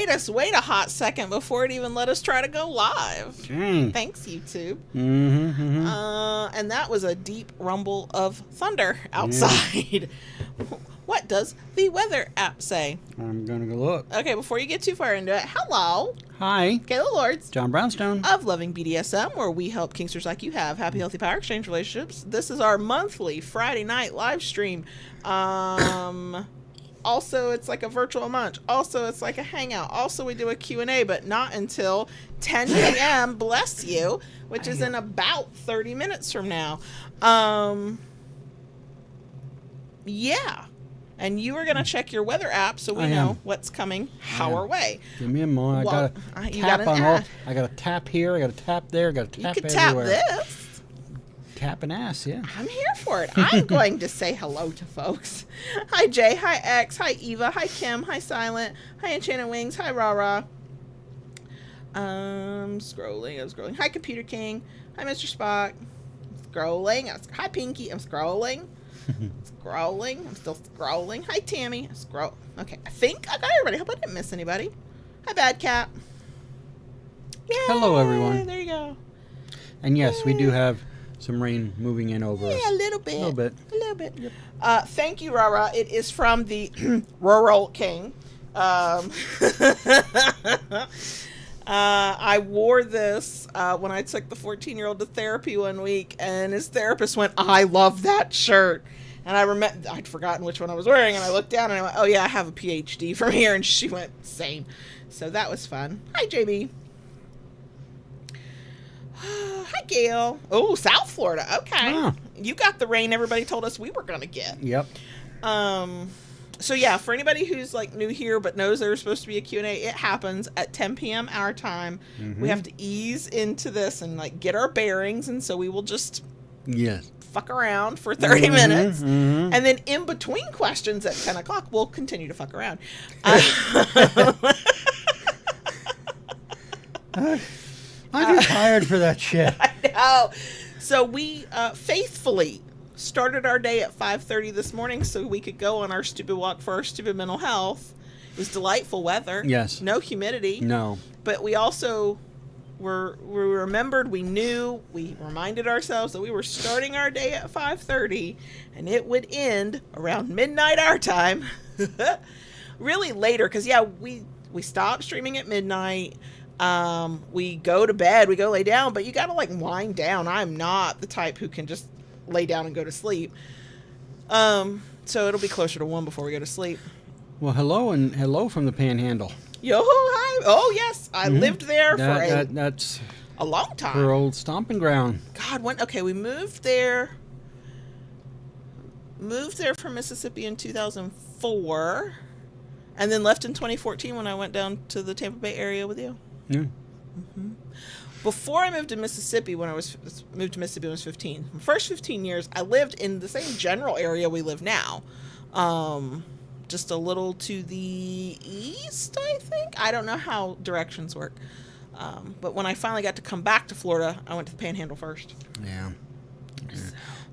made us wait a hot second before it even let us try to go live. Dang. Thanks, YouTube. Mm-hmm. And that was a deep rumble of thunder outside. Yeah. What does the weather app say? I'm going to go look. Okay, before you get too far into it, hello. Hi. Kayla Lords. John Brownstone. Of Loving BDSM, where we help kinksters like you have happy, healthy power exchange relationships. This is our monthly Friday night live stream. Also, it's like a virtual Munch. Also, it's like a hangout. Also, we do a Q&A, but not until 10 p.m., bless you, which is in about 30 minutes from now. Yeah. And you are going to check your weather app so we know what's coming our way. Give me a moment. I got a tap here. I got a tap there. I got a tap everywhere. You can tap this. Tap an ass, yeah. I'm here for it. I'm going to say hello to folks. Hi, Jay. Hi, X. Hi, Eva. Hi, Kim. Hi, Silent. Hi, Enchanted Wings. Hi, Rara. Scrolling. Hi, Computer King. Hi, Mr. Spock. Scrolling. Hi, Pinky. I'm scrolling. Scrolling. I'm still scrolling. Hi, Tammy. Okay, I think I got everybody. Hope I didn't miss anybody. Hi, Bad Cat. Yay! Hello, everyone. There you go. And yes, we do have some rain moving in over us. Yeah, a little bit. A little bit. Yep. Thank you, Rara. It is from the Rural King. I wore this when I took the 14-year-old to therapy one week, and his therapist went, I love that shirt. And I'd forgotten which one I was wearing, and I looked down and I went, oh yeah, I have a PhD from here. And she went, same. So that was fun. Hi, JB. Hi, Gail. Oh, South Florida. Okay. Ah. You got the rain everybody told us we were going to get. Yep. So yeah, for anybody who's like new here but knows there's supposed to be a Q&A, it happens at 10 p.m. our time. Mm-hmm. We have to ease into this and like get our bearings, and so we will just fuck around for 30 minutes. Mm-hmm. And then in between questions at 10 o'clock, we'll continue to fuck around. I'm too tired for that shit. I know. So we faithfully started our day at 5:30 this morning so we could go on our stupid walk for our stupid mental health. It was delightful weather. Yes. No humidity. No. But we also we remembered, we reminded ourselves that we were starting our day at 5:30 and it would end around midnight our time. Really later, because we stopped streaming at midnight. We go to bed, we go lay down, but you gotta like wind down. I'm not the type who can just lay down and go to sleep. So it'll be closer to 1 before we go to sleep. Well, hello from the Panhandle. Yo, hi. Oh yes, I lived there that's a long time. Her old stomping ground. God, we moved there from Mississippi in 2004, and then left in 2014 when I went down to the Tampa Bay area with you. Yeah. Mm-hmm. Before I moved to Mississippi, when I was 15. The first 15 years, I lived in the same general area we live now. Just a little to the east, I think. I don't know how directions work. But when I finally got to come back to Florida, I went to the Panhandle first. Yeah.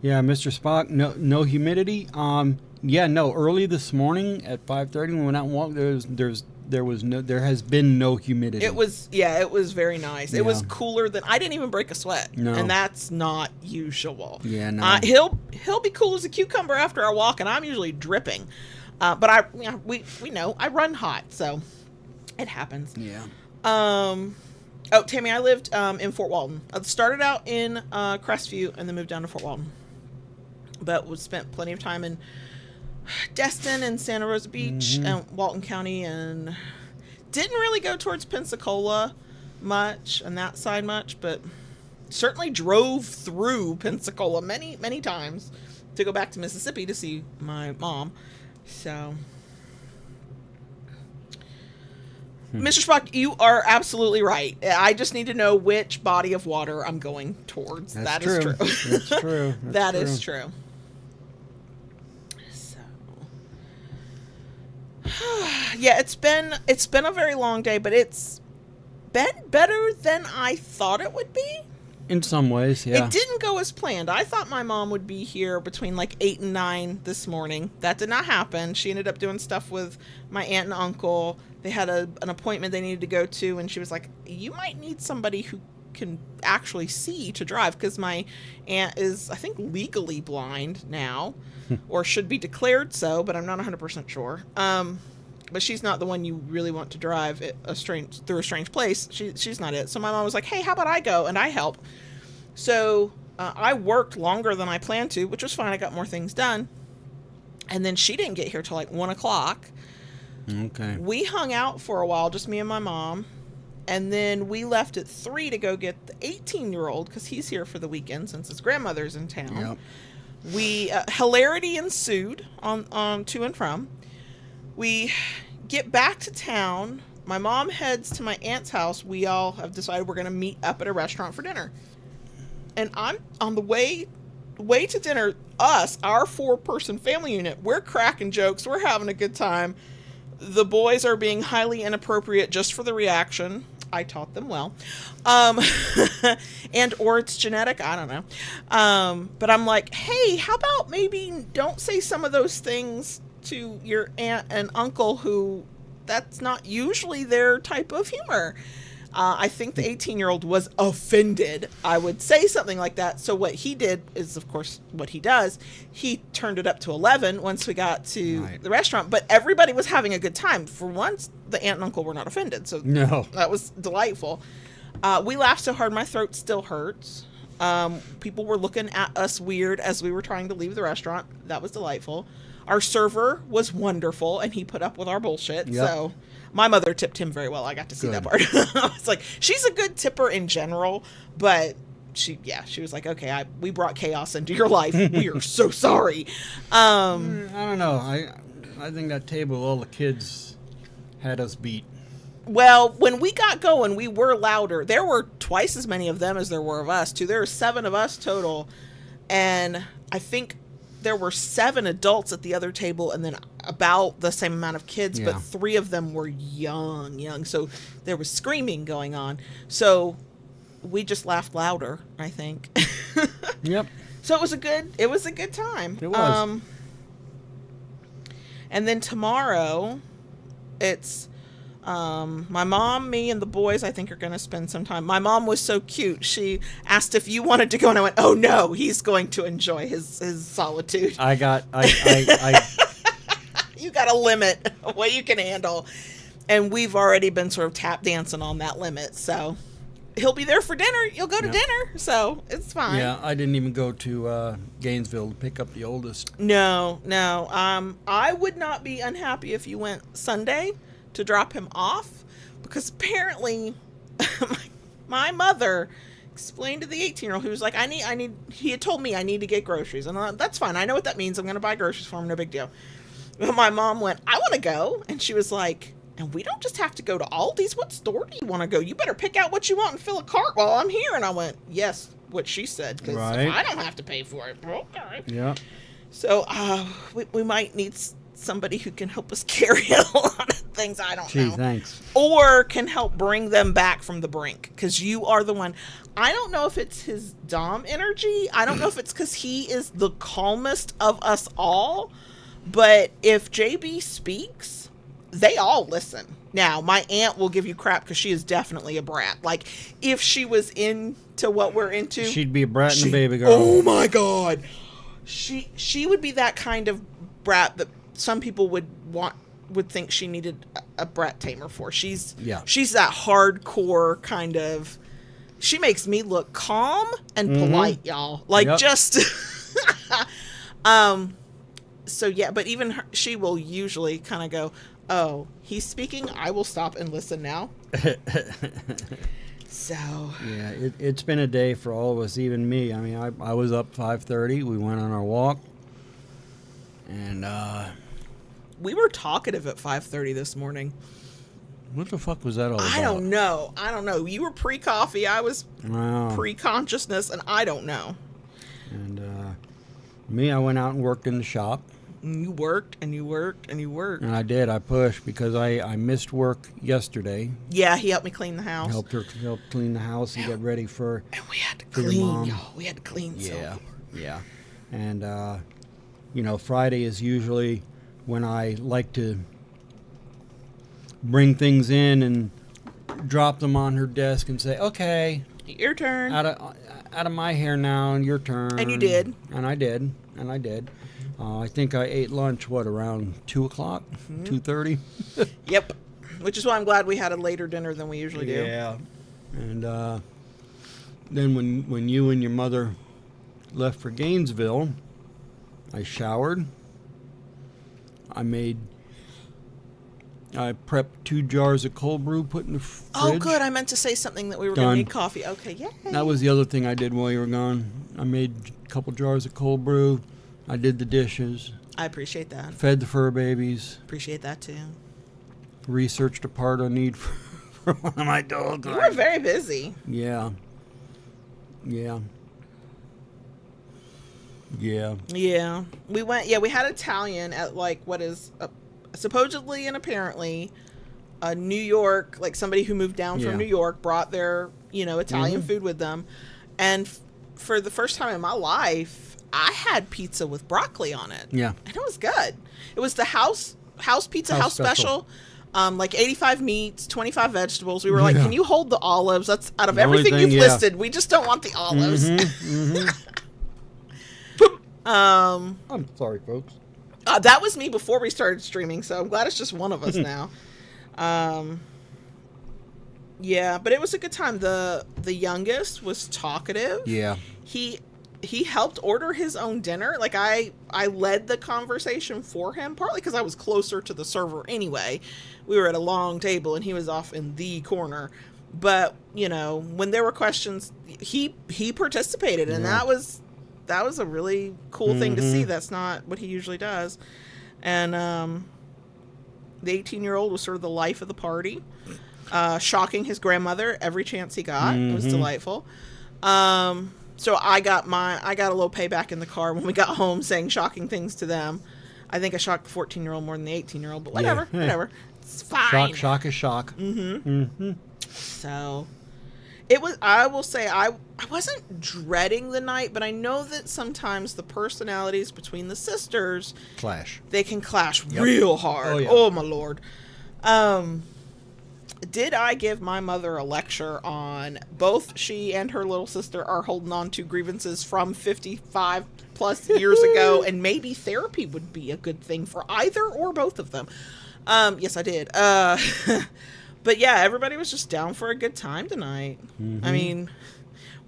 Yeah, Mr. Spock, no humidity. Early this morning at 5:30 when we went out and walked, there has been no humidity. It was very nice. Yeah. It was cooler than, I didn't even break a sweat. No. And that's not usual. Yeah, no. He'll be cool as a cucumber after our walk, and I'm usually dripping. But we know I run hot, so it happens. Yeah. Tammy, I lived in Fort Walton. I started out in Crestview and then moved down to Fort Walton. But we spent plenty of time in Destin and Santa Rosa Beach and Walton County, and didn't really go towards Pensacola much and that side much, but certainly drove through Pensacola many, many times to go back to Mississippi to see my mom. So, Mr. Spock, you are absolutely right. I just need to know which body of water I'm going towards. That is true. That's true. That is true. So, yeah, it's been a very long day, but it's been better than I thought it would be. In some ways, yeah. It didn't go as planned. I thought my mom would be here between like 8 and 9 this morning. That did not happen. She ended up doing stuff with my aunt and uncle. They had an appointment they needed to go to, and she was like, you might need somebody who can actually see to drive, because my aunt is, I think, legally blind now, or should be declared so, but I'm not 100% sure. But she's not the one you really want to drive through a strange place. She's not it. So my mom was like, hey, how about I go and I help? So I worked longer than I planned to, which was fine. I got more things done. And then she didn't get here till like 1 o'clock. Okay. We hung out for a while, just me and my mom. And then we left at 3 to go get the 18-year-old, because he's here for the weekend since his grandmother's in town. Yep. Hilarity ensued on to and from. We get back to town. My mom heads to my aunt's house. We all have decided we're going to meet up at a restaurant for dinner. And I'm on the way to dinner. Our 4-person family unit, we're cracking jokes. We're having a good time. The boys are being highly inappropriate just for the reaction. I taught them well. Or it's genetic. I don't know. But I'm like, hey, how about maybe don't say some of those things to your aunt and uncle, who that's not usually their type of humor. I think the 18-year-old was offended I would say something like that. So what he did is, of course, what he does. He turned it up to 11 once we got to the restaurant. But everybody was having a good time. For once, the aunt and uncle were not offended. So that was delightful. We laughed so hard, my throat still hurts. People were looking at us weird as we were trying to leave the restaurant. That was delightful. Our server was wonderful, and he put up with our bullshit. Yep. So my mother tipped him very well. I got to see that part. I was like, she's a good tipper in general, but she was like, okay, we brought chaos into your life. We are so sorry. I don't know. I think that table, all the kids had us beat. Well, when we got going, we were louder. There were twice as many of them as there were of us, too. There were 7 of us total, and I think there were 7 adults at the other table, and then about the same amount of kids, but 3 of them were young. So there was screaming going on. So we just laughed louder, I think. Yep. So it was a good time. It was. And then tomorrow, it's my mom, me, and the boys, I think, are going to spend some time. My mom was so cute. She asked if you wanted to go, and I went, oh, no, he's going to enjoy his solitude. You got a limit of what you can handle. And we've already been sort of tap dancing on that limit. So he'll be there for dinner. You'll go to dinner. So it's fine. Yeah, I didn't even go to Gainesville to pick up the oldest. No. I would not be unhappy if you went Sunday to drop him off, because apparently my mother explained to the 18-year-old who was like, he had told me I need to get groceries, and I'm like, that's fine, I know what that means, I'm going to buy groceries for him, no big deal. But my mom went, I want to go, and she was like, and we don't just have to go to Aldi's, what store do you want to go? You better pick out what you want and fill a cart while I'm here. And I went, yes, what she said, because if I don't have to pay for it, okay. Yeah. So we might need somebody who can help us carry a lot of things. I don't know. Thanks. Or can help bring them back from the brink, because you are the one. I don't know if it's his Dom energy. I don't know if it's because he is the calmest of us all. But if JB speaks, they all listen. Now, my aunt will give you crap because she is definitely a brat. Like, if she was into what we're into, she'd be a brat and a baby girl. Oh my God. She would be that kind of brat that some people would think she needed a brat tamer for. She's that hardcore kind of. She makes me look calm and polite, y'all. Like just. So yeah, but even her, she will usually kind of go, "Oh, he's speaking. I will stop and listen now." So. Yeah, it's been a day for all of us, even me. I mean, I was up 5:30. We went on our walk, and we were talkative at 5:30 this morning. What the fuck was that all about? I don't know. You were pre-coffee. I was pre-consciousness, and I don't know. And me, I went out and worked in the shop. And you worked and you worked and you worked. And I did. I pushed because I missed work yesterday. Yeah, he helped me clean the house. Helped clean the house and get ready for. And we had to for your clean, mom. y'all. We had to clean. Yeah, So. yeah. And Friday is usually when I like to bring things in and drop them on her desk and say, "Okay, Your turn. out of my hair now, and your turn." And you did. And I did. I think I ate lunch, around 2 o'clock, 2:30? Yep. Which is why I'm glad we had a later dinner than we usually do. Yeah. And then when you and your mother left for Gainesville, I showered. I prepped 2 jars of cold brew, put in the fridge. Oh, good. I meant to say something that we were going to Done. need coffee. Okay, yay. That was the other thing I did while you were gone. I made a couple jars of cold brew. I did the dishes. I appreciate that. Fed the fur babies. Appreciate that, too. Researched a part I need for one of my dogs. You were very busy. Yeah. Yeah. Yeah. Yeah. We had Italian at, like, what is supposedly and apparently a New York, like somebody who moved down from New York brought their, Italian food with them. And for the first time in my life, I had pizza with broccoli on it. Yeah. And it was good. It was the house pizza, house special. Like 85 meats, 25 vegetables. We were like, can you hold the olives? That's out of The only everything thing, you've yeah. listed. We just don't want the olives. I'm sorry, folks. That was me before we started streaming, so I'm glad it's just one of us now. Yeah, but it was a good time. The youngest was talkative. Yeah. He helped order his own dinner. Like I led the conversation for him, partly because I was closer to the server anyway. We were at a long table and he was off in the corner. But, when there were questions, he participated, and that was a really cool thing to see. That's not what he usually does. And the 18-year-old was sort of the life of the party, shocking his grandmother every chance he got. It was delightful. So I got a little payback in the car when we got home, saying shocking things to them. I think I shocked the 14-year-old more than the 18-year-old, but whatever, whatever. It's fine. Shock is shock. So it was, I will say, I wasn't dreading the night, but I know that sometimes the personalities between the sisters Clash. They can clash real hard. Oh, yeah. Oh my Lord. Did I give my mother a lecture on both she and her little sister are holding on to grievances from 55 plus years ago, and maybe therapy would be a good thing for either or both of them? Yes, I did. But yeah, everybody was just down for a good time tonight. I mean,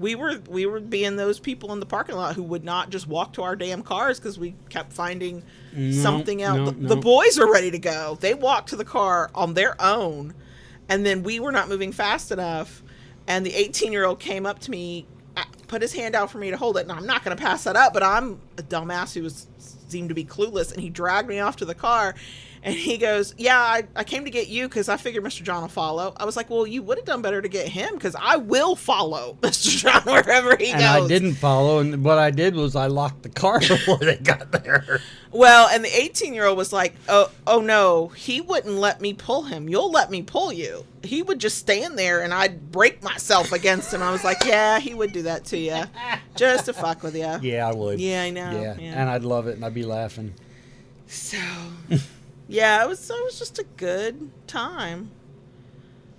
we were being those people in the parking lot who would not just walk to our damn cars because we kept finding something else. The boys are ready to go. They walked to the car on their own. And then we were not moving fast enough, and the 18-year-old came up to me, put his hand out for me to hold it, and I'm not going to pass that up, but I'm a dumbass who seemed to be clueless, and he dragged me off to the car, and he goes, yeah, I came to get you because I figured Mr. John will follow. I was like, well, you would have done better to get him because I will follow Mr. John wherever he goes. And I didn't follow, and what I did was I locked the car before they got there. Well, and the 18-year-old was like, oh no, he wouldn't let me pull him. You'll let me pull you. He would just stand there, and I'd break myself against him. I was like, yeah, he would do that to you just to fuck with you. Yeah, I would. Yeah, I know. Yeah, and I'd love it, and I'd be laughing. So, yeah, it was just a good time.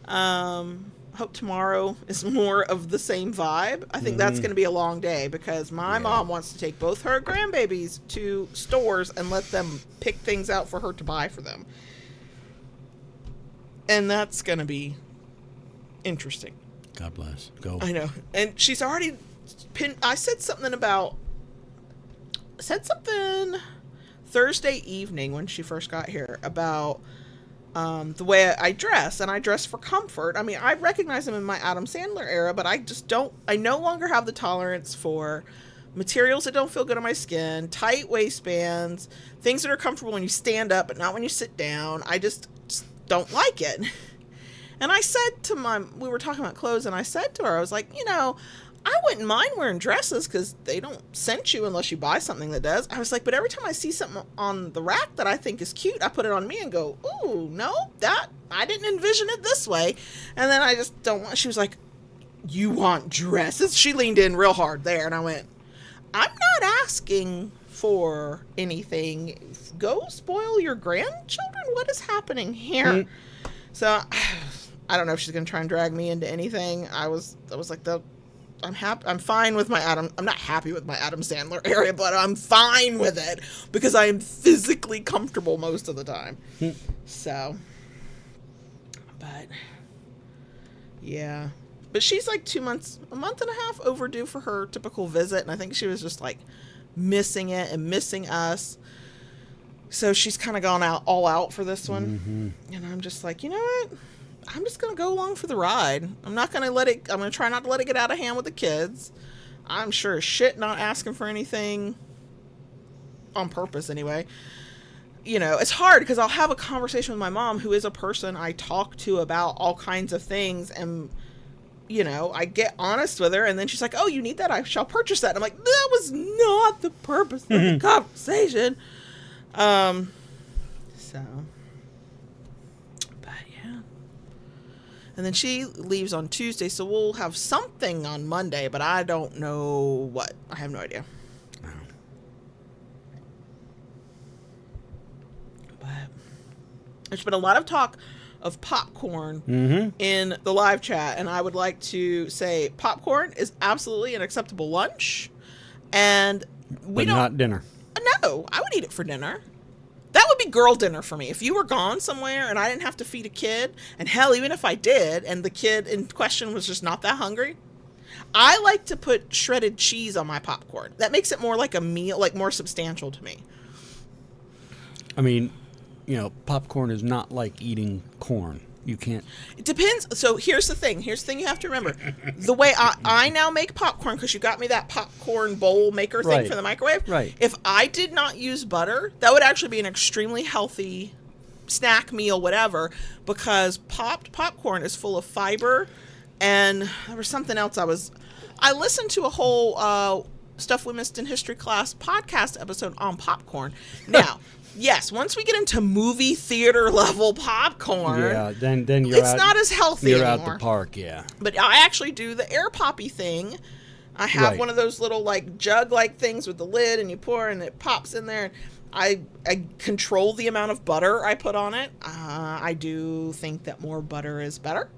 Hope tomorrow is more of the same vibe. I think that's going to be a long day because my mom wants to take both her grandbabies to stores and let them pick things out for her to buy for them. And that's going to be interesting. God bless. Go. I know. And she's already I said something Thursday evening when she first got here about the way I dress, and I dress for comfort. I mean, I recognize them in my Adam Sandler era, but I no longer have the tolerance for materials that don't feel good on my skin, tight waistbands, things that are comfortable when you stand up, but not when you sit down. I just don't like it. And I said to we were talking about clothes, and I said to her, I was like, I I wouldn't mind wearing dresses because they don't scent you unless you buy something that does. I was like, but every time I see something on the rack that I think is cute, I put it on me and go, ooh, no, I didn't envision it this way. And then I just don't want, she was like, you want dresses? She leaned in real hard there, and I went, I'm not asking for anything. Go spoil your grandchildren? What is happening here? So I don't know if she's going to try and drag me into anything. I was like, I'm fine with my I'm not happy with my Adam Sandler area, but I'm fine with it because I am physically comfortable most of the time. So, but yeah, but she's like a month and a half overdue for her typical visit. And I think she was just like missing it and missing us. So she's kind of gone all out for this one. And I'm just like, you know what? I'm just going to go along for the ride. I'm going to try not to let it get out of hand with the kids. I'm sure as shit not asking for anything on purpose anyway. You know, it's hard because I'll have a conversation with my mom, who is a person I talk to about all kinds of things. And, you know, I get honest with her, and then she's like, oh, you need that? I shall purchase that. And I'm like, that was not the purpose of the conversation. So... And then she leaves on Tuesday, so we'll have something on Monday, but I don't know what. I have no idea. Oh. But there's been a lot of talk of popcorn in the live chat, and I would like to say popcorn is absolutely an acceptable lunch, and but not dinner. No, I would eat it for dinner. That would be girl dinner for me. If you were gone somewhere and I didn't have to feed a kid, and hell, even if I did, and the kid in question was just not that hungry, I like to put shredded cheese on my popcorn. That makes it more like a meal, like more substantial to me. I mean, you know, popcorn is not like eating corn. You can't. It depends. So here's the thing. Here's the thing you have to remember. The way I now make popcorn, because you got me that popcorn bowl maker thing for the microwave. Right. If I did not use butter, that would actually be an extremely healthy snack meal, whatever, because popped popcorn is full of fiber. And there was something else I listened to a whole Stuff We Missed in History Class podcast episode on popcorn. Now, yes, once we get into movie theater level popcorn, then it's not as healthy anymore. Out the park, yeah. But I actually do the air poppy thing. I have one of those little like jug like things with the lid, and you pour and it pops in there. I control the amount of butter I put on it. I do think that more butter is better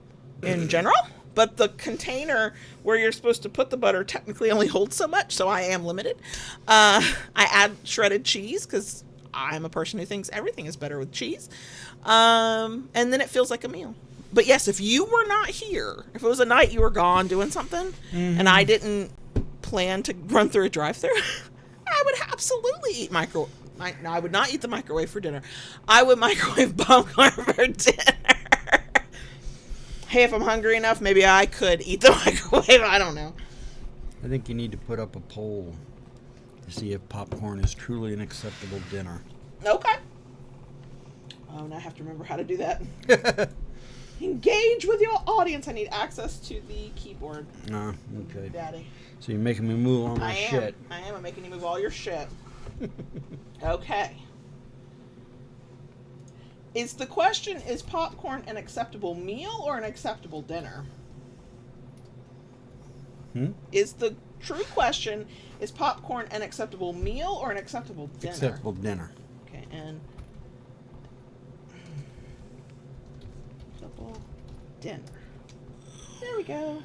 in general. But the container where you're supposed to put the butter technically only holds so much, so I am limited. I add shredded cheese because I'm a person who thinks everything is better with cheese. And then it feels like a meal. But yes, if you were not here, if it was a night you were gone doing something, and I didn't plan to run through a drive-thru, I would absolutely eat No, I would not eat the microwave for dinner. I would microwave popcorn for dinner. Hey, if I'm hungry enough, maybe I could eat the microwave. I don't know. I think you need to put up a poll to see if popcorn is truly an acceptable dinner. Okay. Oh, now I have to remember how to do that. Engage with your audience. I need access to the keyboard. Okay. Daddy. So you're making me move all my shit. I am. I'm making you move all your shit. Okay. Is the question, is popcorn an acceptable meal or an acceptable dinner? Is the true question, is popcorn an acceptable meal or an acceptable dinner? Acceptable dinner. Okay, and acceptable dinner. There we go.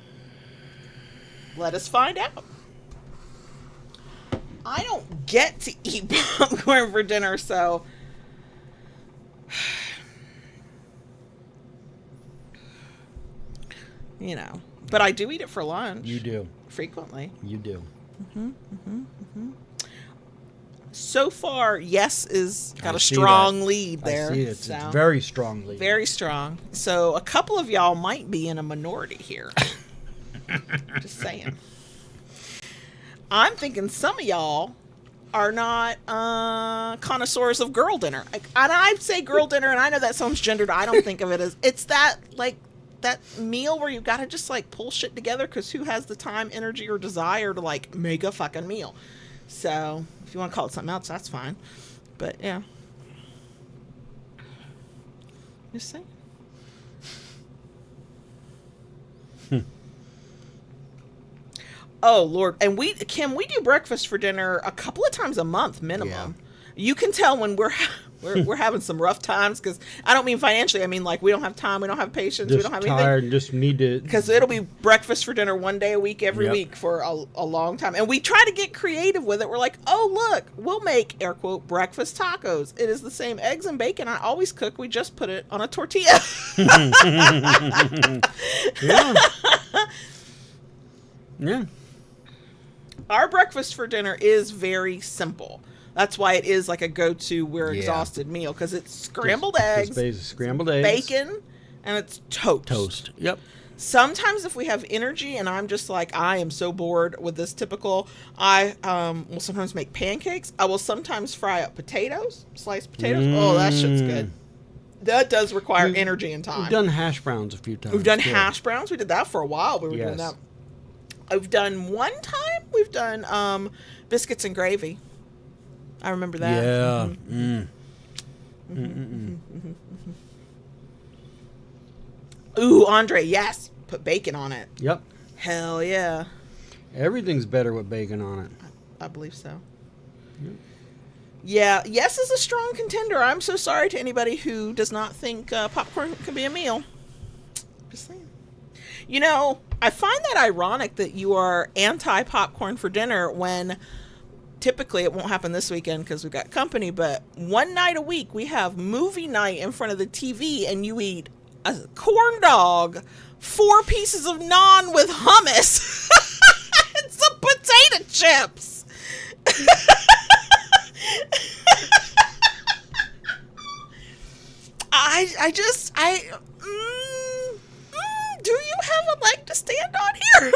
Let us find out. I don't get to eat popcorn for dinner, so... You know, but I do eat it for lunch. You do. Frequently. You do. So far, yes is got a strong lead there. I see it. It's very strong lead. Very strong. So a couple of y'all might be in a minority here. Just saying. I'm thinking some of y'all are not connoisseurs of girl dinner. And I say girl dinner, and I know that sounds gendered. I don't think of it as... It's that, like, that meal where you got to just like pull shit together, because who has the time, energy, or desire to like make a fucking meal? So if you want to call it something else, that's fine. But yeah, just saying. Oh Lord, and we do breakfast for dinner a couple of times a month minimum. Yeah. You can tell when we're having some rough times, because I don't mean financially. I mean like we don't have time, we don't have patience, just we don't have tired, anything. Just need to. Because it'll be breakfast for dinner one day a week, every week for a long time, and we try to get creative with it. We're like, oh look, we'll make air quote breakfast tacos. It is the same eggs and bacon I always cook. We just put it on a tortilla. Yeah. Yeah. Our breakfast for dinner is very simple. That's why it is like a go-to, we're exhausted meal, because it's scrambled eggs, bacon, and it's toast. Yep. Sometimes if we have energy and I'm just like, I am so bored with this typical, I will sometimes make pancakes. I will sometimes fry up potatoes, sliced potatoes. Oh, that shit's good. That does require energy and time. We've done hash browns a few times. We've done hash browns. We did that for a while. We were doing that. I've done one time. We've done biscuits and gravy. I remember that. Yeah. Ooh, Andre, yes. Put bacon on it. Yep. Hell yeah. Everything's better with bacon on it. I believe so. Yep. Yeah, yes is a strong contender. I'm so sorry to anybody who does not think popcorn can be a meal. Just saying. You know, I find that ironic that you are anti-popcorn for dinner when typically it won't happen this weekend because we've got company, but one night a week we have movie night in front of the TV and you eat a corn dog, 4 pieces of naan with hummus, and some potato chips. Do you have a leg to stand on here?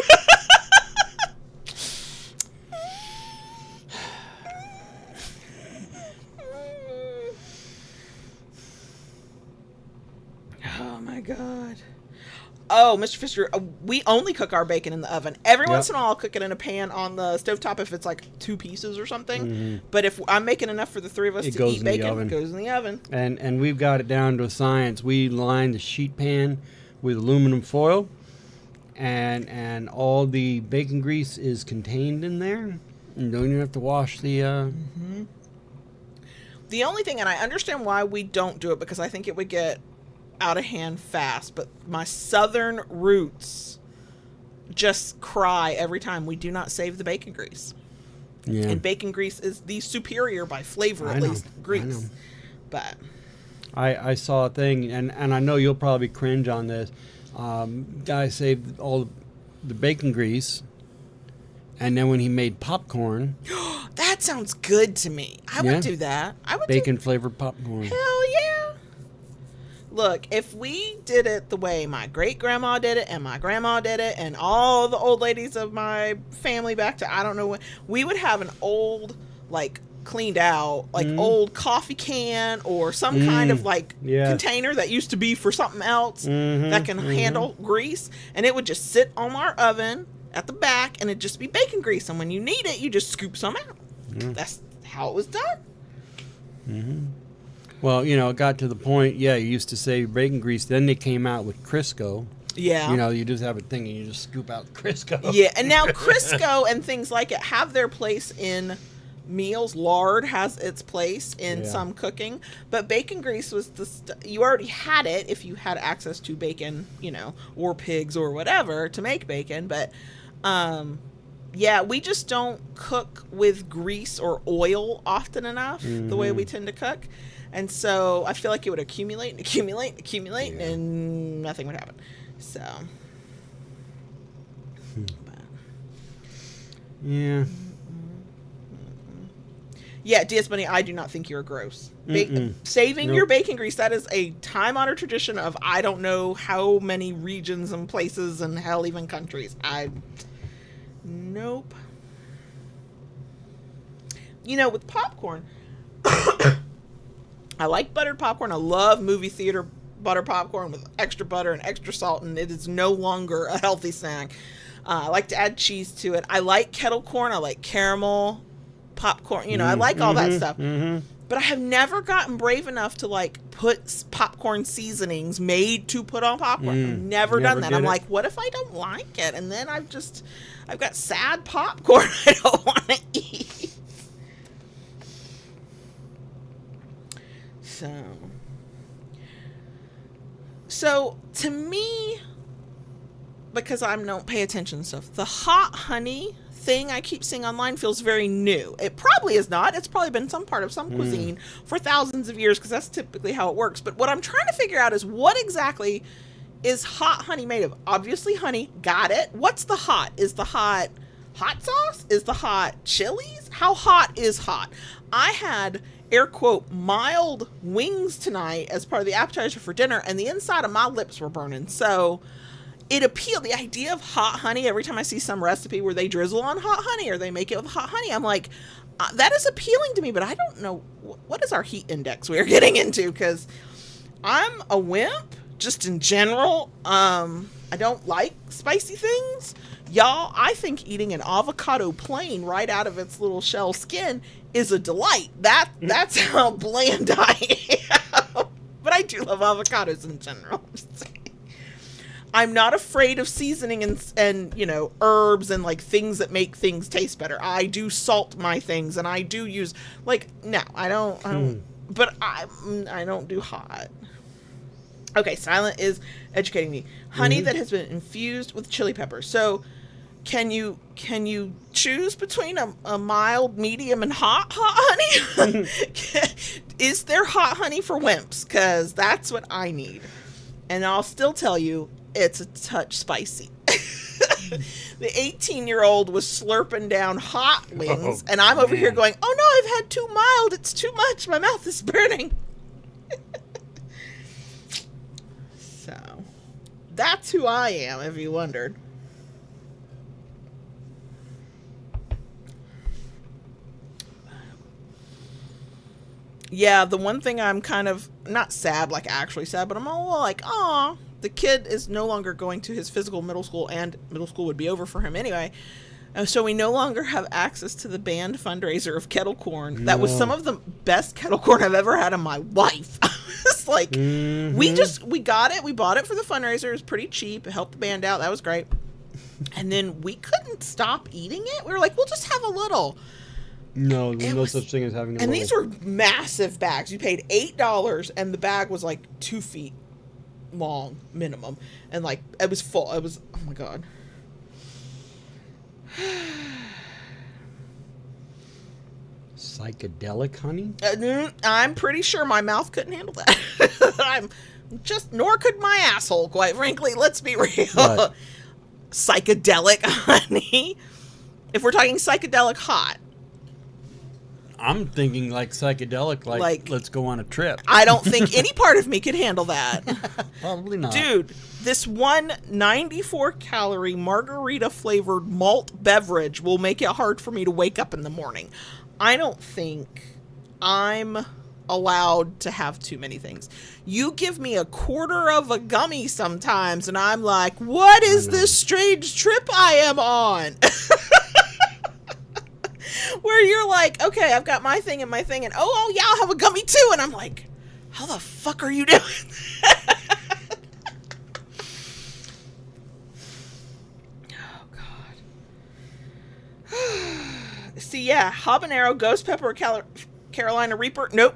Oh my God. Oh, Mr. Fisher, we only cook our bacon in the oven. Every once in a while I'll cook it in a pan on the stovetop if it's like 2 pieces or something. Mm-hmm. But if I'm making enough for the 3 of us to eat bacon, it goes in the oven. And we've got it down to a science. We line the sheet pan with aluminum foil, and all the bacon grease is contained in there. You don't even have to wash the... Mm-hmm. The only thing, and I understand why we don't do it, because I think it would get out of hand fast, but my southern roots just cry every time we do not save the bacon grease. Yeah. And bacon grease is the superior by flavor, at least, grease. But I saw a thing, and I know you'll probably cringe on this. Guy saved all the bacon grease, and then when he made popcorn... That sounds good to me. I would do that. I would bacon-flavored popcorn. Hell yeah. Look, if we did it the way my great-grandma did it, and my grandma did it, and all the old ladies of my family back to I don't know when, we would have an old, like, cleaned out, like, old coffee can or some kind of, like, container that used to be for something else that can handle grease, and it would just sit on our oven at the back, and it'd just be bacon grease, and when you need it, you just scoop some out. That's how it was done. Mm-hmm. Well, you know, it got to the point, you used to save bacon grease. Then they came out with Crisco. Yeah. You know, you just have a thing and you just scoop out Crisco. Yeah, and now Crisco and things like it have their place in meals. Lard has its place in some cooking. But bacon grease was you already had it if you had access to bacon, you know, or pigs or whatever to make bacon. But, we just don't cook with grease or oil often enough the way we tend to cook. And so I feel like it would accumulate and accumulate and accumulate, and nothing would happen. So, yeah, DS Bunny, I do not think you're gross. Saving your bacon grease, that is a time-honored tradition of I don't know how many regions and places and hell even countries. Nope. You know, with popcorn... I like buttered popcorn. I love movie theater butter popcorn with extra butter and extra salt, and it is no longer a healthy snack. I like to add cheese to it. I like kettle corn. I like caramel popcorn. You know, I like all that stuff. But I have never gotten brave enough to like put popcorn seasonings made to put on popcorn. I've never done that. I'm like, what if I don't like it? And then I've got sad popcorn I don't want to eat. So to me, because I don't pay attention to stuff, the hot honey thing I keep seeing online feels very new. It probably is not. It's probably been some part of some cuisine for thousands of years, because that's typically how it works. But what I'm trying to figure out is what exactly is hot honey made of? Obviously honey. Got it. What's the hot? Is the hot sauce? Is the hot chilies? How hot is hot? I had air quote mild wings tonight as part of the appetizer for dinner, and the inside of my lips were burning. So it appealed, the idea of hot honey. Every time I see some recipe where they drizzle on hot honey or they make it with hot honey, I'm like, that is appealing to me, but I don't know what is our heat index we are getting into, because I'm a wimp just in general. I don't like spicy things. Y'all, I think eating an avocado plain right out of its little shell skin is a delight. That's how bland I am. But I do love avocados in general. I'm not afraid of seasoning and you know, herbs and like things that make things taste better. I do salt my things, and I do use like, no, I don't, but I don't do hot. Okay, Silent is educating me. Honey that has been infused with chili peppers. So can you choose between a mild, medium, and hot honey? Is there hot honey for wimps? Because that's what I need. And I'll still tell you, it's a touch spicy. The 18-year-old was slurping down hot wings, and I'm over here going, oh no, I've had too mild. It's too much. My mouth is burning. So that's who I am, if you wondered. Yeah, the one thing I'm kind of not sad, like actually sad, but I'm all like, aw, the kid is no longer going to his physical middle school, and middle school would be over for him anyway. So we no longer have access to the band fundraiser of kettle corn. No. That was some of the best kettle corn I've ever had in my life. It's like, we got it. We bought it for the fundraiser. It was pretty cheap. It helped the band out. That was great. And then we couldn't stop eating it. We were like, we'll just have a little. No, there's no such thing as having a and little. These were massive bags. You paid $8, and the bag was like 2 feet long minimum, and like it was full. It was, oh my god. Psychedelic honey? I'm pretty sure my mouth couldn't handle that. Nor could my asshole, quite frankly. Let's be real. Psychedelic honey. If we're talking psychedelic hot. I'm thinking like psychedelic, like let's go on a trip. I don't think any part of me could handle that. Probably not. Dude, this 194-calorie margarita-flavored malt beverage will make it hard for me to wake up in the morning. I don't think I'm allowed to have too many things. You give me a quarter of a gummy sometimes, and I'm like, what is this strange trip I am on? Where you're like, okay, I've got my thing, and oh yeah, I'll have a gummy too. And I'm like, how the fuck are you doing that? Oh, God. See, yeah, habanero, ghost pepper, Carolina Reaper. Nope.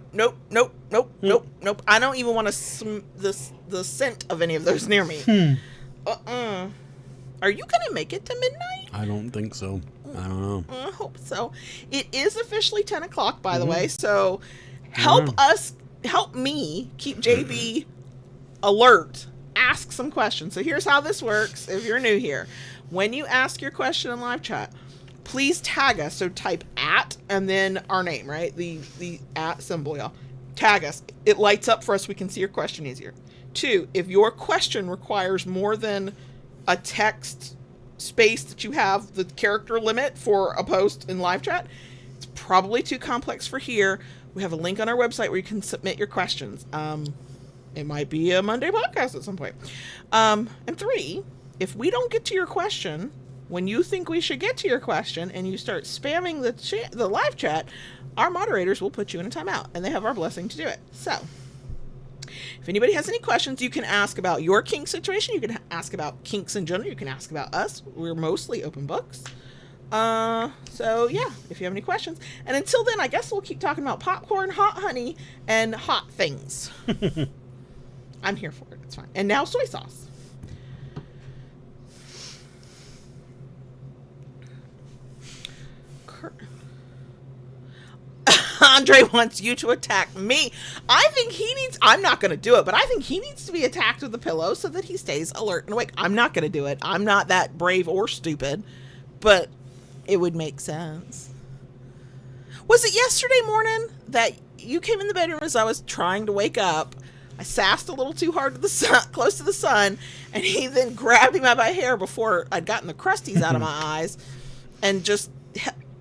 I don't even want the scent of any of those near me. Are you going to make it to midnight? I don't think so. I don't know. I hope so. It is officially 10 o'clock, by the way, so help me keep JB alert. Ask some questions. So here's how this works if you're new here. When you ask your question in live chat, please tag us. So type @ and then our name, right? The @ symbol, y'all. Tag us. It lights up for us. We can see your question easier. 2, if your question requires more than a text space that you have the character limit for a post in live chat, it's probably too complex for here. We have a link on our website where you can submit your questions. It might be a Monday podcast at some point. And 3, if we don't get to your question when you think we should get to your question and you start spamming the live chat, our moderators will put you in a timeout, and they have our blessing to do it. So if anybody has any questions, you can ask about your kink situation. You can ask about kinks in general. You can ask about us. We're mostly open books. So yeah, if you have any questions. And until then, I guess we'll keep talking about popcorn, hot honey, and hot things. I'm here for it. It's fine. And now soy sauce. Andre wants you to attack me. I think I'm not going to do it, but I think he needs to be attacked with a pillow so that he stays alert and awake. I'm not going to do it. I'm not that brave or stupid, but it would make sense. Was it yesterday morning that you came in the bedroom as I was trying to wake up? I sassed a little too hard to the sun, close to the sun, and he then grabbed me by my hair before I'd gotten the crusties out of my eyes and just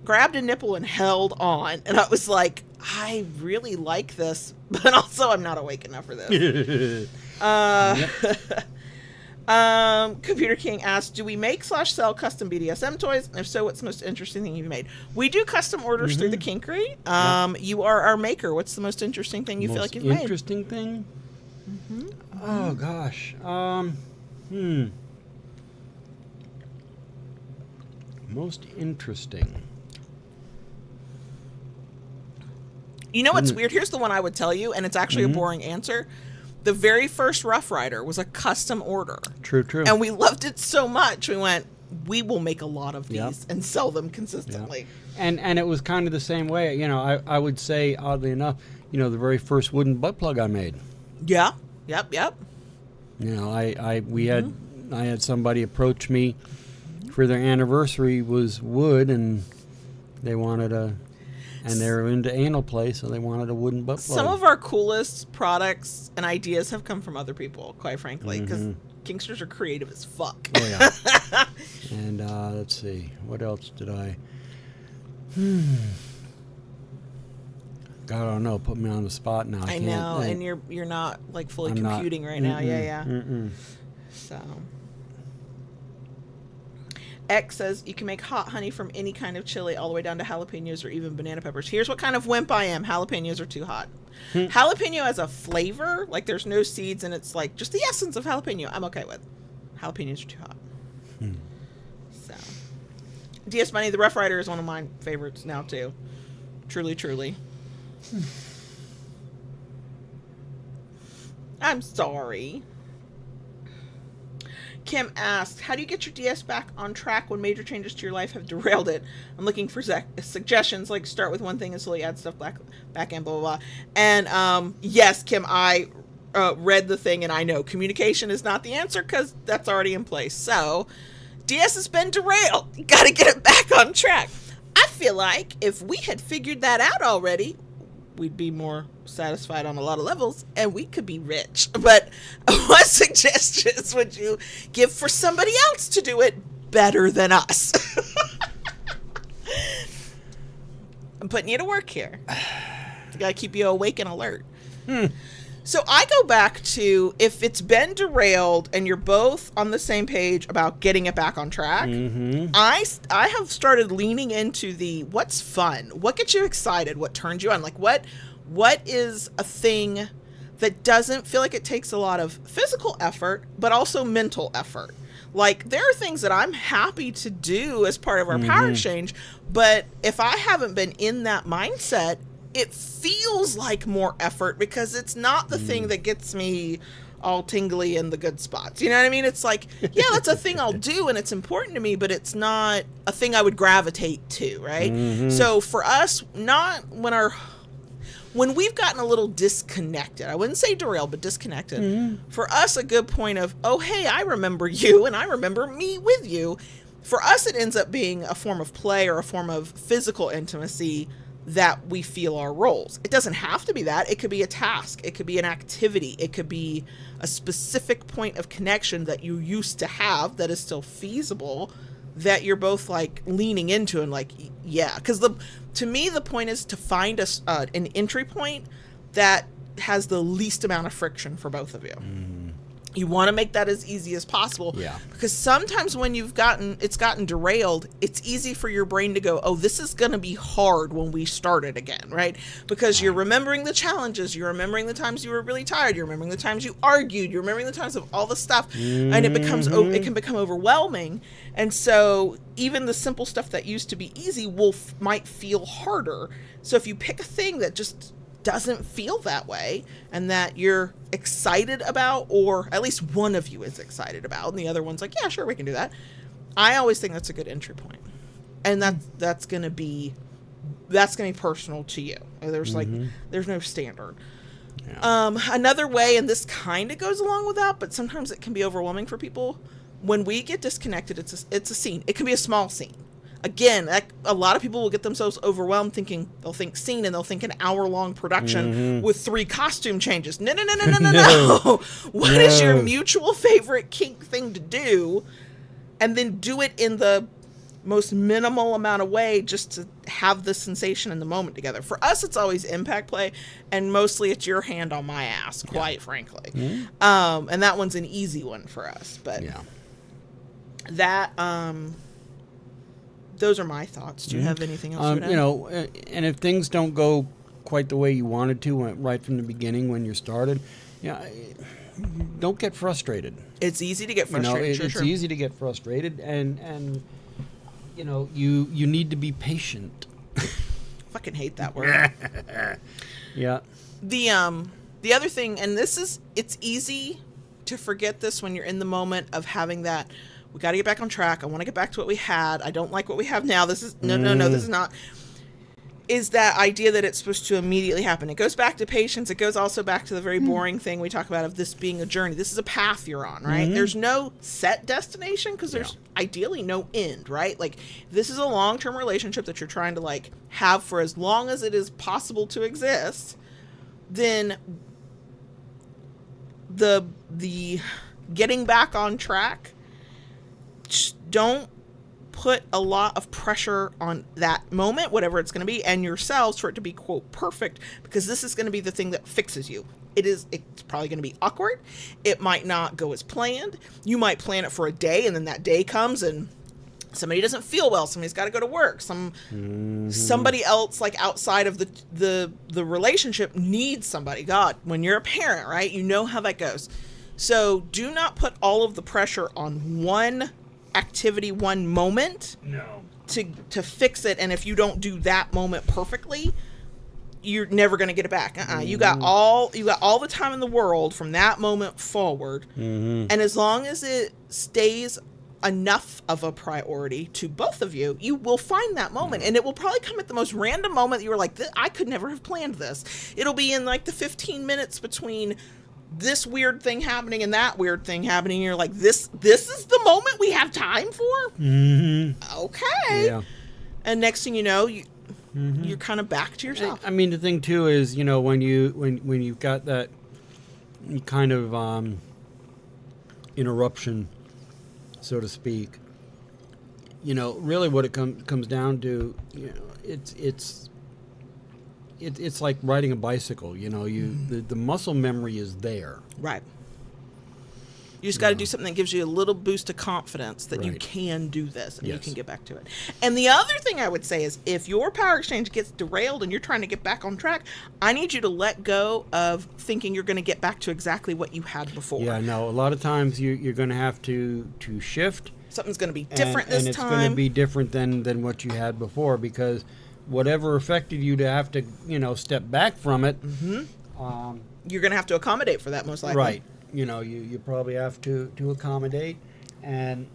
grabbed a nipple and held on. And I was like, I really like this, but also I'm not awake enough for this. Computer King asked, do we make / sell custom BDSM toys? And if so, what's the most interesting thing you've made? We do custom orders through the Kinkery. You are our maker. What's the most interesting thing you feel like you've made? Interesting thing? Oh, gosh. Most interesting. You know what's weird? Here's the one I would tell you, and it's actually a boring answer. The very first Rough Rider was a custom order. True. And we loved it so much, we went, we will make a lot of these and sell them consistently. Yep. And it was kind of the same way. You know, I would say, oddly enough, you know, the very first wooden butt plug I made. Yeah. Yep. You know, I had somebody approach me for their anniversary was wood, and they wanted and they were into anal play, so they wanted a wooden butt plug. Some of our coolest products and ideas have come from other people, quite frankly, because Kinksters are creative as fuck. Oh, yeah. And let's see, what else did I... God, I don't know. Put me on the spot now. I know, and you're not like fully computing right now. Yeah. So... X says you can make hot honey from any kind of chili all the way down to jalapenos or even banana peppers. Here's what kind of wimp I am. Jalapenos are too hot. Jalapeno as a flavor, like there's no seeds and it's like just the essence of jalapeno, I'm okay with. Jalapenos are too hot. So, DS Money, the Rough Rider is one of my favorites now too. Truly. I'm sorry. Kim asks, how do you get your DS back on track when major changes to your life have derailed it? I'm looking for suggestions, like start with one thing and slowly add stuff back in, blah, blah, blah. And yes, Kim, I read the thing, and I know communication is not the answer because that's already in place. So DS has been derailed. You got to get it back on track. I feel like if we had figured that out already, we'd be more satisfied on a lot of levels and we could be rich. But what suggestions would you give for somebody else to do it better than us? I'm putting you to work here. I gotta keep you awake and alert. So I go back to, if it's been derailed and you're both on the same page about getting it back on track, I have started leaning into the what's fun, what gets you excited, what turns you on, like what is a thing that doesn't feel like it takes a lot of physical effort, but also mental effort. Like there are things that I'm happy to do as part of our power exchange, but if I haven't been in that mindset, it feels like more effort because it's not the thing that gets me all tingly in the good spots. You know what I mean? It's like, yeah, that's a thing I'll do and it's important to me, but it's not a thing I would gravitate to, right? So for us, not when we've gotten a little disconnected, I wouldn't say derailed, but disconnected, for us, a good point of, oh, hey, I remember you and I remember me with you. For us, it ends up being a form of play or a form of physical intimacy that we feel our roles. It doesn't have to be that. It could be a task. It could be an activity. It could be a specific point of connection that you used to have that is still feasible, that you're both like leaning into and like, yeah. Because to me, the point is to find an entry point that has the least amount of friction for both of you. You want to make that as easy as possible. Yeah. Because sometimes when it's gotten derailed, it's easy for your brain to go, oh, this is going to be hard when we start it again, right? Because you're remembering the challenges, you're remembering the times you were really tired, you're remembering the times you argued, you're remembering the times of all the stuff, and it can become overwhelming. And so even the simple stuff that used to be easy might feel harder. So if you pick a thing that just doesn't feel that way and that you're excited about, or at least one of you is excited about, and the other one's like, yeah, sure, we can do that. I always think that's a good entry point. And that's going to be personal to you. There's there's no standard. Yeah. Another way, and this kind of goes along with that, but sometimes it can be overwhelming for people. When we get disconnected, it's a scene. It can be a small scene. Again, a lot of people will get themselves overwhelmed thinking they'll think scene and they'll think an hour-long production with 3 costume changes. No. What is your mutual favorite kink thing to do? And then do it in the most minimal amount of way just to have the sensation in the moment together. For us, it's always impact play, and mostly it's your hand on my ass, quite frankly. Mm-hmm. And that one's an easy one for us. But that... those are my thoughts. Do you have anything else? And if things don't go quite the way you wanted to right from the beginning when you started, don't get frustrated. It's easy to get frustrated. It's easy to get frustrated, and you need to be patient. Fucking hate that word. Yeah. The other thing, and it's easy to forget this when you're in the moment of having that. We got to get back on track. I want to get back to what we had. I don't like what we have now. This is no. This is not. Is that idea that it's supposed to immediately happen? It goes back to patience. It goes also back to the very boring thing we talk about of this being a journey. This is a path you're on, right? There's no set destination because there's ideally no end, right? Like this is a long-term relationship that you're trying to have for as long as it is possible to exist. Then the getting back on track. Don't put a lot of pressure on that moment, whatever it's going to be, and yourselves for it to be, quote, perfect, because this is going to be the thing that fixes you. It's probably going to be awkward. It might not go as planned. You might plan it for a day, and then that day comes, and somebody doesn't feel well. Somebody's got to go to work. Somebody else, outside of the relationship, needs somebody. God, when you're a parent, right, you know how that goes. So do not put all of the pressure on one activity, one moment to fix it. And if you don't do that moment perfectly, you're never going to get it back. You got all the time in the world from that moment forward. And as long as it stays enough of a priority to both of you, you will find that moment. And it will probably come at the most random moment that you were like, I could never have planned this. It'll be in the 15 minutes between this weird thing happening and that weird thing happening. You're like, this is the moment we have time for? Okay. Yeah. And next thing you know, you're kind of back to yourself. I mean, the thing too is, when you've got that kind of interruption, so to speak, really what it comes down to, it's like riding a bicycle. The muscle memory is there. Right. You just got to do something that gives you a little boost of confidence that you can do this and you can get back to it. And the other thing I would say is if your power exchange gets derailed and you're trying to get back on track, I need you to let go of thinking you're going to get back to exactly what you had before. Yeah, no, a lot of times you're going to have to shift. Something's going to be different this time. And it's going to be different than what you had before, because whatever affected you to have to, step back from it. You're going to have to accommodate for that, most likely. Right. You probably have to accommodate, and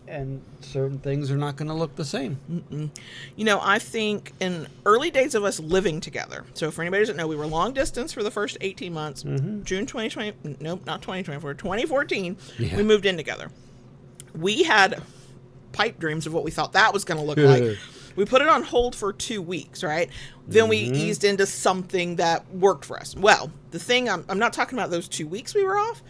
certain things are not going to look the same. I think in early days of us living together, so for anybody who doesn't know, we were long distance for the first 18 months. June 2020, nope, not 2024, 2014, we moved in together. We had pipe dreams of what we thought that was going to look like. We put it on hold for 2 weeks, right? Then we eased into something that worked for us. Well, the thing, I'm not talking about those 2 weeks we were off,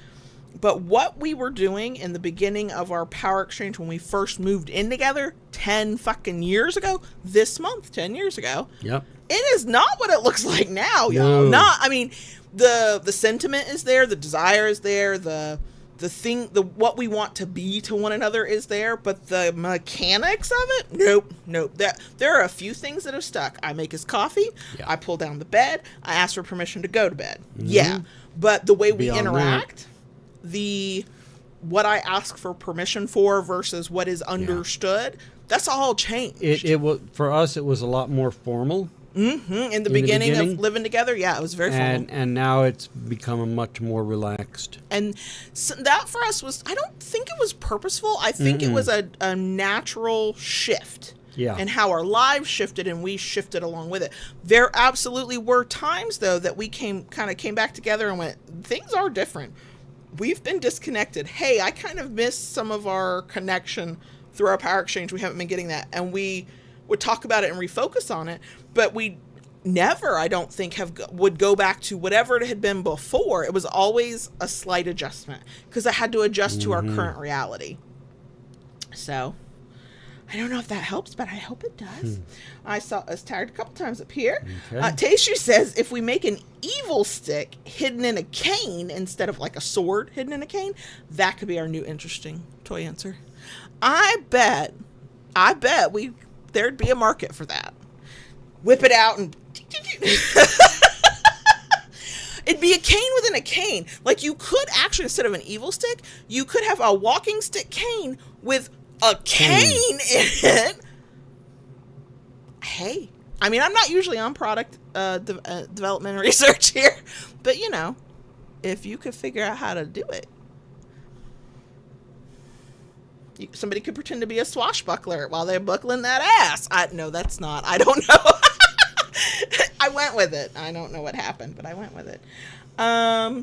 but what we were doing in the beginning of our power exchange when we first moved in together 10 fucking years ago, this month, 10 years ago. Yep. It is not what it looks like now, y'all. No. Not, I mean, the sentiment is there, the desire is there, the what we want to be to one another is there, but the mechanics of it, nope. There are a few things that have stuck. I make his coffee, I pull down the bed, I ask for permission to go to bed. Yeah. But the way we interact, what I ask for permission for versus what is understood, that's all changed. It was, for us, it was a lot more formal. In the beginning of living together, it was very formal. And now it's become a much more relaxed. And so that for us was, I don't think it was purposeful. I think it was a natural shift. Yeah. And how our lives shifted and we shifted along with it. There absolutely were times, though, that we came back together and went, things are different. We've been disconnected. Hey, I kind of missed some of our connection through our power exchange. We haven't been getting that. And we would talk about it and refocus on it. But we never, I don't think, would go back to whatever it had been before. It was always a slight adjustment because I had to adjust to our current reality. So I don't know if that helps, but I hope it does. I saw us tagged a couple times up here. Okay. Taishu says if we make an evil stick hidden in a cane instead of like a sword hidden in a cane, that could be our new interesting toy answer. I bet there'd be a market for that. Whip it out and it'd be a cane within a cane. Like you could actually, instead of an evil stick, you could have a walking stick cane with a cane in it. Hey, I mean, I'm not usually on product development and research here, but if you could figure out how to do it, somebody could pretend to be a swashbuckler while they're buckling that ass. No, that's not. I don't know. I went with it. I don't know what happened, but I went with it.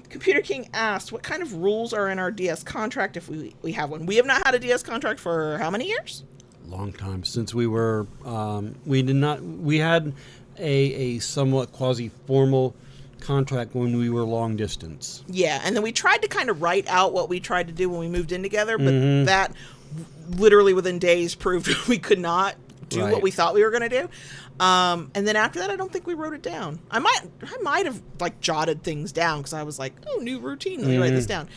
Computer King asked, what kind of rules are in our DS contract if we have one? We have not had a DS contract for how many years? Long time. Since we were, we had a somewhat quasi-formal contract when we were long distance. Yeah, and then we tried to kind of write out what we tried to do when we moved in together, but that literally within days proved we could not do what we thought we were going to do. And then after that, I don't think we wrote it down. I might have like jotted things down because I was like, oh, new routine. Let me write this down.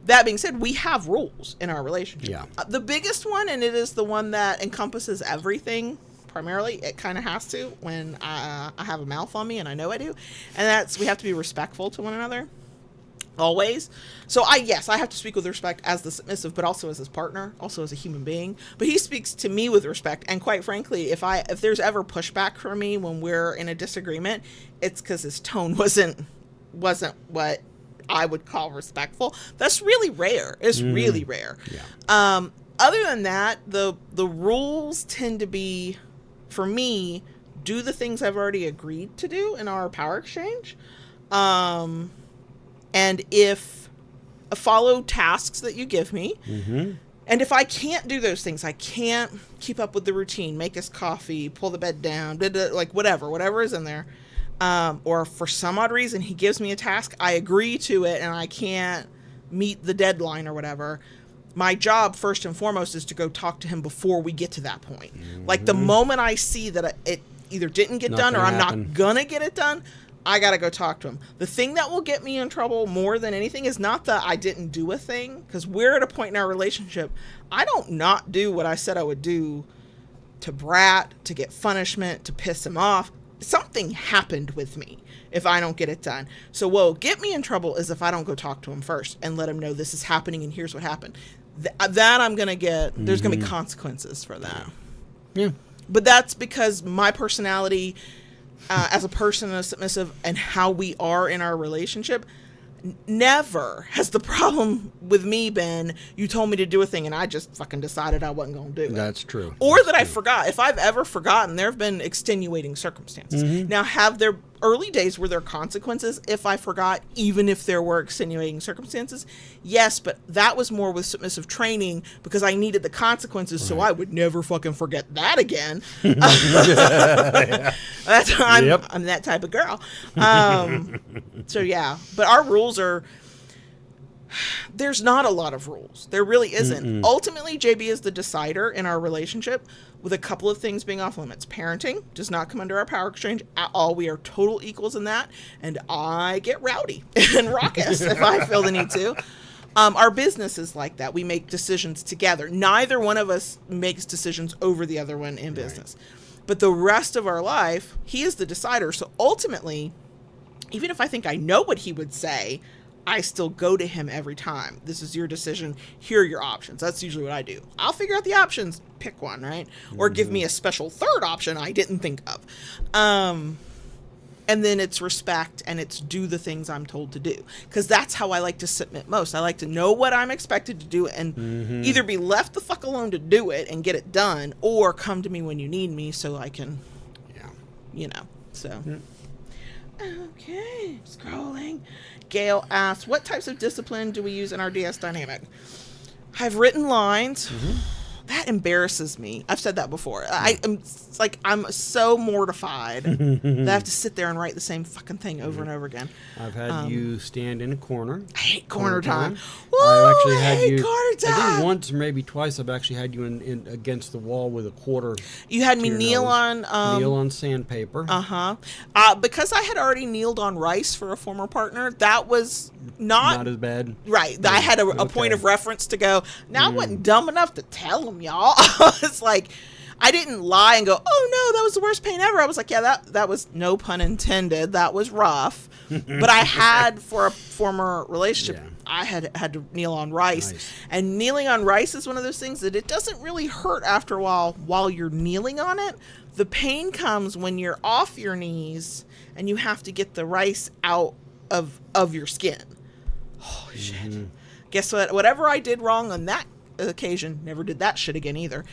That being said, we have rules in our relationship. Yeah. The biggest one, and it is the one that encompasses everything, primarily, it kind of has to when I have a mouth on me, and I know I do. And that's we have to be respectful to one another. Always. So I have to speak with respect as the submissive, but also as his partner, also as a human being. But he speaks to me with respect. And quite frankly, if there's ever pushback from me when we're in a disagreement, it's because his tone wasn't what I would call respectful. That's really rare. It's really rare. Yeah. Other than that, the rules tend to be, for me, do the things I've already agreed to do in our power exchange. And if follow tasks that you give me, and if I can't do those things, I can't keep up with the routine, make us coffee, pull the bed down, like whatever is in there, or for some odd reason he gives me a task, I agree to it, and I can't meet the deadline or whatever. My job, first and foremost, is to go talk to him before we get to that point. Like the moment I see that it either didn't get done or I'm not gonna get it done, I gotta go talk to him. The thing that will get me in trouble more than anything is not that I didn't do a thing, because we're at a point in our relationship, I don't not do what I said I would do to brat, to get punishment, to piss him off. Something happened with me if I don't get it done. So what'll get me in trouble is if I don't go talk to him first and let him know this is happening and here's what happened. That I'm gonna get, there's gonna be consequences for that. Yeah. But that's because my personality as a person and a submissive and how we are in our relationship, never has the problem with me been you told me to do a thing and I just fucking decided I wasn't going to do it. That's true. Or that I forgot. If I've ever forgotten, there have been extenuating circumstances. Now, have there early days were there consequences if I forgot, even if there were extenuating circumstances? Yes, but that was more with submissive training because I needed the consequences so I would never fucking forget that again. I'm that type of girl. So yeah, but our rules are There's not a lot of rules. There really isn't. Ultimately, JB is the decider in our relationship, with a couple of things being off limits. Parenting does not come under our power exchange at all. We are total equals in that, and I get rowdy and raucous if I feel the need to. Our business is like that. We make decisions together. Neither one of us makes decisions over the other one in business. But the rest of our life, he is the decider. So ultimately, even if I think I know what he would say, I still go to him every time. This is your decision. Here are your options. That's usually what I do. I'll figure out the options. Pick one, right? Or give me a special third option I didn't think of. And then it's respect, and it's do the things I'm told to do. Because that's how I like to submit most. I like to know what I'm expected to do and either be left the fuck alone to do it and get it done, or come to me when you need me so I can, so. Okay, scrolling. Gail asks, what types of discipline do we use in our DS dynamic? I've written lines. That embarrasses me. I've said that before. I'm so mortified that I have to sit there and write the same fucking thing over and over again. I've had you stand in a corner. I hate corner time. I've actually had you. Corner time. I think once or maybe twice I've actually had you in against the wall with a quarter. You had me kneel on sandpaper. Because I had already kneeled on rice for a former partner. That was not as bad. Right. Yeah. I had a point of reference to go. Now I wasn't dumb enough to tell him, y'all. It's like, I didn't lie and go, oh no, that was the worst pain ever. I was like, yeah, that was, no pun intended, that was rough. But I had, for a former relationship, I had to kneel on rice. And kneeling on rice is one of those things that it doesn't really hurt after a while you're kneeling on it. The pain comes when you're off your knees and you have to get the rice out of your skin. Holy shit. Guess what? Whatever I did wrong on that occasion, never did that shit again either.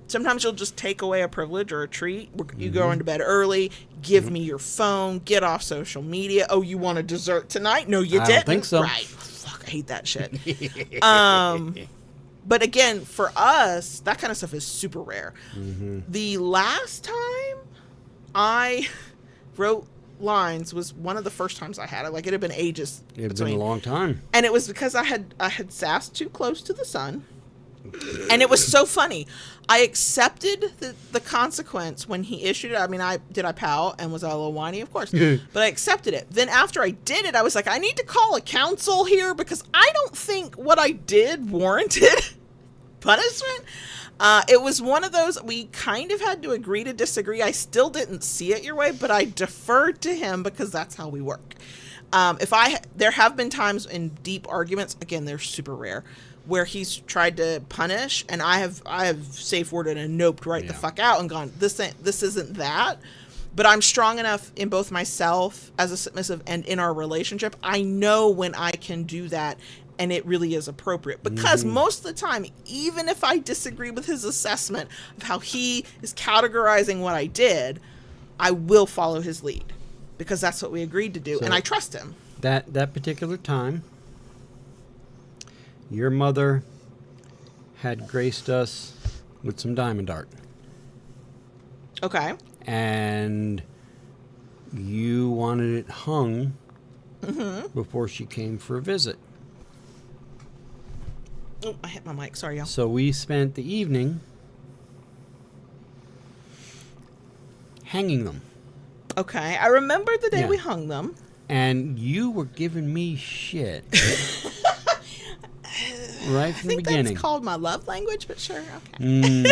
Sometimes you'll just take away a privilege or a treat. You go into bed early, give me your phone, get off social media. Oh, you want a dessert tonight? No, you didn't. I don't think so. Right. Fuck, I hate that shit. But again, for us, that kind of stuff is super rare. The last time I wrote lines was one of the first times I had it. Like, it had been ages. It's been a long time. And it was because I had sassed too close to the sun. And it was so funny. I accepted the consequence when he issued it. I mean, I pout and was a little whiny? Of course. But I accepted it. Then after I did it, I was like, I need to call a counsel here because I don't think what I did warranted punishment. It was one of those, we kind of had to agree to disagree. I still didn't see it your way, but I deferred to him because that's how we work. There have been times in deep arguments, again, they're super rare, where he's tried to punish, and I have safe worded and noped right the fuck out and gone, this isn't that. But I'm strong enough in both myself as a submissive and in our relationship. I know when I can do that, and it really is appropriate. Because most of the time, even if I disagree with his assessment of how he is categorizing what I did, I will follow his lead. Because that's what we agreed to do, and I trust him. That particular time, your mother had graced us with some diamond art. Okay. And you wanted it hung before she came for a visit. Oh, I hit my mic. Sorry, y'all. So we spent the evening hanging them. Okay. I remember the day we hung them. And you were giving me shit. Right from the beginning. I think that's called my love language, but sure. Okay.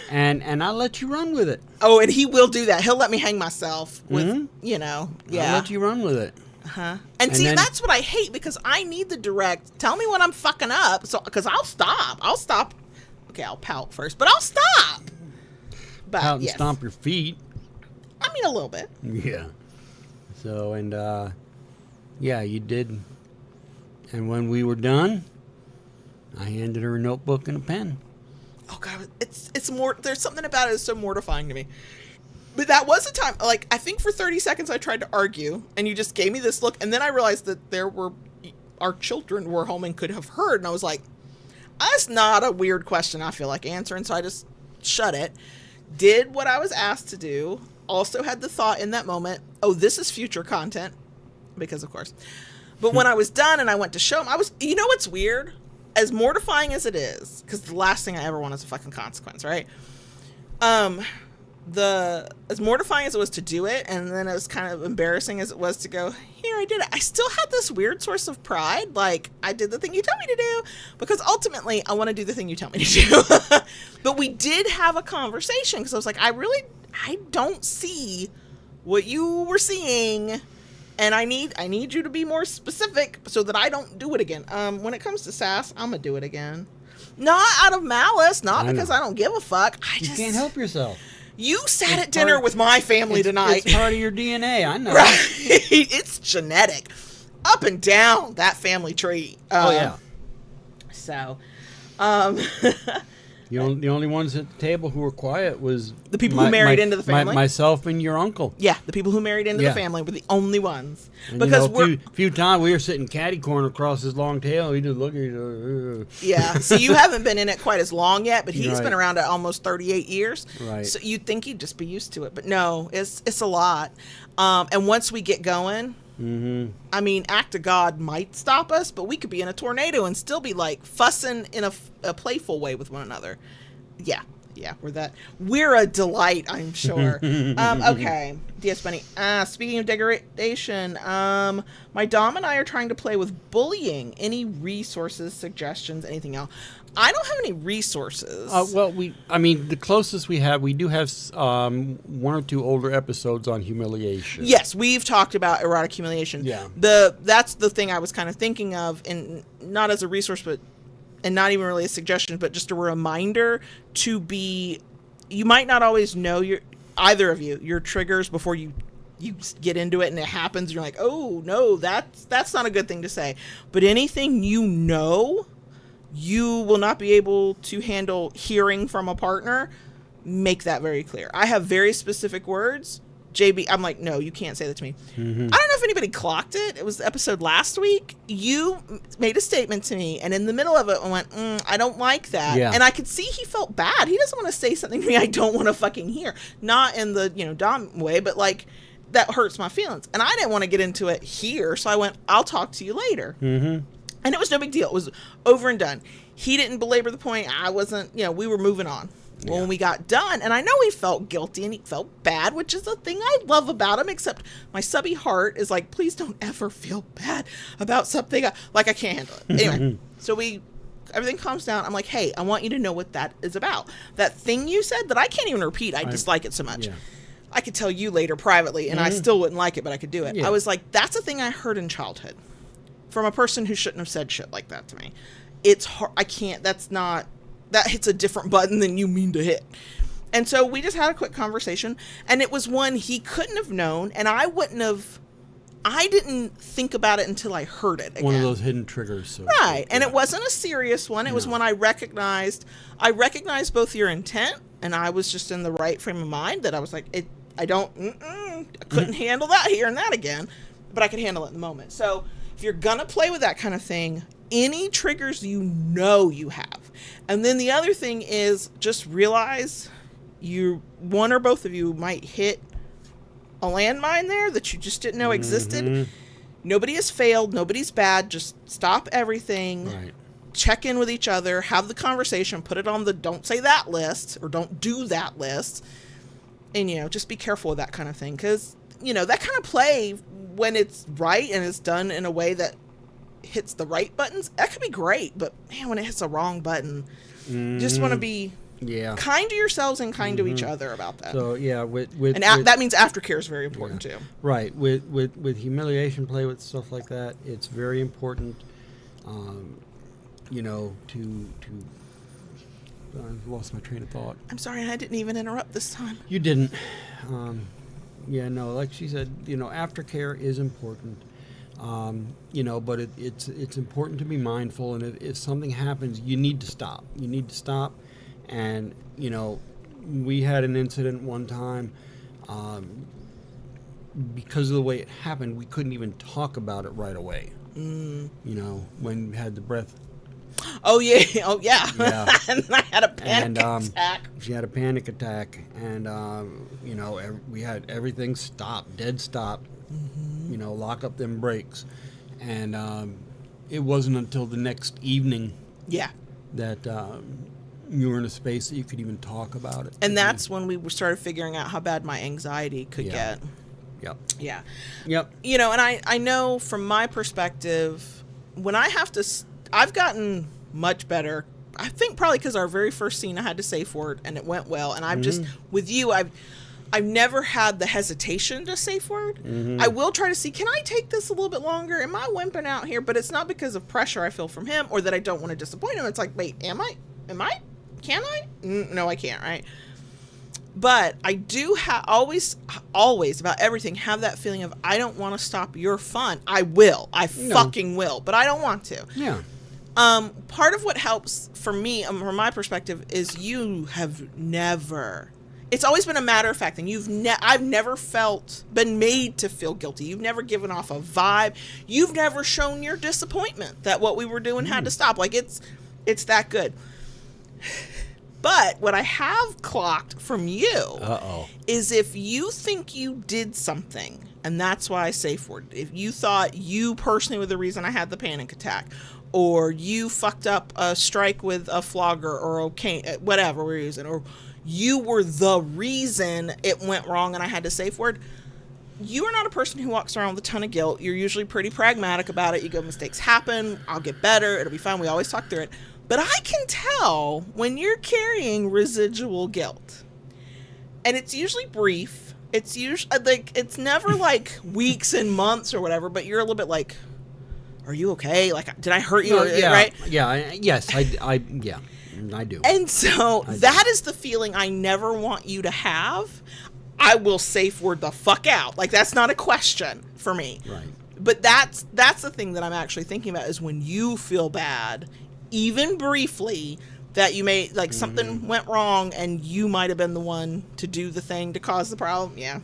And I let you run with it. Oh, and he will do that. He'll let me hang myself with, I'll let you run with it. And see, that's what I hate, because I need the direct, tell me when I'm fucking up, because I'll stop. Okay, I'll pout first, but I'll stop. But, pout and stomp your feet. I mean, a little bit. Yeah. So, and, you did. And when we were done, I handed her a notebook and a pen. Oh, God, it's more, there's something about it that's so mortifying to me. But that was a time, like, I think for 30 seconds I tried to argue, and you just gave me this look, and then I realized that our children were home and could have heard, and I was like, that's not a weird question I feel like answering, so I just shut it. Did what I was asked to do, also had the thought in that moment, oh, this is future content, because of course, But when I was done and I went to show him, you know what's weird? As mortifying as it is, because the last thing I ever want is a fucking consequence, right? As mortifying as it was to do it, and then as kind of embarrassing as it was to go, here, I did it, I still had this weird source of pride, like, I did the thing you told me to do, because ultimately, I want to do the thing you tell me to do. But we did have a conversation, because I was like, I don't see what you were seeing, and I need you to be more specific so that I don't do it again. When it comes to sass, I'm gonna do it again. Not out of malice, not because I don't give a fuck. You can't help yourself. You sat at dinner with my family tonight. It's part of your DNA, I know. Right. It's genetic. Up and down that family tree. Oh, yeah. So, the only ones at the table who were quiet was the people who married into the family. Myself and your uncle. Yeah, the people who married into the family were the only ones. And, because a few times we were sitting catty corner across his long tail. He just looked at you. Yeah. So you haven't been in it quite as long yet, but he's Right. been around it almost 38 years. Right. So you'd think he'd just be used to it, but no, it's a lot. And once we get going. Mm-hmm. I mean, act of God might stop us, but we could be in a tornado and still be like fussing in a playful way with one another. Yeah, we're a delight, I'm sure. Okay, DS Bunny. Speaking of degradation, my Dom and I are trying to play with bullying. Any resources, suggestions, anything else? I don't have any resources. Well, the closest we do have one or two older episodes on humiliation. Yes, we've talked about erotic humiliation. Yeah. That's the thing I was kind of thinking of, and not as a resource, and not even really a suggestion, but just a reminder to be. You might not always know either of you your triggers before you get into it, and it happens. You're like, oh no, that's not a good thing to say. But anything you will not be able to handle hearing from a partner, make that very clear. I have very specific words. JB, I'm like, no, you can't say that to me. Mm-hmm. I don't know if anybody clocked it. It was the episode last week. You made a statement to me, and in the middle of it, I went, I don't like that. Yeah. And I could see he felt bad. He doesn't want to say something to me I don't want to fucking hear. Not in the, Dom way, but like, that hurts my feelings. And I didn't want to get into it here, so I went, I'll talk to you later. Mm-hmm. And it was no big deal. It was over and done. He didn't belabor the point. I wasn't, we were moving on. Well, when we got done, and I know he felt guilty and he felt bad, which is the thing I love about him, except my subby heart is like, please don't ever feel bad about something. I can't handle it. Anyway, so everything calms down. I'm like, hey, I want you to know what that is about. That thing you said that I can't even repeat. I dislike it so much. Yeah. I could tell you later privately, and I still wouldn't like it, but I could do it. Yeah. I was like, that's a thing I heard in childhood from a person who shouldn't have said shit like that to me. It's hard. I can't. That hits a different button than you mean to hit. And so we just had a quick conversation, and it was one he couldn't have known, and I didn't think about it until I heard it again. One of those hidden triggers. So right. And it wasn't a serious one. It was one I recognized both your intent, and I was just in the right frame of mind that I was like, I couldn't handle that here and that again, but I could handle it in the moment. So if you're going to play with that kind of thing, any triggers you have. And then the other thing is just realize one or both of you might hit a landmine there that you just didn't know existed. Mm-hmm. Nobody has failed. Nobody's bad. Just stop everything. Right. Check in with each other. Have the conversation. Put it on the don't say that list or don't do that list. And, just be careful with that kind of thing. Because, that kind of play, when it's right and it's done in a way that hits the right buttons, that could be great, but man, when it hits the wrong button, you just want to be kind to yourselves and kind to each other about that. So that means aftercare is very important too. Right. With humiliation play, with stuff like that, it's very important. I lost my train of thought. I'm sorry, I didn't even interrupt this time. You didn't. Like she said, aftercare is important. But it's important to be mindful, and if something happens, you need to stop. And we had an incident one time, because of the way it happened, we couldn't even talk about it right away. When we had the breath. Oh yeah. And I had a panic attack. She had a panic attack, and we had everything stopped, dead stop. Lock up them brakes, And it wasn't until the next evening Yeah. that you were in a space that you could even talk about it. And that's when we started figuring out how bad my anxiety could get. Yep. Yeah. Yep. You know, and I know from my perspective, when I have to, I've gotten much better. I think probably because our very first scene I had to safe word and it went well. And I've just, with you, I've never had the hesitation to safe word. I will try to see, can I take this a little bit longer? Am I wimping out here? But it's not because of pressure I feel from him or that I don't want to disappoint him. It's like, wait, am I? Can I? No, I can't, right? But I do always about everything have that feeling of I don't want to stop your fun. I will. Fucking will. But I don't want to. Yeah. Part of what helps for me, from my perspective, is you have never. It's always been a matter of fact, and I've never been made to feel guilty. You've never given off a vibe. You've never shown your disappointment that what we were doing had to stop. Like it's that good. But what I have clocked from you is if you think you did something, and that's why I safe word. If you thought you personally were the reason I had the panic attack, or you fucked up a strike with a flogger or a cane, whatever we're using, or you were the reason it went wrong and I had to safe word, you are not a person who walks around with a ton of guilt. You're usually pretty pragmatic about it. You go, mistakes happen. I'll get better. It'll be fine. We always talk through it. But I can tell when you're carrying residual guilt. And it's usually brief. It's usually like, it's never like weeks and months or whatever, but you're a little bit like, are you okay? Like, did I hurt you? Right? Yeah. Yes. I do. And so that is the feeling I never want you to have. I will safe word the fuck out. Like, that's not a question for me. Right. But that's the thing that I'm actually thinking about is when you feel bad, even briefly, that you may, like, something went wrong and you might have been the one to do the thing to cause the problem. Yeah.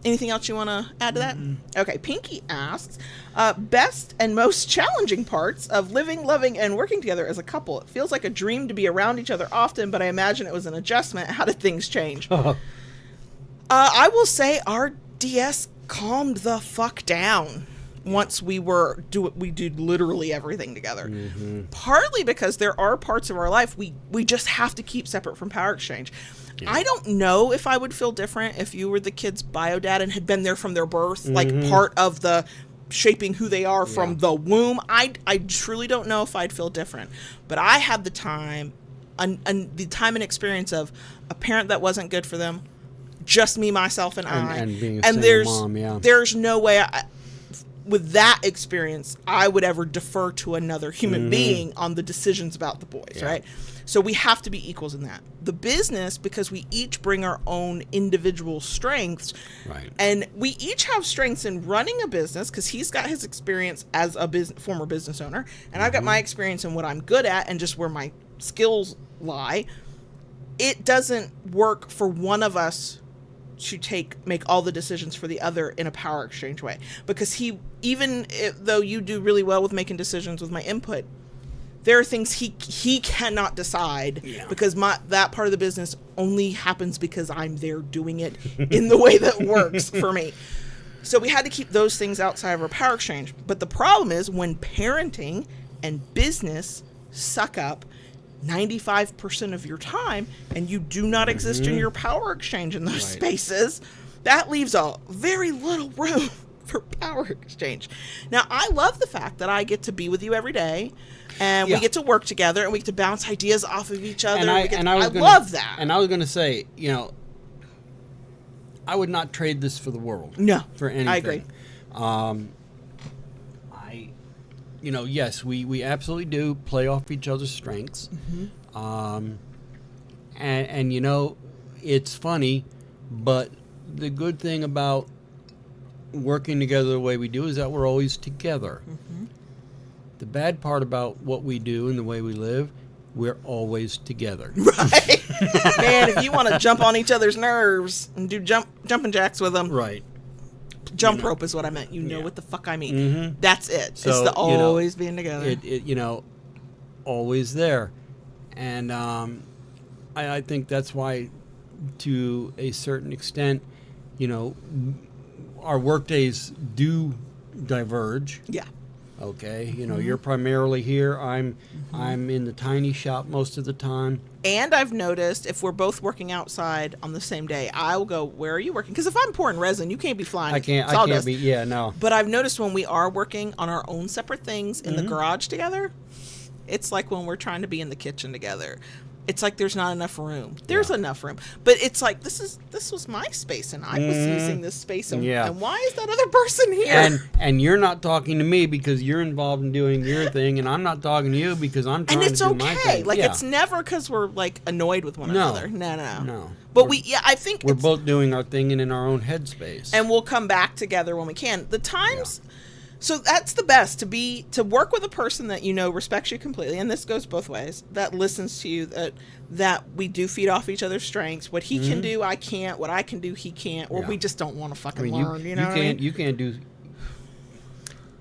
Anything else you want to add to that? Okay. Pinky asks, best and most challenging parts of living, loving, and working together as a couple. It feels like a dream to be around each other often, but I imagine it was an adjustment. How did things change? I will say our DS calmed the fuck down once we did literally everything together. Partly because there are parts of our life we just have to keep separate from power exchange. I don't know if I would feel different if you were the kid's bio dad and had been there from their birth, like part of the shaping who they are from the womb. I truly don't know if I'd feel different. But I had the time and the time and experience of a parent that wasn't good for them, just me, myself, and I. And being a single mom, there's no way with that experience I would ever defer to another human being on the decisions about the boys, right? So we have to be equals in that. The business, because we each bring our own individual strengths, right? And we each have strengths in running a business because he's got his experience as a former business owner, and I've got my experience in what I'm good at and just where my skills lie. It doesn't work for one of us to make all the decisions for the other in a power exchange way, because though you do really well with making decisions with my input, there are things he cannot decide because that part of the business only happens because I'm there doing it in the way that works for me. So we had to keep those things outside of our power exchange. But the problem is when parenting and business suck up 95% of your time and you do not exist in your power exchange in those spaces, that leaves a very little room for power exchange. Now, I love the fact that I get to be with you every day and we get to work together and we get to bounce ideas off of each other. I love that. And I was going to say, I would not trade this for the world. No. For anything. I agree. Yes, we absolutely do play off each other's strengths. And it's funny, but the good thing about working together the way we do is that we're always together. The bad part about what we do and the way we live, we're always together. Right. Man, if you want to jump on each other's nerves and do jumping jacks with them. Right. Jump rope is what I meant. You know what the fuck I mean. That's it. So, it's the always being together. Always there. And I think that's why, to a certain extent, our work days do diverge. Yeah. Okay, you're primarily here. I'm in the tiny shop most of the time. And I've noticed if we're both working outside on the same day, I will go, where are you working? Because if I'm pouring resin, you can't be flying. I can't be. Yeah, no. But I've noticed when we are working on our own separate things in the garage together, it's like when we're trying to be in the kitchen together. It's like there's not enough room. There's enough room, but it's like this was my space, and I was using this space, and why is that other person here? And you're not talking to me because you're involved in doing your thing, and I'm not talking to you because I'm trying to do my thing. Like it's never because we're like annoyed with one another. No. But I think we're both doing our thing and in our own headspace, and we'll come back together when we can. The times. Yeah. So that's the best, to work with a person that respects you completely, and this goes both ways, that listens to you, that we do feed off each other's strengths. What he can do, I can't. What I can do, he can't. Or we just don't want to fucking learn. You can't do.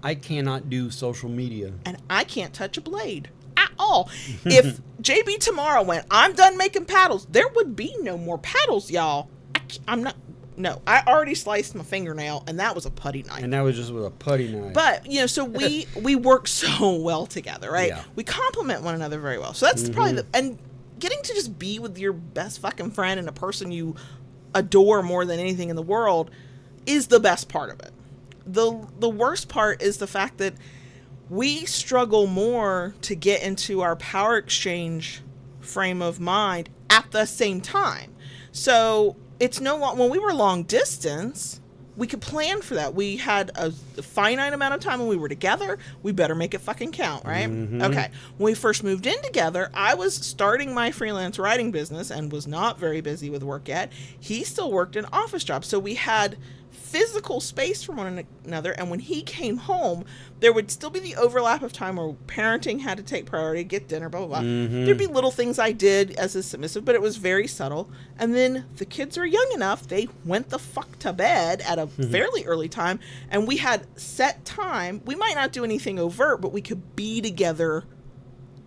I cannot do social media, and I can't touch a blade at all. If JB tomorrow went, I'm done making paddles, there would be no more paddles, y'all. I'm not. No, I already sliced my fingernail, and that was a putty knife. And that was just with a putty knife. But, so we work so well together, right? Yeah. We complement one another very well. So that's probably and getting to just be with your best fucking friend and a person you adore more than anything in the world is the best part of it. The worst part is the fact that we struggle more to get into our power exchange frame of mind at the same time. So it's when we were long distance, we could plan for that. We had a finite amount of time when we were together. We better make it fucking count, right? Okay. When we first moved in together, I was starting my freelance writing business and was not very busy with work yet. He still worked an office job. So we had physical space from one another, and when he came home, there would still be the overlap of time where parenting had to take priority, get dinner, blah, blah, blah. There'd be little things I did as a submissive, but it was very subtle. And then the kids are young enough, they went the fuck to bed at a fairly early time, and we had set time. We might not do anything overt, but we could be together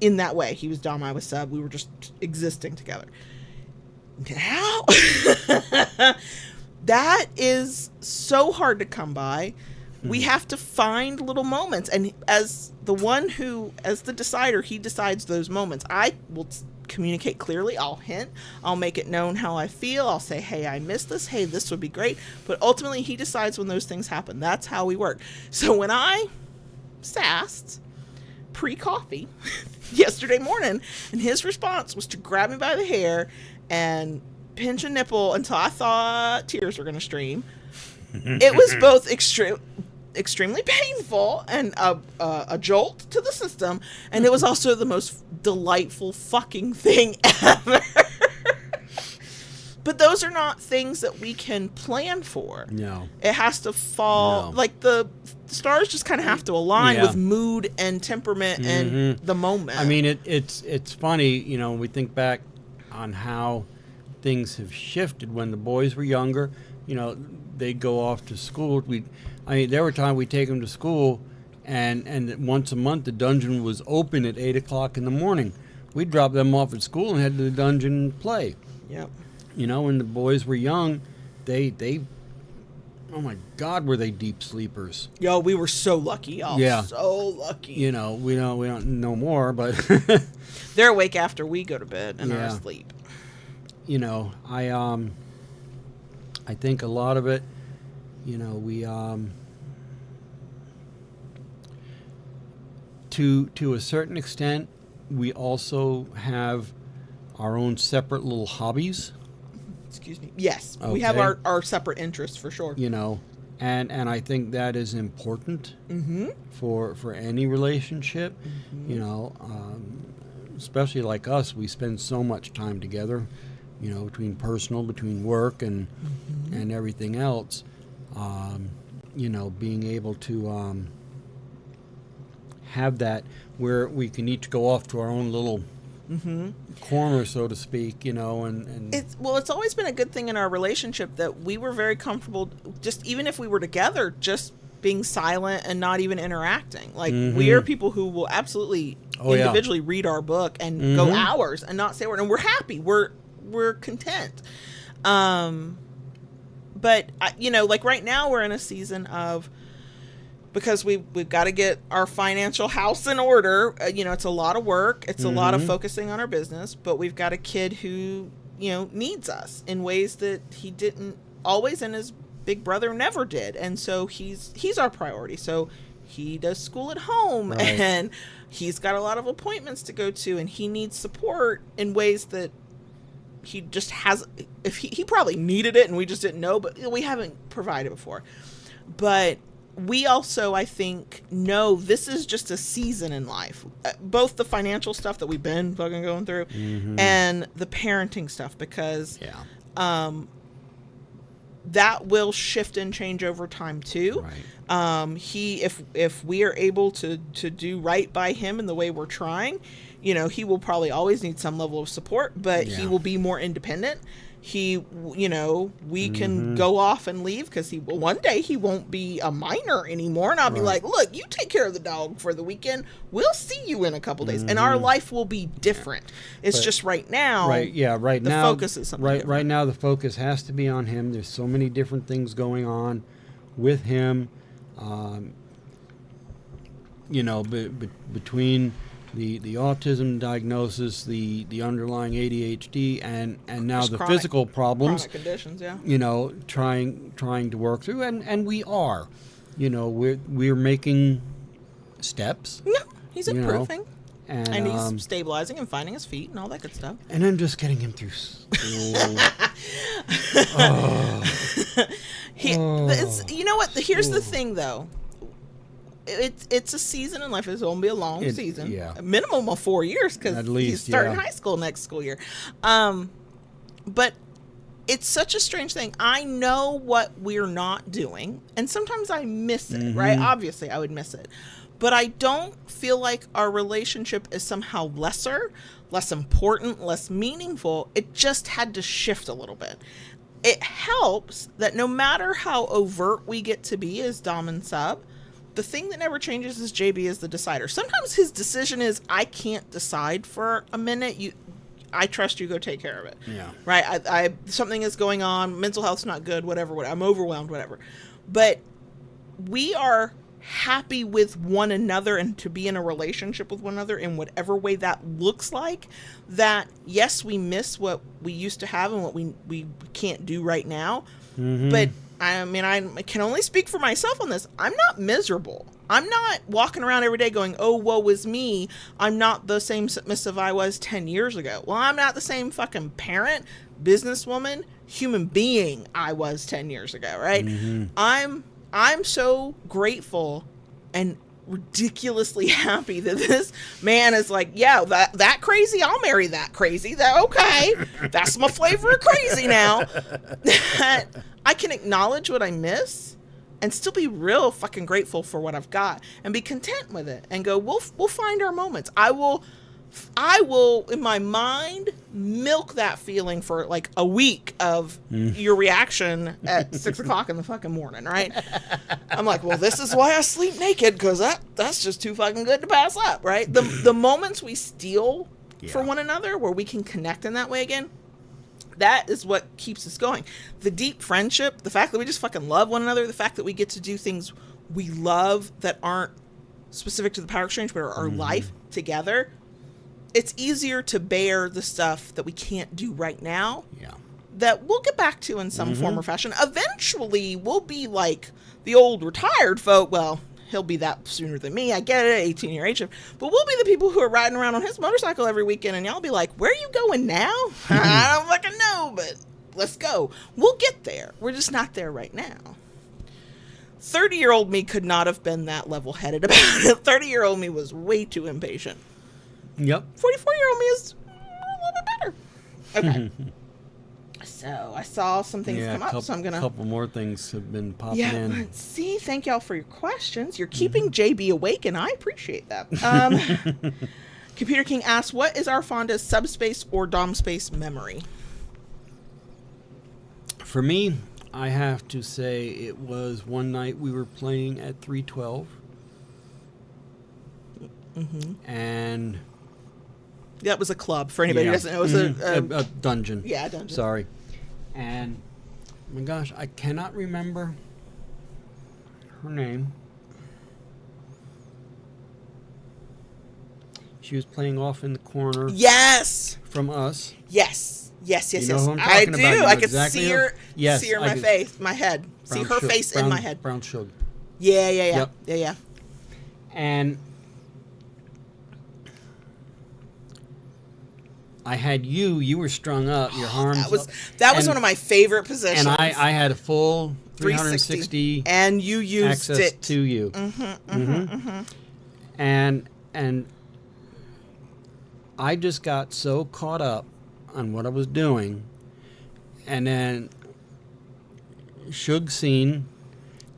in that way. He was dom, I was sub, we were just existing together. Now... That is so hard to come by. We have to find little moments. And as the decider, he decides those moments. I will communicate clearly. I'll hint. I'll make it known how I feel. I'll say, hey, I missed this. Hey, this would be great. But ultimately, he decides when those things happen. That's how we work. So when I sassed pre-coffee yesterday morning, and his response was to grab me by the hair and pinch a nipple until I thought tears were going to stream. It was both extremely painful and a jolt to the system, and it was also the most delightful fucking thing ever. But those are not things that we can plan for. No. It has to fall, like the stars just kind of have to align with mood and temperament and the moment. I mean, it's funny, we think back on how things have shifted. When the boys were younger, they'd go off to school. There were times we'd take them to school, and once a month the dungeon was open at 8 o'clock in the morning. We'd drop them off at school and head to the dungeon and play. Yep. When the boys were young, they oh my God, were they deep sleepers? Yo, we were so lucky, y'all. Yeah. So lucky. We don't know more, but they're awake after we go to bed and are asleep. I think a lot of it, we to a certain extent, we also have our own separate little hobbies. Excuse me. Yes, okay. We have our separate interests for sure. And I think that is important for any relationship. Especially like us, we spend so much time together. Between work and everything else, being able to have that where we can each go off to our own little corner, so to speak, and it's always been a good thing in our relationship that we were very comfortable, just even if we were together, just being silent and not even interacting. Like we are people who will absolutely individually read our book and go hours and not say a word, and we're happy. We're content. But but like right now we're in a season of, because we've got to get our financial house in order. It's a lot of work. It's a lot of focusing on our business, but we've got a kid who, needs us in ways that he didn't always, and his big brother never did. And so he's our priority. So he does school at home, right. And he's got a lot of appointments to go to, and he needs support in ways that he just has. If he probably needed it and we just didn't know, but we haven't provided before. But we also, I think, know this is just a season in life, both the financial stuff that we've been fucking going through and the parenting stuff, because that will shift and change over time too. Right. If we are able to do right by him in the way we're trying, he will probably always need some level of support, but he will be more independent. We can go off and leave, because one day he won't be a minor anymore, and I'll be like, look, you take care of the dog for the weekend. We'll see you in a couple days, and our life will be different. It's just right now. Right now, the focus is something different. Right now, the focus has to be on him. There's so many different things going on with him. Between the autism diagnosis, the underlying ADHD, and now the physical problems, chronic conditions, trying to work through, and we are, we're making steps. Yeah, he's improving, and he's stabilizing and finding his feet and all that good stuff. And I'm just getting him through school. Here's the thing, though. It's a season in life. It's going to be a long season. Yeah. A minimum of 4 years, because he's starting high school next school year. But it's such a strange thing. I know what we're not doing, and sometimes I miss it, right? Obviously, I would miss it. But I don't feel like our relationship is somehow lesser, less important, less meaningful. It just had to shift a little bit. It helps that no matter how overt we get to be as dom and sub, the thing that never changes is JB is the decider. Sometimes his decision is, I can't decide for a minute. I trust you. Go take care of it. Yeah. Right. Something is going on. Mental health's not good. Whatever. I'm overwhelmed. Whatever. But we are happy with one another, and to be in a relationship with one another in whatever way that looks like. That yes, we miss what we used to have and what we can't do right now. But I mean, I can only speak for myself on this. I'm not miserable. I'm not walking around every day going, oh, woe is me. I'm not the same submissive I was 10 years ago. Well, I'm not the same fucking parent, businesswoman, human being I was 10 years ago, right? I'm so grateful and ridiculously happy that this man is like, yeah, that crazy, I'll marry that crazy. Okay, that's my flavor of crazy now. That I can acknowledge what I miss and still be real fucking grateful for what I've got, and be content with it, and go, we'll find our moments. I will in my mind milk that feeling for like a week of your reaction at 6:00 in the fucking morning, right? I'm like, well, this is why I sleep naked, because that's just too fucking good to pass up, right? The moments we steal for one another, where we can connect in that way again, that is what keeps us going. The deep friendship, the fact that we just fucking love one another, the fact that we get to do things we love that aren't specific to the power exchange, but are our life together. It's easier to bear the stuff that we can't do right now. Yeah. That we'll get back to in some form or fashion. Eventually, we'll be like the old retired folk. Well, he'll be that sooner than me. I get it, 18-year age shift. But we'll be the people who are riding around on his motorcycle every weekend, and y'all be like, where are you going now? I don't fucking know, but let's go. We'll get there. We're just not there right now. 30-year-old me could not have been that level-headed about it. 30-year-old me was way too impatient. Yep. 44-year-old me is a little bit better. Okay. So I saw some things come up, so I'm gonna. A couple more things have been popping in. Yeah, see, thank y'all for your questions. You're keeping JB awake, and I appreciate that. Computer King asks, "What is our fondest subspace or dom space memory?" For me, I have to say it was one night we were playing at 312, and. That was a club, for anybody who doesn't know. It was a dungeon. Yeah, a dungeon. Sorry. And my gosh, I cannot remember her name. She was playing off in the corner. Yes. From us. Yes. Yes. You know who I'm I talking do. about. You know I could exactly see who? her. Yes, see her in I my could. face, my head. See her face in my head. Brown sugar. Yeah. Yep. Yeah. And I had you were strung up, your arms that was one of my favorite positions. And I had a full 360 and you used access it to you. And I just got so caught up on what I was doing, and then Shug seen,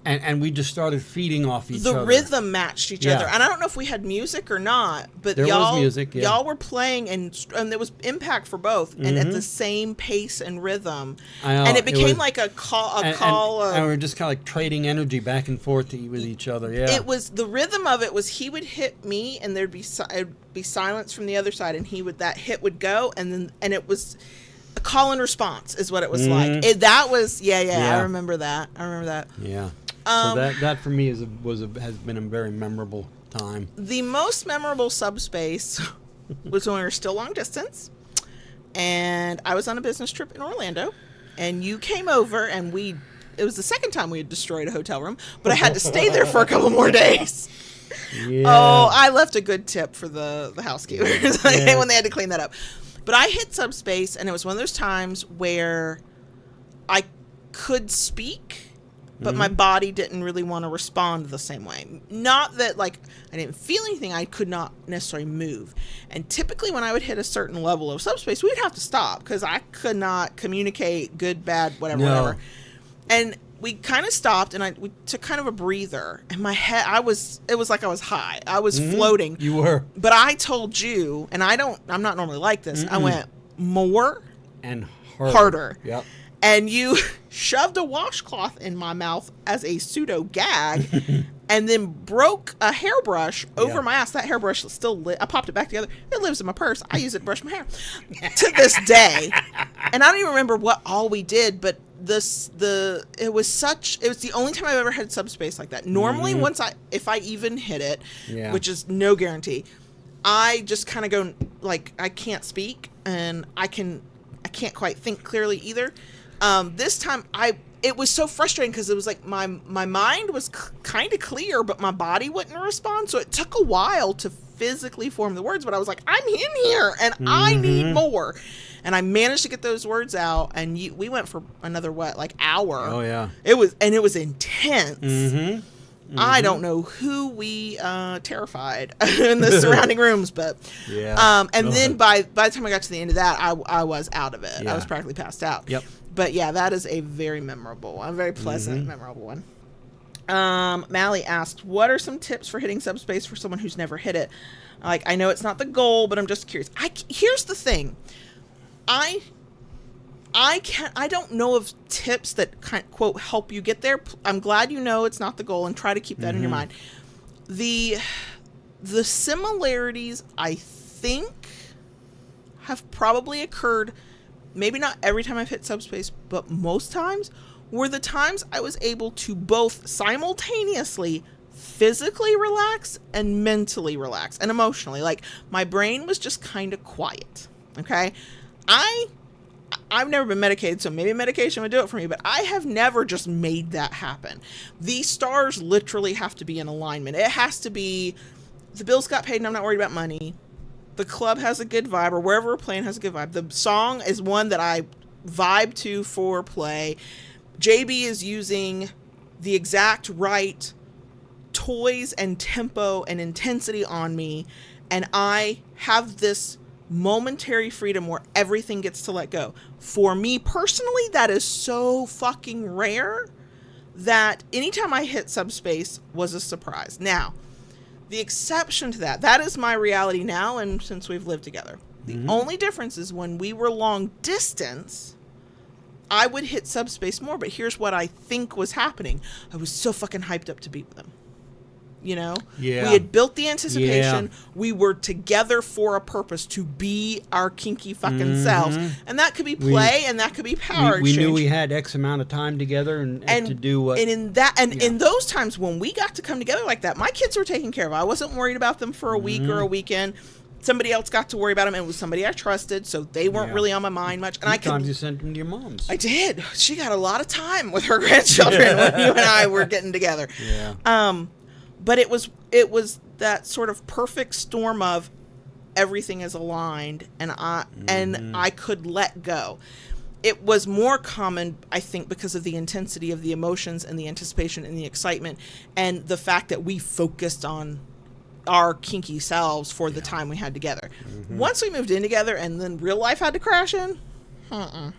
and we just started feeding off each other. The rhythm matched each other, and I don't know if we had music or not, but there y'all was music. Yeah. Y'all were playing, and there was impact for both, and at the same pace and rhythm, and it became like a call. And we were just kind of like trading energy back and forth with each other. Yeah, it was the rhythm of it was he would hit me, and there'd be silence from the other side, and that hit would go, and it was a call and response is what it was like. That was yeah. I remember that. Yeah. So that for me has been a very memorable time. The most memorable Subspace was when we were still long distance, and I was on a business trip in Orlando, and you came over, and it was the second time we had destroyed a hotel room, but I had to stay there for a couple more days. Yeah. Oh, I left a good tip for the housekeepers when they had to clean that up. But I hit Subspace, and it was one of those times where I could speak, but my body didn't really want to respond the same way. Not that, like, I didn't feel anything. I could not necessarily move. And typically when I would hit a certain level of Subspace, we'd have to stop because I could not communicate good, bad, whatever. And we kind of stopped, and we took kind of a breather. And my head, it was like I was high. I was floating. You were. But I told you, and I'm not normally like this. I went more and harder. Yep. And you shoved a washcloth in my mouth as a pseudo gag, and then broke a hairbrush over my ass. That hairbrush is still lit. I popped it back together. It lives in my purse. I use it to brush my hair to this day. And I don't even remember what all we did, but it was the only time I've ever had Subspace like that. Normally, if I even hit it, which is no guarantee, I just kind of go like I can't speak, and I can't quite think clearly either. This time it was so frustrating because it was like my mind was kind of clear, but my body wouldn't respond. So it took a while to physically form the words, but I was like, I'm in here and I need more. And I managed to get those words out, and we went for another hour. Oh yeah. It was intense. I don't know who we terrified in the surrounding rooms, but then by the time I got to the end of that, I was out of it. I was practically passed out. Yep. But yeah, that is a very memorable, a very pleasant, memorable one. Mally asked, "What are some tips for hitting Subspace for someone who's never hit it?" Like, I know it's not the goal, but I'm just curious. Here's the thing, I don't know of tips that quote help you get there. I'm glad you know it's not the goal, and try to keep that in your mind. The similarities, I think, have probably occurred, maybe not every time I've hit Subspace, but most times, were the times I was able to both simultaneously physically relax and mentally relax and emotionally. Like, my brain was just kind of quiet. Okay? I've never been medicated, so maybe medication would do it for me, but I have never just made that happen. The stars literally have to be in alignment. It has to be, the bills got paid and I'm not worried about money. The club has a good vibe, or wherever we're playing has a good vibe. The song is one that I vibe to for play. JB is using the exact right toys and tempo and intensity on me, and I have this momentary freedom where everything gets to let go. For me personally, that is so fucking rare that anytime I hit Subspace was a surprise. Now, the exception to that is my reality now, and since we've lived together. The only difference is when we were long distance, I would hit Subspace more, but here's what I think was happening. I was so fucking hyped up to be with him. You know, Yeah. we had built the anticipation. Yeah. We were together for a purpose to be our kinky fucking selves, and that could be play, and that could be power. We knew exchange. we had X amount of time together and to do what. And in that, and in those times when we got to come together like that, my kids were taken care of. I wasn't worried about them for a week or a weekend. Somebody else got to worry about them, and it was somebody I trusted, so they weren't really on my mind much. And Sometimes you sent them to your mom's. I did. She got a lot of time with her grandchildren when you and I were getting together. Yeah. But it was that sort of perfect storm of everything is aligned, and I could let go. It was more common, I think, because of the intensity of the emotions and the anticipation and the excitement, and the fact that we focused on our kinky selves for the time we had together. Once we moved in together, and then real life had to crash in. And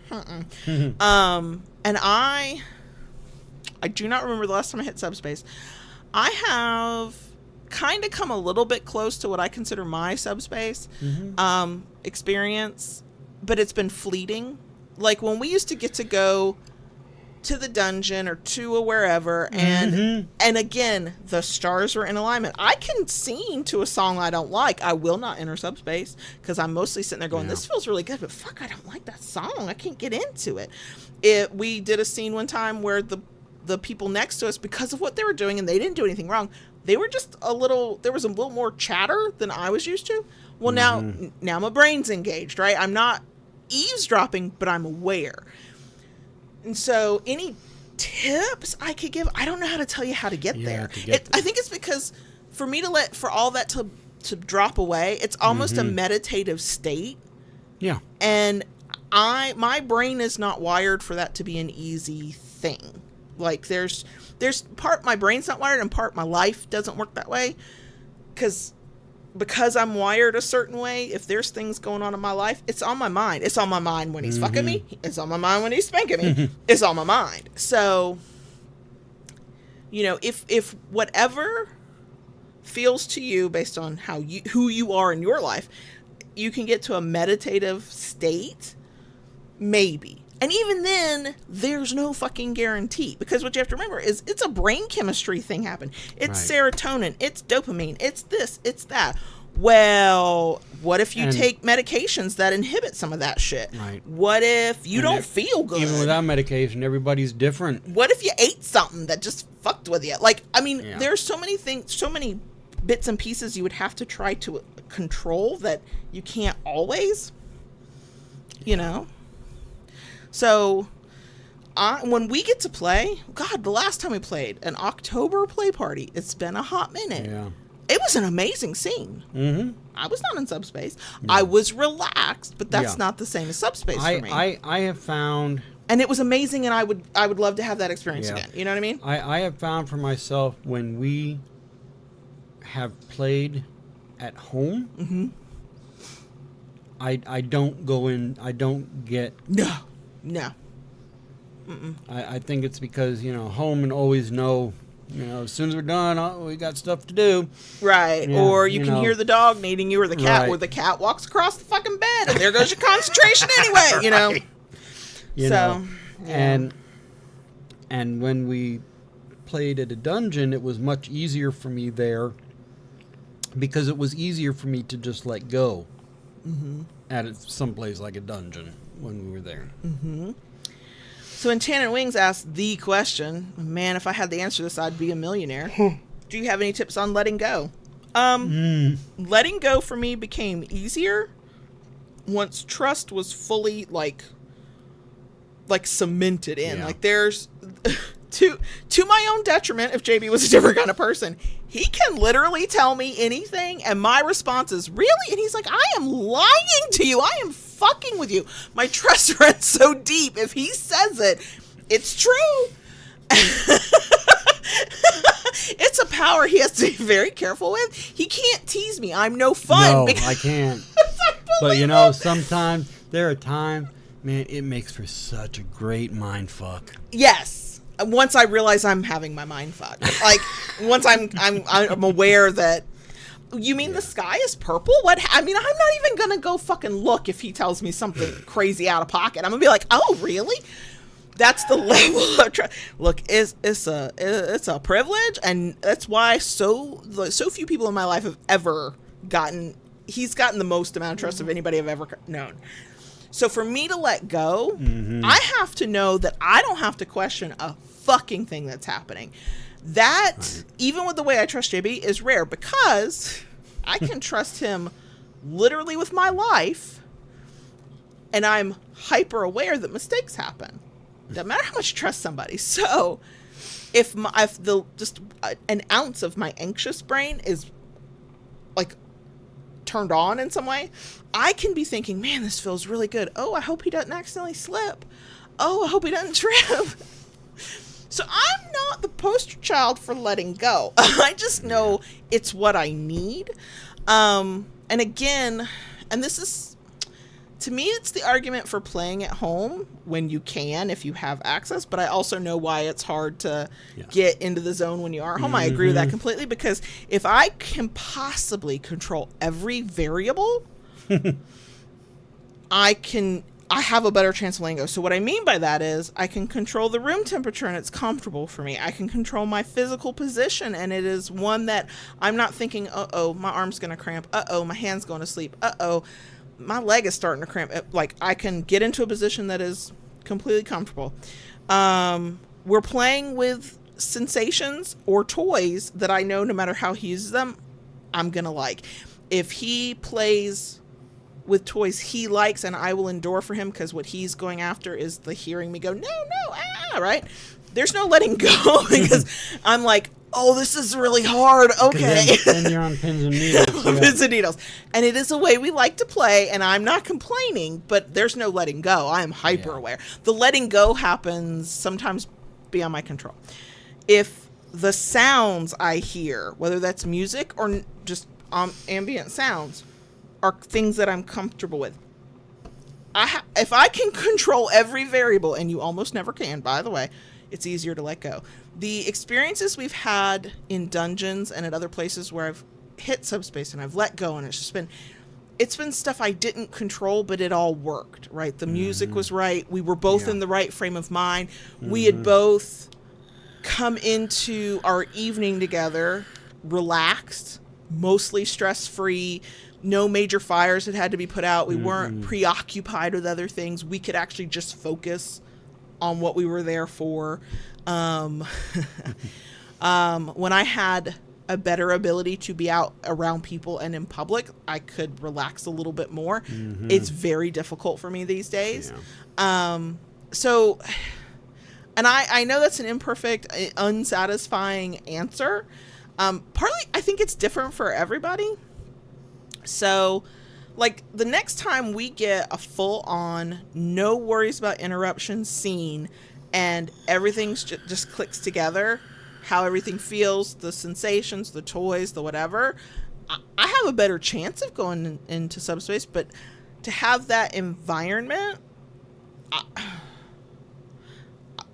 I do not remember the last time I hit Subspace. I have kind of come a little bit close to what I consider my Subspace experience, but it's been fleeting. Like when we used to get to go to the dungeon or to a wherever, and again, the stars were in alignment. I can sing to a song I don't like. I will not enter Subspace because I'm mostly sitting there going, this feels really good, but fuck, I don't like that song. I can't get into it. We did a scene one time where the people next to us, because of what they were doing, and they didn't do anything wrong, they were just there was a little more chatter than I was used to. Well, now my brain's engaged, right? I'm not eavesdropping, but I'm aware. And so any tips I could give, I don't know how to tell you how to get there. I think it's because for me for all that to drop away, it's almost a meditative state. Yeah. And my brain is not wired for that to be an easy thing. Like there's part my brain's not wired and part my life doesn't work that way. Because I'm wired a certain way, if there's things going on in my life, it's on my mind. It's on my mind when he's fucking me. It's on my mind when he's spanking me. It's on my mind. So, you know, if whatever feels to you based on who you are in your life, you can get to a meditative state, maybe. And even then, there's no fucking guarantee, because what you have to remember is it's a brain chemistry thing happen. It's serotonin, it's dopamine, it's this, it's that. Well, what if you take medications that inhibit some of that shit? Right. What if you don't feel good? Even without medication, everybody's different. What if you ate something that just fucked with you? Like, I mean, there's so many things, so many bits and pieces you would have to try to control that you can't always, you know? So, when we get to play, God, the last time we played, an October play party, it's been a hot minute. Yeah. It was an amazing scene. I was not in Subspace. I was relaxed, but that's not the same as Subspace for me. I have found... And it was amazing, and I would love to have that experience again. You know what I mean? I have found for myself, when we have played at home, I don't go in, I don't get... No. I think it's because, you know, home and always know, you know, as soon as we're done, we got stuff to do. Right. Yeah, or you can hear the dog needing you, or the cat, or the cat walks across the fucking bed, and there goes your concentration anyway, you know? You know, and when we played at a dungeon, it was much easier for me there, because it was easier for me to just let go at someplace like a dungeon when we were there. So Enchanted Wings asked the question, man, if I had the answer to this, I'd be a millionaire. Do you have any tips on letting go? Letting go for me became easier once trust was fully like cemented in. Like there's to my own detriment, if JB was a different kind of person, he can literally tell me anything and my response is, really? And he's like, I am lying to you. I am fucking with you. My trust runs so deep. If he says it, it's true. It's a power he has to be very careful with. He can't tease me. I'm no fun. No, I can't. But you know, sometimes there are times, man, it makes for such a great mind fuck. Yes. Once I realize I'm having my mind fuck. Like once I'm aware that, you mean the sky is purple? What? I mean, I'm not even gonna go fucking look if he tells me something crazy out of pocket. I'm gonna be like, oh, really? That's the level of trust. Look, it's a privilege, and that's why so few people in my life have ever gotten. He's gotten the most amount of trust of anybody I've ever known. So for me to let go, I have to know that I don't have to question a fucking thing that's happening. That, even with the way I trust JB, is rare, because I can trust him literally with my life, and I'm hyper aware that mistakes happen. Doesn't matter how much you trust somebody. So if an ounce of my anxious brain is like turned on in some way, I can be thinking, man, this feels really good. Oh, I hope he doesn't accidentally slip. Oh, I hope he doesn't trip. So I'm not the poster child for letting go. I just know it's what I need. And again, and this is, to me, it's the argument for playing at home when you can, if you have access. But I also know why it's hard to get into the zone when you are at home. I agree with that completely, because if I can possibly control every variable, I have a better chance of letting go. So what I mean by that is I can control the room temperature and it's comfortable for me. I can control my physical position and it is one that I'm not thinking, uh-oh, my arm's going to cramp. Uh-oh, my hand's going to sleep. Uh-oh, my leg is starting to cramp. Like, I can get into a position that is completely comfortable. We're playing with sensations or toys that I know no matter how he uses them, I'm going to like. If he plays with toys he likes, and I will endure for him, because what he's going after is the hearing me go, no, right? There's no letting go, because I'm like, oh, this is really hard. Okay. Then you're on pins and needles. Pins and needles. And it is a way we like to play, and I'm not complaining, but there's no letting go. I am hyper aware. The letting go happens sometimes beyond my control. If the sounds I hear, whether that's music or just ambient sounds, are things that I'm comfortable with, if I can control every variable, and you almost never can, by the way, it's easier to let go. The experiences we've had in dungeons and at other places where I've hit Subspace and I've let go, and it's been stuff I didn't control, but it all worked, right? The music was right. We were both in the right frame of mind. We had both come into our evening together relaxed, mostly stress-free. No major fires had to be put out. We weren't preoccupied with other things. We could actually just focus on what we were there for. When I had a better ability to be out around people and in public, I could relax a little bit more. It's very difficult for me these days. So, and I know that's an imperfect, unsatisfying answer. Partly, I think it's different for everybody. So, like, the next time we get a full-on, no worries about interruption scene, and everything's just clicks together, how everything feels, the sensations, the toys, the whatever, I have a better chance of going into Subspace. But to have that environment,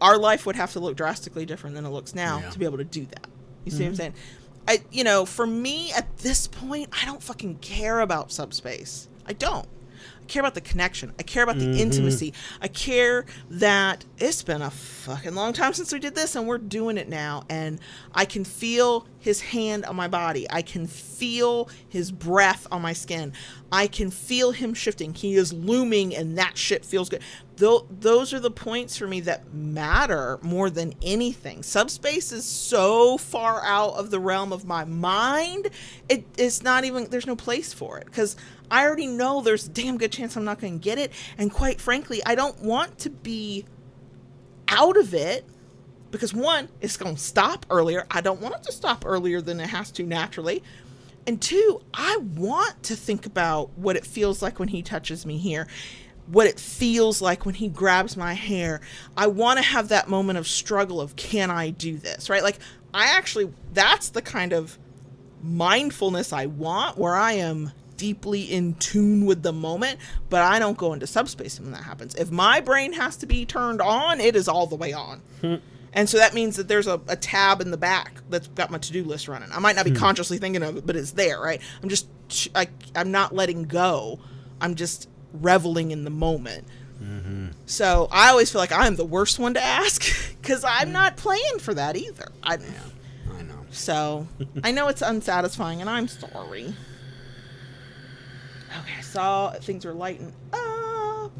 our life would have to look drastically different than it looks now to be able to do that. You see what I'm saying? For me at this point, I don't fucking care about Subspace. I don't. I care about the connection. I care about the intimacy. I care that it's been a fucking long time since we did this, and we're doing it now. And I can feel his hand on my body. I can feel his breath on my skin. I can feel him shifting. He is looming, and that shit feels good. Those are the points for me that matter more than anything. Subspace is so far out of the realm of my mind. It's not even, there's no place for it, because I already know there's a damn good chance I'm not going to get it. And quite frankly, I don't want to be out of it, because one, it's going to stop earlier. I don't want it to stop earlier than it has to naturally. And two, I want to think about what it feels like when he touches me here, what it feels like when he grabs my hair. I want to have that moment of struggle of, can I do this, right? Like, that's the kind of mindfulness I want, where I am deeply in tune with the moment, but I don't go into Subspace when that happens. If my brain has to be turned on, it is all the way on. And so that means that there's a tab in the back that's got my to-do list running. I might not be consciously thinking of it, but it's there, right? I'm not letting go. I'm just reveling in the moment. So I always feel like I'm the worst one to ask because I'm not playing for that either. I know. So I know it's unsatisfying, and I'm sorry. Okay, I saw things are lighting up.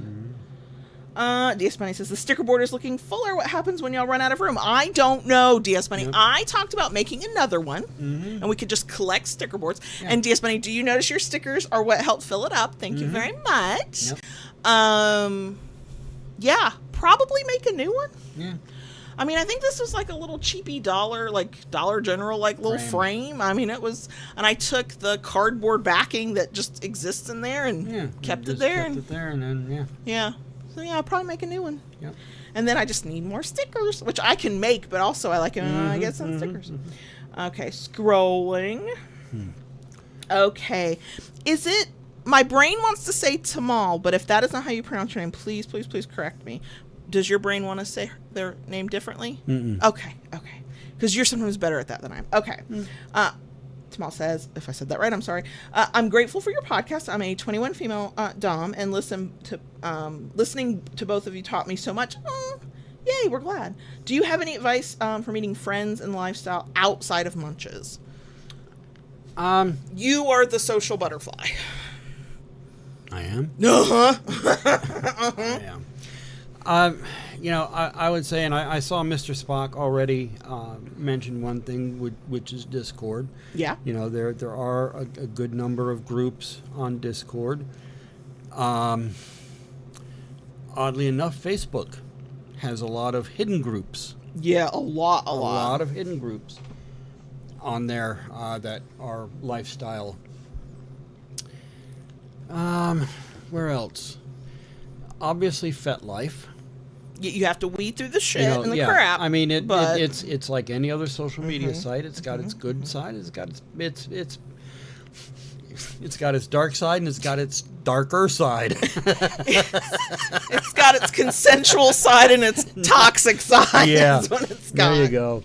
DS Bunny says the sticker board is looking fuller. What happens when y'all run out of room? I don't know, DS Bunny. I talked about making another one, and we could just collect sticker boards. And DS Bunny, do you notice your stickers are what helped fill it up? Thank you very much. Yeah, probably make a new one. Yeah. I mean, I think this was like a little cheapy Dollar General, like little frame. I mean, it was, and I took the cardboard backing that just exists in there and kept it there. Kept it there, and then yeah. So yeah, I'll probably make a new one. Yep. And then I just need more stickers, which I can make, but also I like it when I get some stickers. Okay, scrolling. Okay, is it? My brain wants to say Tamal, but if that is not how you pronounce your name, please, please, please correct me. Does your brain want to say their name differently? Okay. Because you're sometimes better at that than I am. Okay. Tamal says, if I said that right, I'm sorry. I'm grateful for your podcast. I'm a 21 female dom, and listening to both of you taught me so much. Yay, we're glad. Do you have any advice for meeting friends and lifestyle outside of Munch's? You are the social butterfly. I am. I am. I would say, and I saw Mr. Spock already mention one thing, which is Discord. Yeah. There are a good number of groups on Discord. Oddly enough, Facebook has a lot of hidden groups. Yeah, a lot. A lot of hidden groups on there that are lifestyle. Where else? Obviously, FetLife. You have to weed through the shit and the crap. I mean, it's like any other social media site. It's got its good side. It's got it's got its dark side, and it's got its darker side. It's got its consensual side and its toxic side. Yeah, That's what it's got. There you go.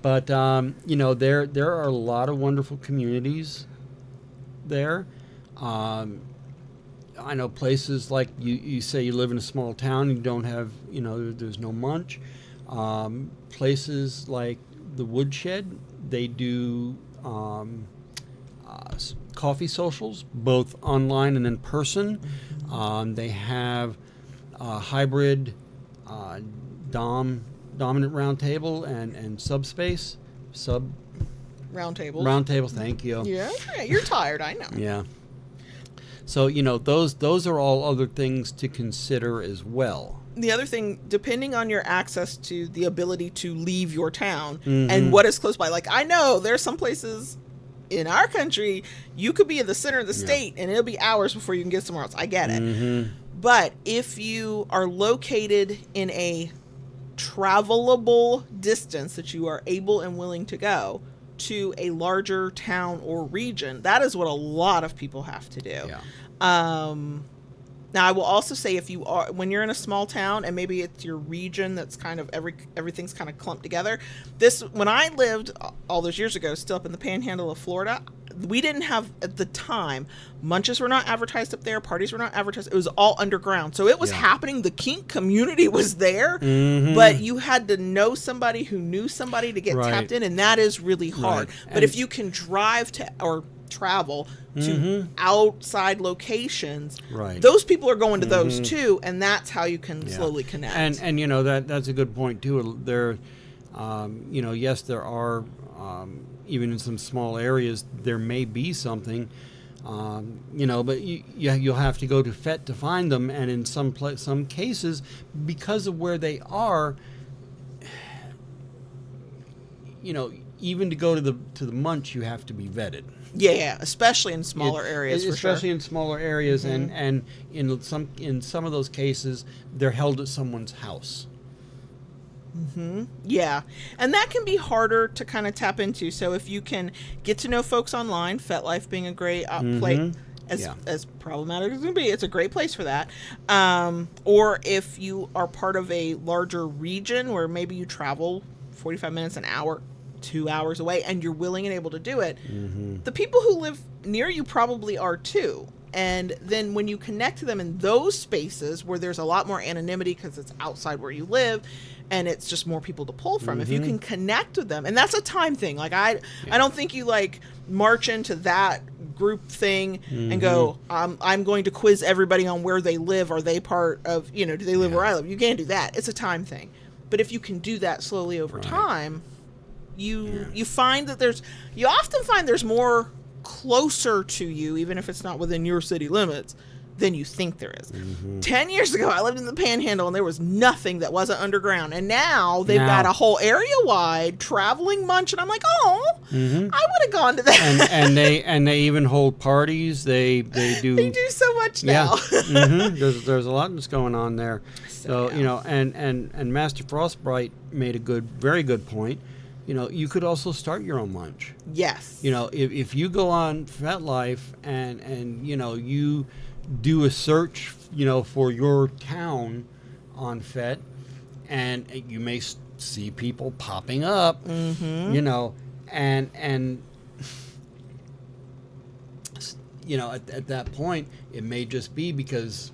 But there are a lot of wonderful communities there. I know places like you say you live in a small town, you don't have, there's no Munch. Places like the Woodshed, they do coffee socials, both online and in person. They have a hybrid dominant roundtable and subspace. Roundtable, thank you. Yeah, you're tired, I know. Yeah. So, those are all other things to consider as well. The other thing, depending on your access to the ability to leave your town and what is close by. Like, I know there's some places in our country, you could be in the center of the state and it'll be hours before you can get somewhere else. I get it. But if you are located in a travelable distance that you are able and willing to go to a larger town or region, that is what a lot of people have to do. Now I will also say, when you're in a small town and maybe it's your region that's kind of everything's kind of clumped together. When I lived all those years ago, still up in the panhandle of Florida, we didn't have, at the time, Munches were not advertised up there, parties were not advertised. It was all underground. So it was happening. The kink community was there, but you had to know somebody who knew somebody to get tapped in, and that is really hard. But if you can drive to or travel to outside locations, those people are going to those too, and that's how you can slowly connect. And that's a good point too. There, yes, there are. Even in some small areas, there may be something, but you'll have to go to FET to find them. And in some cases, because of where they are, even to go to the Munch, you have to be vetted. Yeah, especially in smaller areas. Especially in smaller areas, and in some of those cases, they're held at someone's house. Yeah, and that can be harder to kind of tap into. So if you can get to know folks online, FetLife being a great place, as problematic as it can be, it's a great place for that. Or if you are part of a larger region where maybe you travel 45 minutes, an hour, 2 hours away, and you're willing and able to do it, the people who live near you probably are too. And then when you connect to them in those spaces where there's a lot more anonymity because it's outside where you live and it's just more people to pull from, if you can connect with them, and that's a time thing. Like I don't think you like march into that group thing and go, I'm going to quiz everybody on where they live. Are they part of, do they live where I live? You can't do that. It's a time thing. But if you can do that slowly over time, you find that you often find there's more closer to you, even if it's not within your city limits, than you think there is. 10 years ago, I lived in the Panhandle, and there was nothing that wasn't underground. And now they've got a whole area-wide traveling Munch, and I'm like, I would have gone to that. And they even hold parties. They do. They do so much now. Yeah. There's a lot that's going on there. So and Master Frostbright made a very good point. You could also start your own Munch. Yes. If you go on FetLife and you do a search, for your town on Fet, and you may see people popping up, and at that point, it may just be because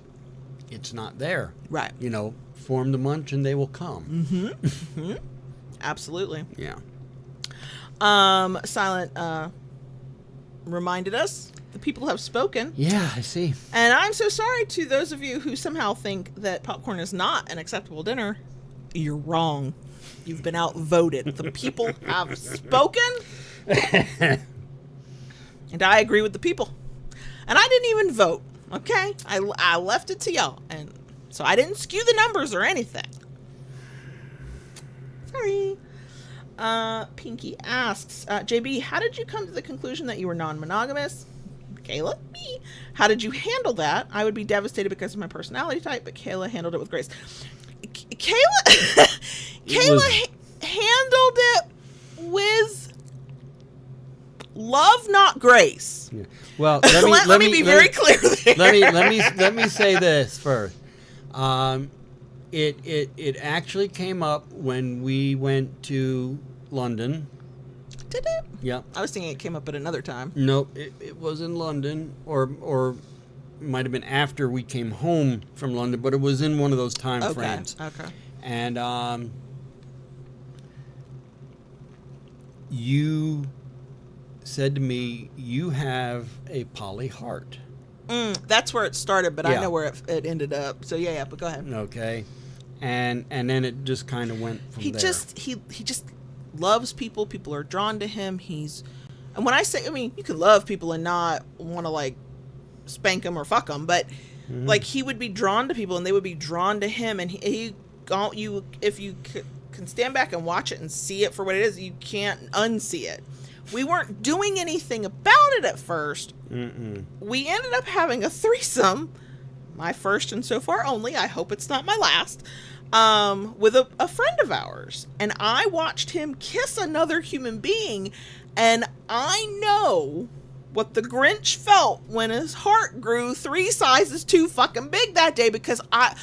it's not there. Right. Form the Munch and they will come. Absolutely. Yeah. Silent reminded us the people have spoken. Yeah, I see. And I'm so sorry to those of you who somehow think that popcorn is not an acceptable dinner. You're wrong. You've been outvoted. The people have spoken. And I agree with the people. And I didn't even vote. Okay? I left it to y'all. And so I didn't skew the numbers or anything. Sorry. Pinky asks, JB, how did you come to the conclusion that you were non-monogamous? Kayla, me. How did you handle that? I would be devastated because of my personality type, but Kayla handled it with grace. Kayla handled it with love, not grace. Yeah. Well, let me be very clear there. Let me say this first. It actually came up when we went to London. Did it? Yeah. I was thinking it came up at another time. Nope, it was in London, or might have been after we came home from London, but it was in one of those time frames. Okay. And you said to me, you have a poly heart. That's where it started, but I know where it ended up. So yeah, but go ahead. Okay. And then it just kind of went from there. He just loves people. People are drawn to him. And when I say, you can love people and not want to like spank them or fuck them, but like he would be drawn to people and they would be drawn to him. And if you can stand back and watch it and see it for what it is, you can't unsee it. We weren't doing anything about it at first. We ended up having a threesome, my first and so far only. I hope it's not my last. With a friend of ours, and I watched him kiss another human being, and I know what the Grinch felt when his heart grew 3 sizes too fucking big that day, because I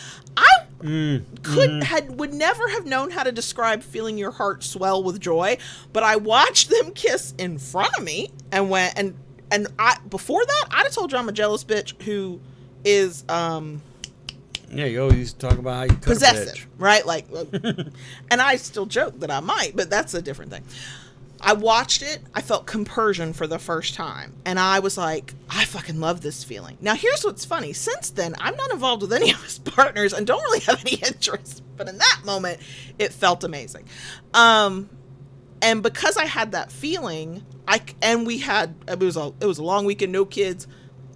would never have known how to describe feeling your heart swell with joy, but I watched them kiss in front of me and went and I before that I'd have told you I'm a jealous bitch who is yeah, you always talk about how you cut possessive, a bitch. right? Like, and I still joke that I might, but that's a different thing. I watched it. I felt compersion for the first time. And I was like, I fucking love this feeling. Now, here's what's funny. Since then, I'm not involved with any of his partners and don't really have any interest. But in that moment, it felt amazing. And because I had that feeling, it was a long weekend, no kids,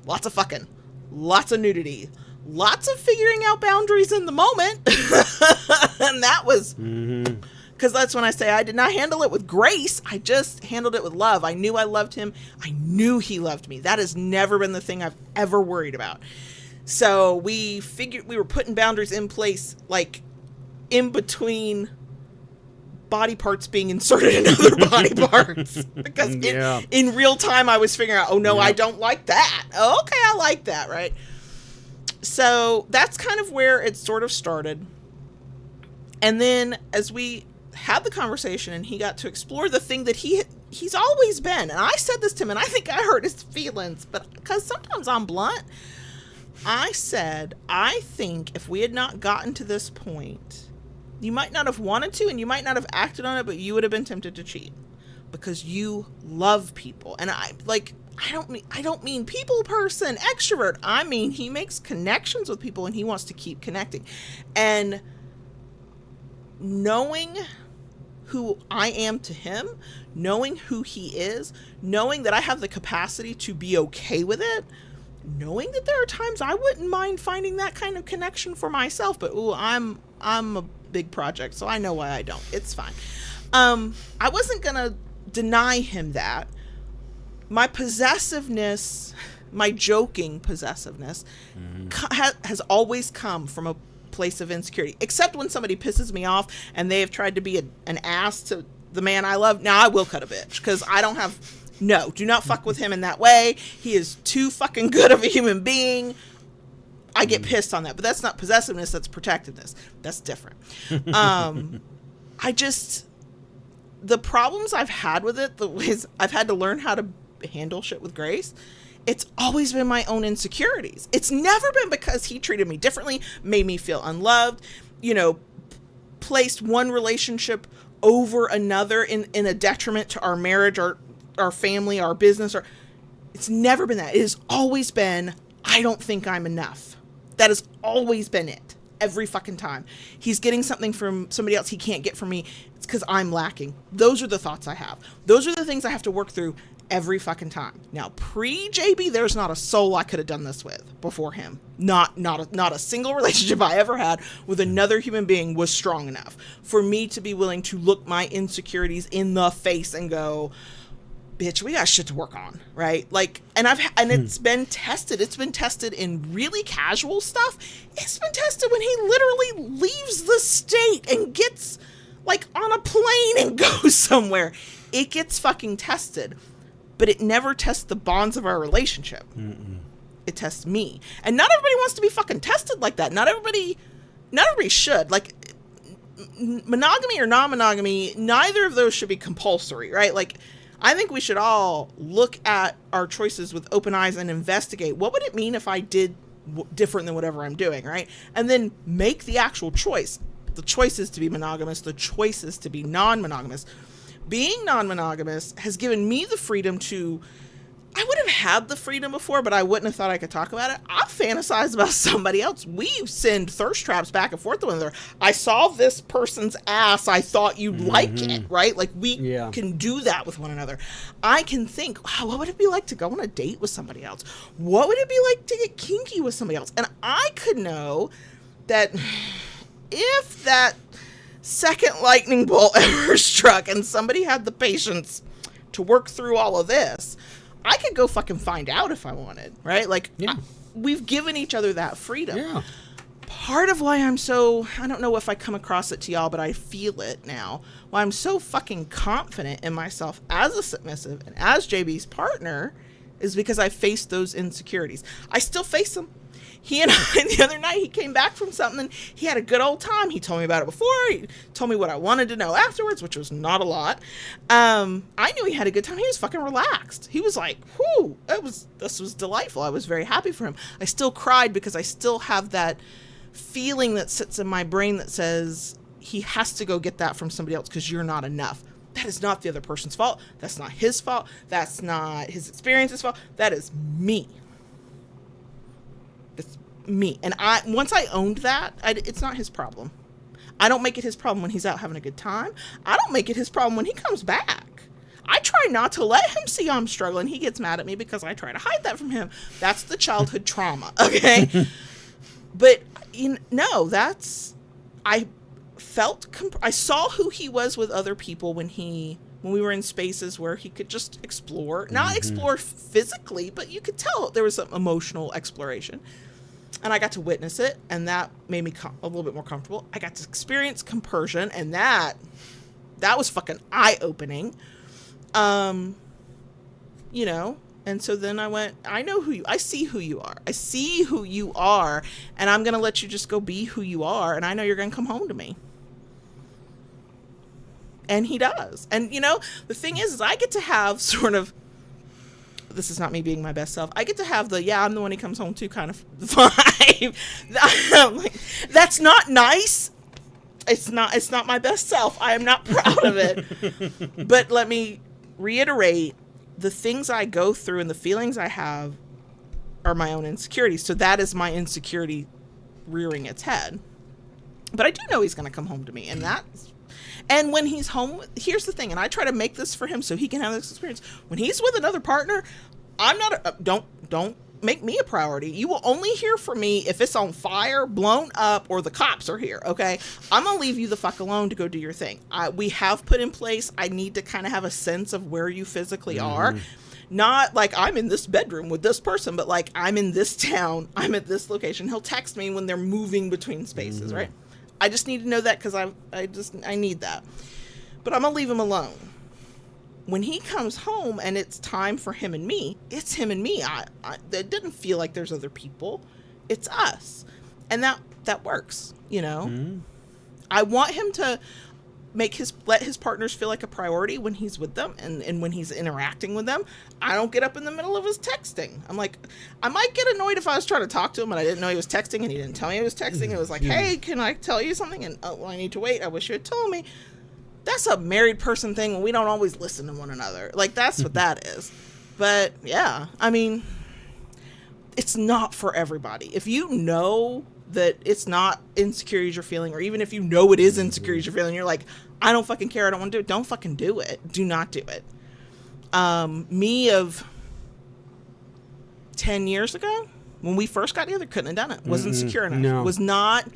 lots of fucking, lots of nudity, lots of figuring out boundaries in the moment. And that was... Because that's when I say I did not handle it with grace. I just handled it with love. I knew I loved him. I knew he loved me. That has never been the thing I've ever worried about. So we figured we were putting boundaries in place, like in between body parts being inserted in other body parts. Because in real time I was figuring out, oh no, I don't like that. Oh, okay, I like that, right? So that's kind of where it sort of started. And then as we had the conversation and he got to explore the thing that he he's always been, and I said this to him, and I think I hurt his feelings, but because sometimes I'm blunt, I said, I think if we had not gotten to this point, you might not have wanted to, and you might not have acted on it, but you would have been tempted to cheat because you love people. And I don't mean people person, extrovert. I mean, he makes connections with people and he wants to keep connecting. And knowing who I am to him, knowing who he is, knowing that I have the capacity to be okay with it, knowing that there are times I wouldn't mind finding that kind of connection for myself, but I'm a big project, so I know why I don't. It's fine. I wasn't gonna deny him that. My possessiveness, my joking possessiveness, has always come from a place of insecurity, except when somebody pisses me off and they have tried to be an ass to the man I love. Now I will cut a bitch because I don't have, no, do not fuck with him in that way. He is too fucking good of a human being. I get pissed on that, but that's not possessiveness, that's protectiveness. That's different. The problems I've had with it, the ways I've had to learn how to handle shit with grace, it's always been my own insecurities. It's never been because he treated me differently, made me feel unloved, placed one relationship over another in a detriment to our marriage, our family, our business. It's never been that. It has always been, I don't think I'm enough. That has always been it. Every fucking time. He's getting something from somebody else he can't get from me. It's because I'm lacking. Those are the thoughts I have. Those are the things I have to work through every fucking time. Now, pre-JB, there's not a soul I could have done this with before him. Not a single relationship I ever had with another human being was strong enough for me to be willing to look my insecurities in the face and go, bitch, we got shit to work on, right? Like, and it's been tested. It's been tested in really casual stuff. It's been tested when he literally leaves the state and gets like on a plane and goes somewhere. It gets fucking tested. But it never tests the bonds of our relationship. It tests me. And not everybody wants to be fucking tested like that. Not everybody should. Like, monogamy or non-monogamy, neither of those should be compulsory, right? Like, I think we should all look at our choices with open eyes and investigate. What would it mean if I did different than whatever I'm doing, right? And then make the actual choice. The choice is to be monogamous. The choice is to be non-monogamous. Being non-monogamous has given me the freedom to, I would have had the freedom before, but I wouldn't have thought I could talk about it. I fantasize about somebody else. We send thirst traps back and forth to one another. I saw this person's ass. I thought you'd like it, right? Like we can do that with one another. I can think, wow, what would it be like to go on a date with somebody else? What would it be like to get kinky with somebody else? And I could know that if that second lightning bolt ever struck and somebody had the patience to work through all of this, I could go fucking find out if I wanted, right? Like, we've given each other that freedom. Yeah. Part of why I'm so, I don't know if I come across it to y'all, but I feel it now, why I'm so fucking confident in myself as a submissive and as JB's partner is because I faced those insecurities. I still face them. He and I, the other night, he came back from something. He had a good old time. He told me about it before. He told me what I wanted to know afterwards, which was not a lot. I knew he had a good time. He was fucking relaxed. He was like, whew, this was delightful. I was very happy for him. I still cried because I still have that feeling that sits in my brain that says he has to go get that from somebody else because you're not enough. That is not the other person's fault. That's not his fault. That's not his experience's fault. That is me. It's me. And once I owned that, it's not his problem. I don't make it his problem when he's out having a good time. I don't make it his problem when he comes back. I try not to let him see I'm struggling. He gets mad at me because I try to hide that from him. That's the childhood trauma, okay? But, I saw who he was with other people when we were in spaces where he could just explore, not explore physically, but you could tell there was some emotional exploration. And I got to witness it, and that made me a little bit more comfortable. I got to experience compersion, and that was fucking eye-opening. And so then I went, I see who you are. I see who you are, and I'm going to let you just go be who you are, and I know you're going to come home to me. And he does. And, you know, the thing is I get to have sort of, this is not me being my best self, I get to have the, yeah, I'm the one he comes home to kind of vibe. Like, that's not nice. It's not my best self. I am not proud of it. But let me reiterate, the things I go through and the feelings I have are my own insecurities. So that is my insecurity rearing its head. But I do know he's going to come home to me, and when he's home, here's the thing, and I try to make this for him so he can have this experience. When he's with another partner, I'm not don't make me a priority. You will only hear from me if it's on fire, blown up, or the cops are here, okay? I'm going to leave you the fuck alone to go do your thing. We have put in place, I need to kind of have a sense of where you physically are. Not like I'm in this bedroom with this person, but like I'm in this town, I'm at this location. He'll text me when they're moving between spaces, right? I just need to know that because I need that. But I'm going to leave him alone. When he comes home and it's time for him and me, it's him and me. It didn't feel like there's other people. It's us. And that works, you know? I want him to let his partners feel like a priority when he's with them and when he's interacting with them. I don't get up in the middle of his texting. I'm like, I might get annoyed if I was trying to talk to him and I didn't know he was texting and he didn't tell me he was texting. It was like, hey, can I tell you something? And well, I need to wait. I wish you had told me. That's a married person thing, and we don't always listen to one another. Like, that's what that is. But yeah, I mean, it's not for everybody. If you know that it's not insecurities you're feeling, or even if you know it is insecurities you're feeling, you're like, I don't fucking care, I don't want to do it. Don't fucking do it. Do not do it. Me of 10 years ago, when we first got together, couldn't have done it. Wasn't secure enough. No. Was not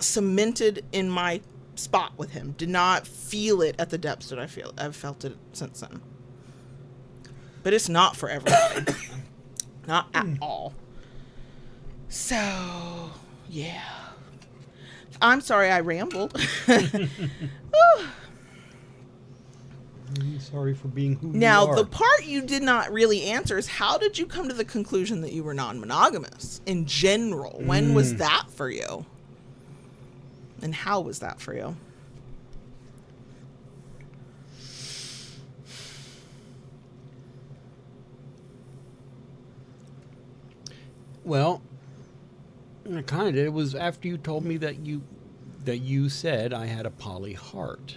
cemented in my spot with him. Did not feel it at the depths that I've felt it since then. But it's not for everybody. Not at all. So, yeah. I'm sorry I rambled. I'm sorry for being who now, you are. the part you did not really answer is, how did you come to the conclusion that you were non-monogamous in general? When was that for you? And how was that for you? Well, kind of. It was after you told me that you said I had a poly heart.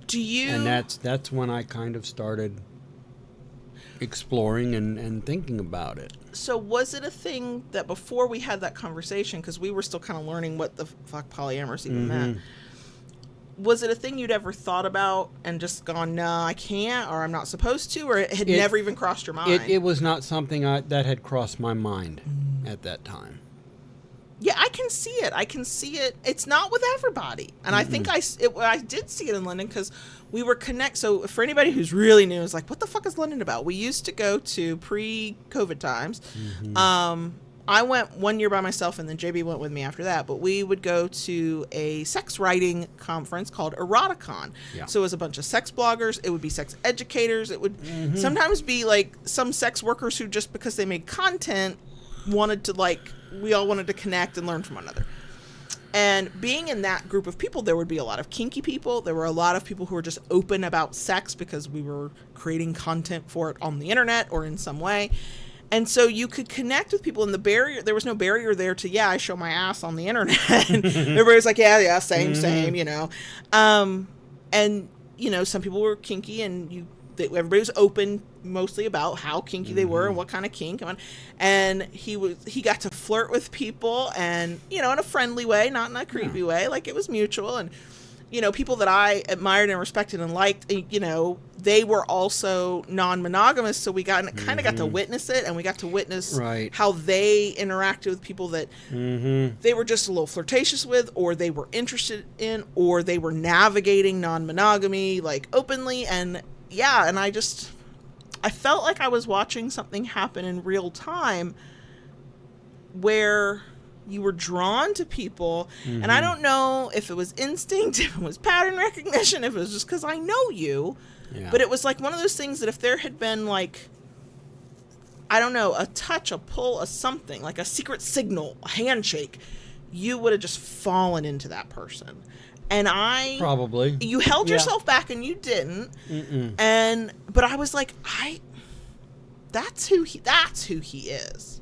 Do you? And that's when I kind of started exploring and thinking about it. So was it a thing that before we had that conversation, because we were still kind of learning what the fuck polyamorous even meant, was it a thing you'd ever thought about and just gone, nah, I can't, or I'm not supposed to, or it had never even crossed your mind? It was not something that had crossed my mind at that time. Yeah, I can see it. It's not with everybody. And I think I did see it in London because we were So for anybody who's really new, is like, what the fuck is London about? We used to go to pre-COVID times. I went 1 year by myself, and then JB went with me after that. But we would go to a sex writing conference called Eroticon. Yeah. So it was a bunch of sex bloggers. It would be sex educators. It would sometimes be like some sex workers who, just because they made content, we all wanted to connect and learn from one another. And being in that group of people, there would be a lot of kinky people. There were a lot of people who were just open about sex because we were creating content for it on the internet or in some way. And so you could connect with people, and there was no barrier there to, I show my ass on the internet. And everybody was like, yeah, same, you know. And, you know, some people were kinky, and everybody was open mostly about how kinky they were and what kind of kink. And he got to flirt with people, and, you know, in a friendly way, not in a creepy way. Like, it was mutual. And, you know, people that I admired and respected and liked, you know, they were also non-monogamous, so we kind of got to witness it, and we got to witness how they interacted with people that they were just a little flirtatious with, or they were interested in, or they were navigating non-monogamy, like, openly. And and I felt like I was watching something happen in real time where you were drawn to people, and I don't know if it was instinct, if it was pattern recognition, if it was just because I know you, but it was like one of those things that if there had been, like, I don't know, a touch, a pull, a something, like a secret signal, a handshake, you would have just fallen into that person. And Probably. you held Yeah. yourself back and you didn't. Mm-mm. But I was like, that's who he is.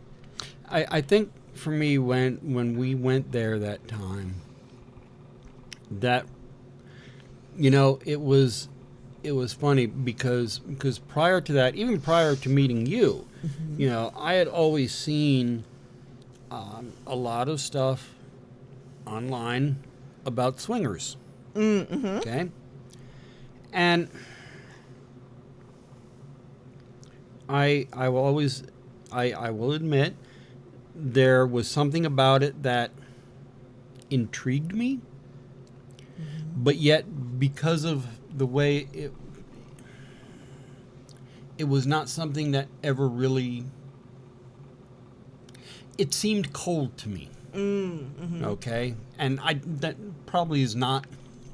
I think for me, when we went there that time, that, you know, it was funny because prior to that, even prior to meeting you, you know, I had always seen a lot of stuff online about swingers. Okay, and I will admit there was something about it that intrigued me, but yet because of the way it was not something that ever really, it seemed cold to me. Okay, and that probably is not,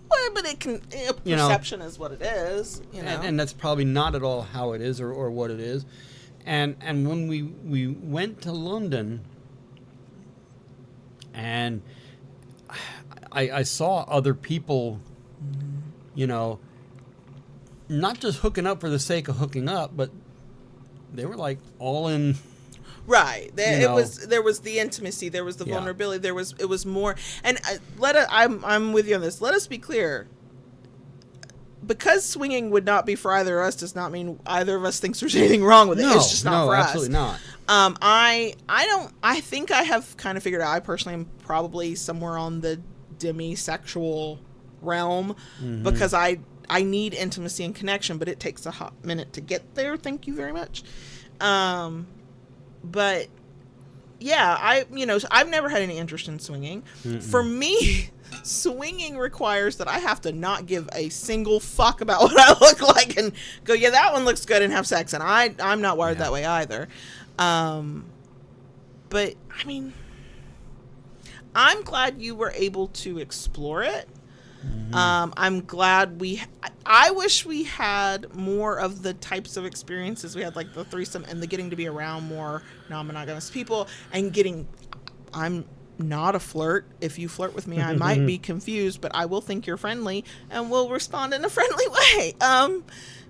Well, but it can, You know, perception is what it is, you know. and that's probably not at all how it is or what it is. And when we went to London, and I saw other people, you know, not just hooking up for the sake of hooking up, but they were like all in. Right. There, You know. there was the intimacy, there was the Yeah. vulnerability, it was more. And I'm with you on this. Let us be clear. Because swinging would not be for either of us does not mean either of us thinks there's anything wrong with it. No, It's just not for absolutely us. not. I think I have kind of figured out, I personally am probably somewhere on the demisexual realm, because I need intimacy and connection, but it takes a hot minute to get there. Thank you very much. But yeah, I've never had any interest in swinging. For me, swinging requires that I have to not give a single fuck about what I look like and go, yeah, that one looks good, and have sex. And I'm not wired that way either. But I mean, I'm glad you were able to explore it. I'm glad I wish we had more of the types of experiences we had, like the threesome and the getting to be around more non-monogamous people and I'm not a flirt. If you flirt with me, I might be confused, but I will think you're friendly and will respond in a friendly way.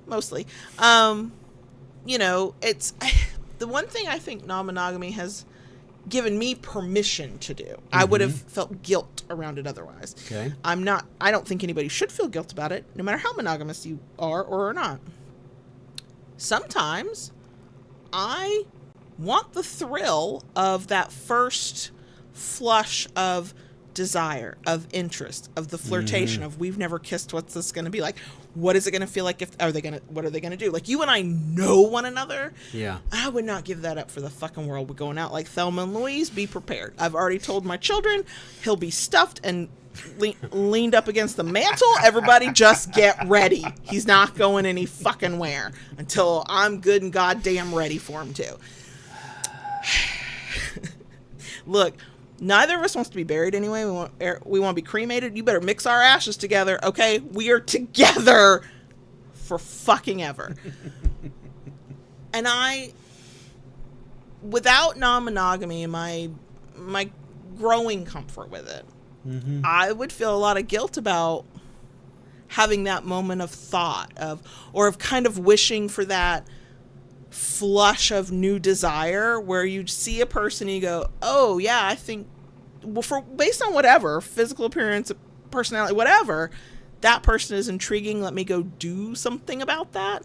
Mostly. You know, it's the one thing I think non-monogamy has given me permission to do. I would have felt guilt around it otherwise. Okay. I don't think anybody should feel guilt about it, no matter how monogamous you are or are not. Sometimes I want the thrill of that first flush of desire, of interest, of the flirtation, of we've never kissed, what's this going to be like? What is it going to feel like? What are they going to do? Like, you and I know one another. Yeah. I would not give that up for the fucking world. We're going out like Thelma and Louise. Be prepared. I've already told my children he'll be stuffed and leaned up against the mantle. Everybody just get ready. He's not going any fucking where until I'm good and goddamn ready for him to. Look, neither of us wants to be buried anyway. We want to be cremated. You better mix our ashes together, okay? We are together for fucking ever. And without non-monogamy and my growing comfort with it, I would feel a lot of guilt about having that moment of thought or of kind of wishing for that flush of new desire where you see a person and you go, oh yeah, I think, well, based on whatever physical appearance, personality, whatever, that person is intriguing. Let me go do something about that.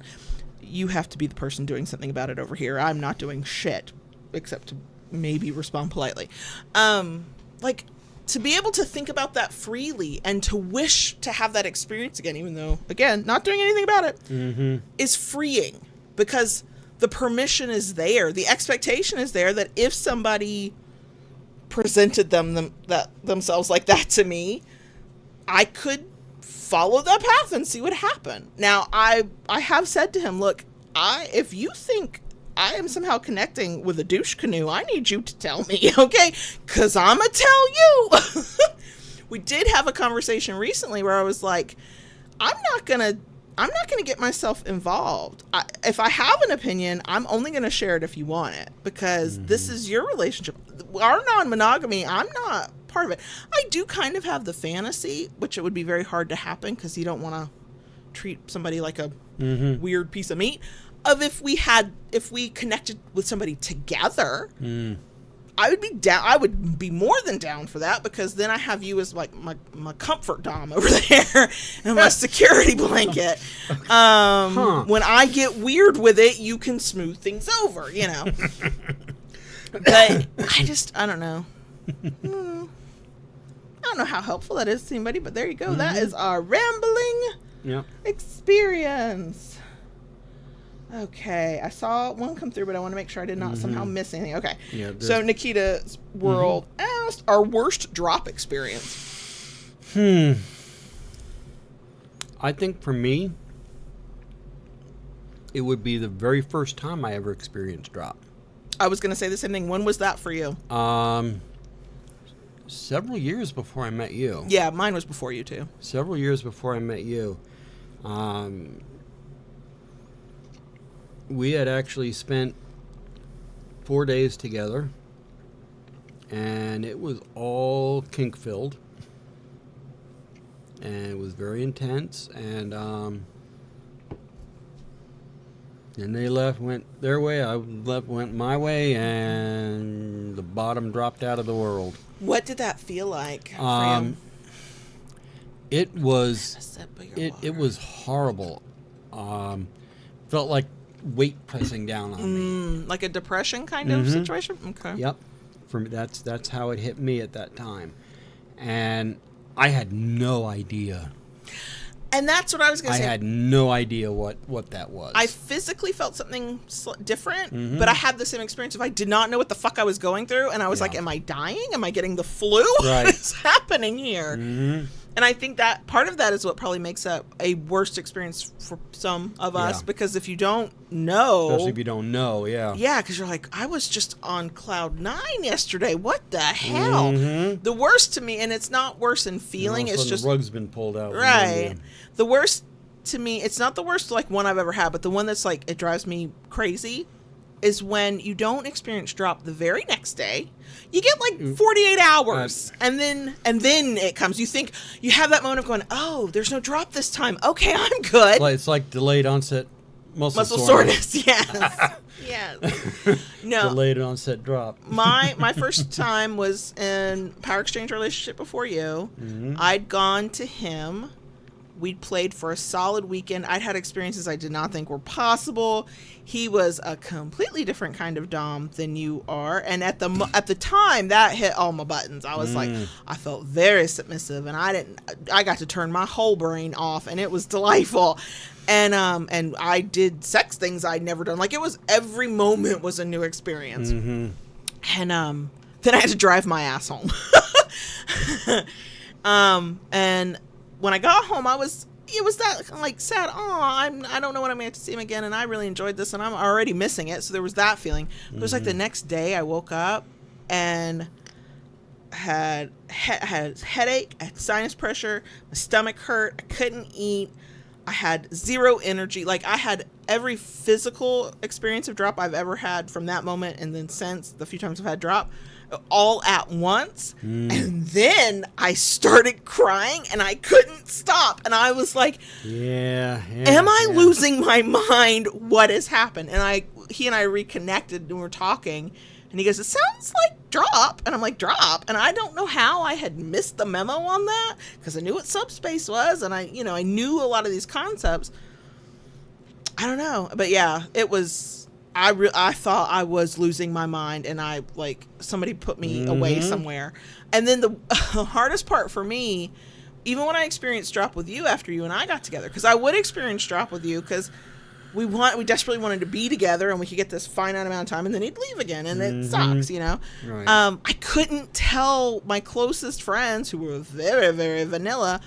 You have to be the person doing something about it over here. I'm not doing shit except to maybe respond politely. Like, to be able to think about that freely and to wish to have that experience again, even though, again, not doing anything about it, is freeing, because the permission is there. The expectation is there that if somebody presented themselves like that to me, I could follow that path and see what happened. Now, I have said to him, look, if you think I am somehow connecting with a douche canoe, I need you to tell me, okay? Because I'm going to tell you. We did have a conversation recently where I was like, I'm not going to get myself involved. If I have an opinion, I'm only going to share it if you want it, because this is your relationship. Our non-monogamy, I'm not part of it. I do kind of have the fantasy, which it would be very hard to happen because you don't want to treat somebody like a weird piece of meat, of if we connected with somebody together. I would be down. I would be more than down for that, because then I have you as like my comfort dom over there and my security blanket. When I get weird with it, you can smooth things over, you know. But I don't know. I don't know how helpful that is to anybody, but there you go. That is our rambling experience. Okay, I saw one come through, but I want to make sure I did not somehow miss anything. Okay, so Nikita's World asked our worst drop experience. I think for me, it would be the very first time I ever experienced drop. I was going to say the same thing. When was that for you? Several years before I met you. Yeah, mine was before you too. Several years before I met you. We had actually spent 4 days together, and it was all kink-filled, and it was very intense, and they went their way, I went my way, and the bottom dropped out of the world. What did that feel like for you? It was horrible. Felt like weight pressing down on me, like a depression kind of situation. Okay. Yep. For me, that's how it hit me at that time, and I had no idea. And that's what I was going to say. I had no idea what that was. I physically felt something different, but I had the same experience of I did not know what the fuck I was going through, and I was like, am I dying? Am I getting the flu? Right. What is happening here? And I think that part of that is what probably makes up a worst experience for some of us, because if you don't know... Especially if you don't know, Yeah, because you're like, I was just on cloud 9 yesterday. What the hell? The worst to me, and it's not worse in feeling, it's just... the rug's been pulled out. Right. The worst to me, it's not the worst like one I've ever had, but the one that's like, it drives me crazy, is when you don't experience drop the very next day. You get like 48 hours, and then it comes. You think you have that moment of going, oh, there's no drop this time. Okay, I'm good. It's like delayed onset muscle soreness. Yes. Yes. No. Delayed onset drop. My first time was in power exchange relationship before you. I'd gone to him. We'd played for a solid weekend. I'd had experiences I did not think were possible. He was a completely different kind of dom than you are. And at the time, that hit all my buttons. I was like, I felt very submissive, and I got to turn my whole brain off, and it was delightful. And I did sex things I'd never done. Like, it was, every moment was a new experience. And then I had to drive my ass home. And when I got home, it was that like sad. Oh, I don't know when I'm going to see him again, and I really enjoyed this, and I'm already missing it. So there was that feeling. It was like the next day I woke up and had headache, I had sinus pressure, my stomach hurt, I couldn't eat, I had zero energy. Like, I had every physical experience of drop I've ever had from that moment, and then since the few times I've had drop, all at once. And then I started crying, and I couldn't stop, and I was like, am I losing my mind? What has happened? And he and I reconnected, and we're talking, and he goes, it sounds like drop. And I'm like, drop? And I don't know how I had missed the memo on that, because I knew what Subspace was, and I knew a lot of these concepts. I don't know, but yeah, it was, I thought I was losing my mind, and somebody put me away somewhere. And then the hardest part for me, even when I experienced drop with you after you and I got together, because I would experience drop with you because we desperately wanted to be together, and we could get this finite amount of time, and then he'd leave again, and it sucks, Right. I couldn't tell my closest friends, who were very, very vanilla,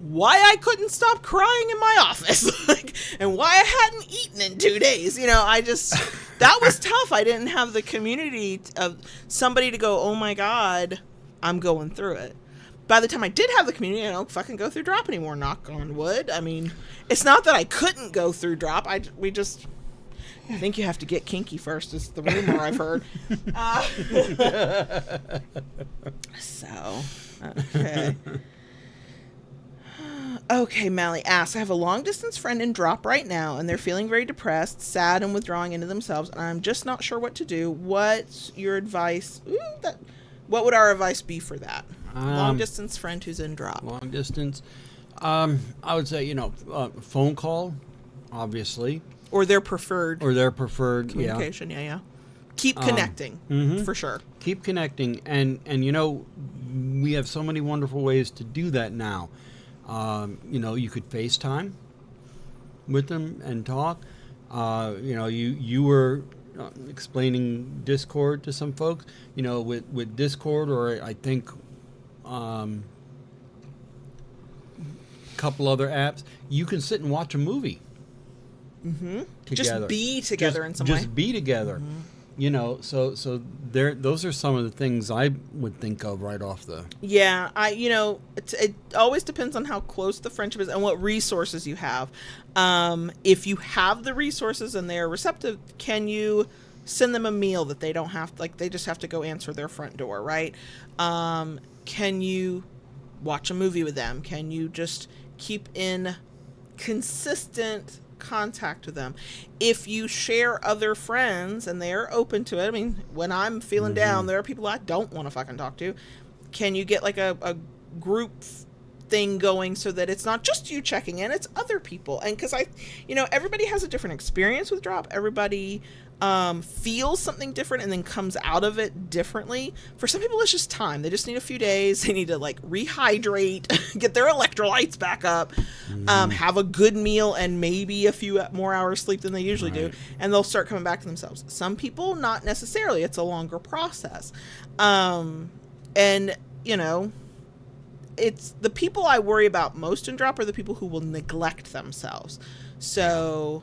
why I couldn't stop crying in my office, and why I hadn't eaten in 2 days. That was tough. I didn't have the community of somebody to go, oh my God, I'm going through it. By the time I did have the community, I don't fucking go through drop anymore, knock on wood. I mean, it's not that I couldn't go through drop. I think you have to get kinky first, is the rumor I've heard. So, Okay, Mally asks, I have a long-distance friend in drop right now, and they're feeling very depressed, sad, and withdrawing into themselves, and I'm just not sure what to do. What's your advice? What would our advice be for that? Long-distance friend who's in drop. Long distance. I would say, phone call, obviously. Or their preferred communication. Yeah. Keep connecting, for sure. Keep connecting, and we have so many wonderful ways to do that now. You could FaceTime with them and talk. You were explaining Discord to some folks. With Discord, or I think a couple other apps, you can sit and watch a movie. Together. Just be together in some way. Just be together. So those are some of the things I would think of right off the... Yeah, it always depends on how close the friendship is and what resources you have. If you have the resources and they're receptive, can you send them a meal that they don't have, they just have to go answer their front door, right? Can you watch a movie with them? Can you just keep in consistent contact with them? If you share other friends and they're open to it, I mean, when I'm feeling down, there are people I don't want to fucking talk to. Can you get a group thing going so that it's not just you checking in, it's other people? And because everybody has a different experience with drop. Everybody feels something different and then comes out of it differently. For some people, it's just time. They just need a few days. They need to rehydrate, get their electrolytes back up, have a good meal, and maybe a few more hours sleep than they usually do, and they'll start coming back to themselves. Some people, not necessarily. It's a longer process. It's the people I worry about most in drop are the people who will neglect themselves. So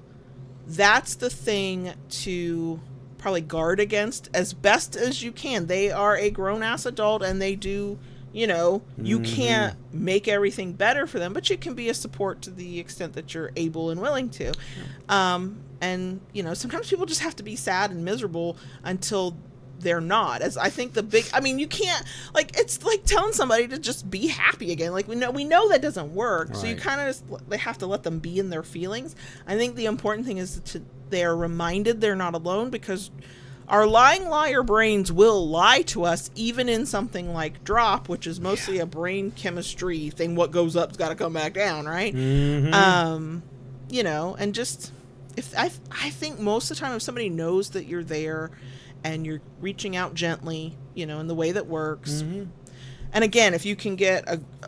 that's the thing to probably guard against as best as you can. They are a grown-ass adult, and they do, you can't make everything better for them, but you can be a support to the extent that you're able and willing to. And sometimes people just have to be sad and miserable until they're not. As I think you can't, it's like telling somebody to just be happy again. We know that doesn't work. Right. So you kind of they have to let them be in their feelings. I think the important thing is they are reminded they're not alone, because our lying liar brains will lie to us, even in something like drop, which is mostly a brain chemistry thing. What goes up's got to come back down, right? And just I think most of the time, if somebody knows that you're there and you're reaching out gently, in the way that works. And again, if you can get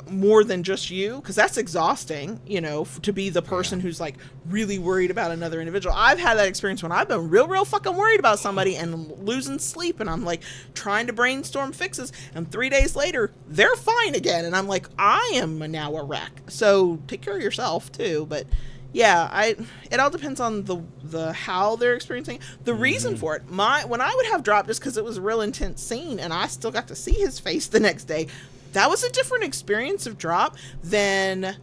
more than just you, because that's exhausting, to be the person who's really worried about another individual. I've had that experience when I've been real fucking worried about somebody and losing sleep, and I'm trying to brainstorm fixes, and 3 days later they're fine again, and I'm I am now a wreck. So take care of yourself too. But yeah, it all depends on the how they're experiencing the reason for it. When I would have drop, just because it was a real intense scene and I still got to see his face the next day, that was a different experience of drop than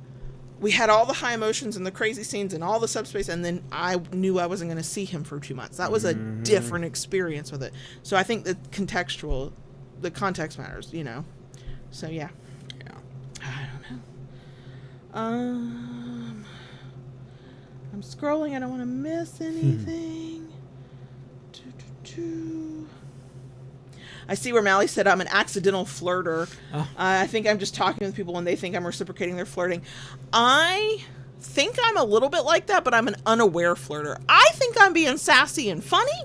we had all the high emotions and the crazy scenes and all the subspace, and then I knew I wasn't going to see him for 2 months. That was a different experience with it. So I think the context matters, So yeah. I don't know. I'm scrolling. I don't want to miss anything. I see where Mally said I'm an accidental flirter. I think I'm just talking with people when they think I'm reciprocating their flirting. I think I'm a little bit like that, but I'm an unaware flirter. I think I'm being sassy and funny.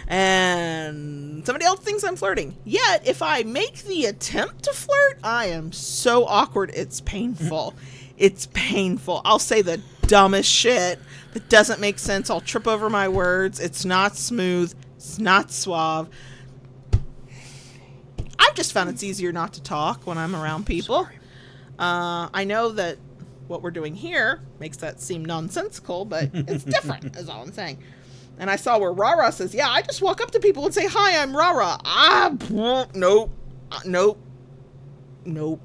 And somebody else thinks I'm flirting. Yet, if I make the attempt to flirt, I am so awkward, it's painful. It's painful. I'll say the dumbest shit that doesn't make sense. I'll trip over my words. It's not smooth. It's not suave. I've just found it's easier not to talk when I'm around people. I know that what we're doing here makes that seem nonsensical, but it's different, is all I'm saying. And I saw where Rara says, yeah, I just walk up to people and say, hi, I'm Rara. Nope.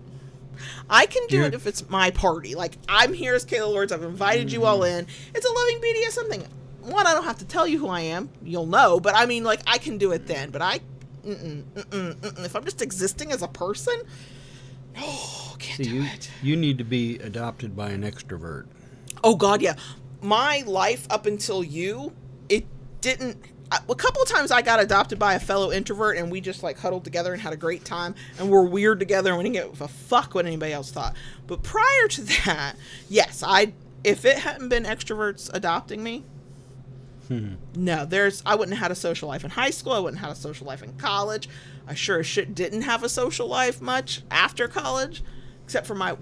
I can do it if it's my party. I'm here as Kayla Lords. I've invited you all in. It's a loving BDSM thing. One, I don't have to tell you who I am. You'll know. But I mean, I can do it then. But if I'm just existing as a person, Oh, can't See, do it. you need to be adopted by an extrovert. Oh, God, yeah. My life up until you, it didn't... A couple of times I got adopted by a fellow introvert, and we just, like, huddled together and had a great time, and we're weird together, and we didn't give a fuck what anybody else thought. But prior to that, yes, if it hadn't been extroverts adopting me, no, I wouldn't have had a social life in high school. I wouldn't have had a social life in college. I sure as shit didn't have a social life much after college, except for my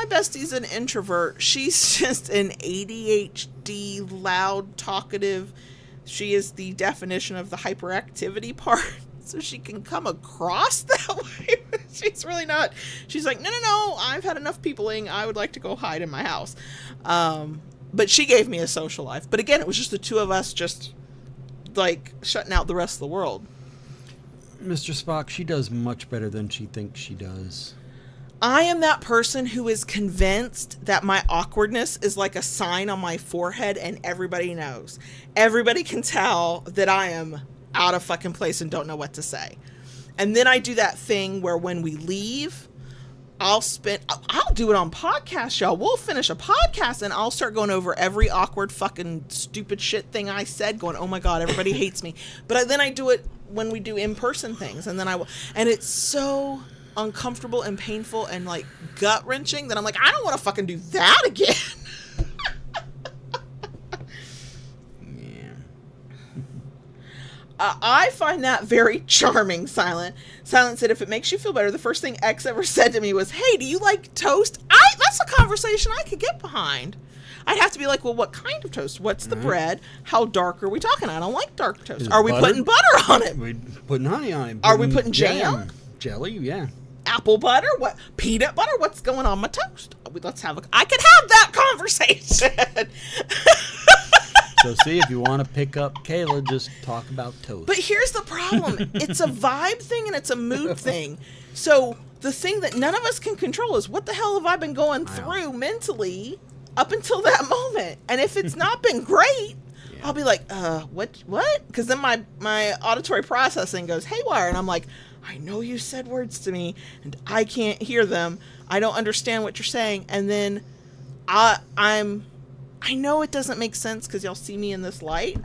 bestie's an introvert. She's just an ADHD, loud, talkative. She is the definition of the hyperactivity part. So she can come across that way. She's really not. She's like, no, I've had enough peopling. I would like to go hide in my house. But she gave me a social life. But again, it was just the two of us just, like, shutting out the rest of the world. Mr. Spock, she does much better than she thinks she does. I am that person who is convinced that my awkwardness is like a sign on my forehead and everybody knows. Everybody can tell that I am out of fucking place and don't know what to say. And then I do that thing where when we leave, I'll do it on podcasts, y'all. We'll finish a podcast and I'll start going over every awkward fucking stupid shit thing I said, going, oh my God, everybody hates me. But then I do it when we do in-person things, and then and it's so uncomfortable and painful and like gut-wrenching that I'm like, I don't want to fucking do that again. I find that very charming, Silent. Silent said, if it makes you feel better, the first thing X ever said to me was, hey, do you like toast? That's a conversation I could get behind. I'd have to be like, well, what kind of toast? What's the bread? How dark are we talking? I don't like dark toast. Are we putting butter on it? We're putting honey on it. Are we putting jam? Jelly, yeah. Apple butter? What? Peanut butter? What's going on my toast? I could have that conversation. So see, if you want to pick up Kayla, just talk about toast. But here's the problem. It's a vibe thing and it's a mood thing. So the thing that none of us can control is what the hell have I been going through mentally up until that moment? And if it's not been great, I'll be like, what? Because then my auditory processing goes haywire, and I'm like, I know you said words to me and I can't hear them. I don't understand what you're saying. And then I know it doesn't make sense because y'all see me in this light,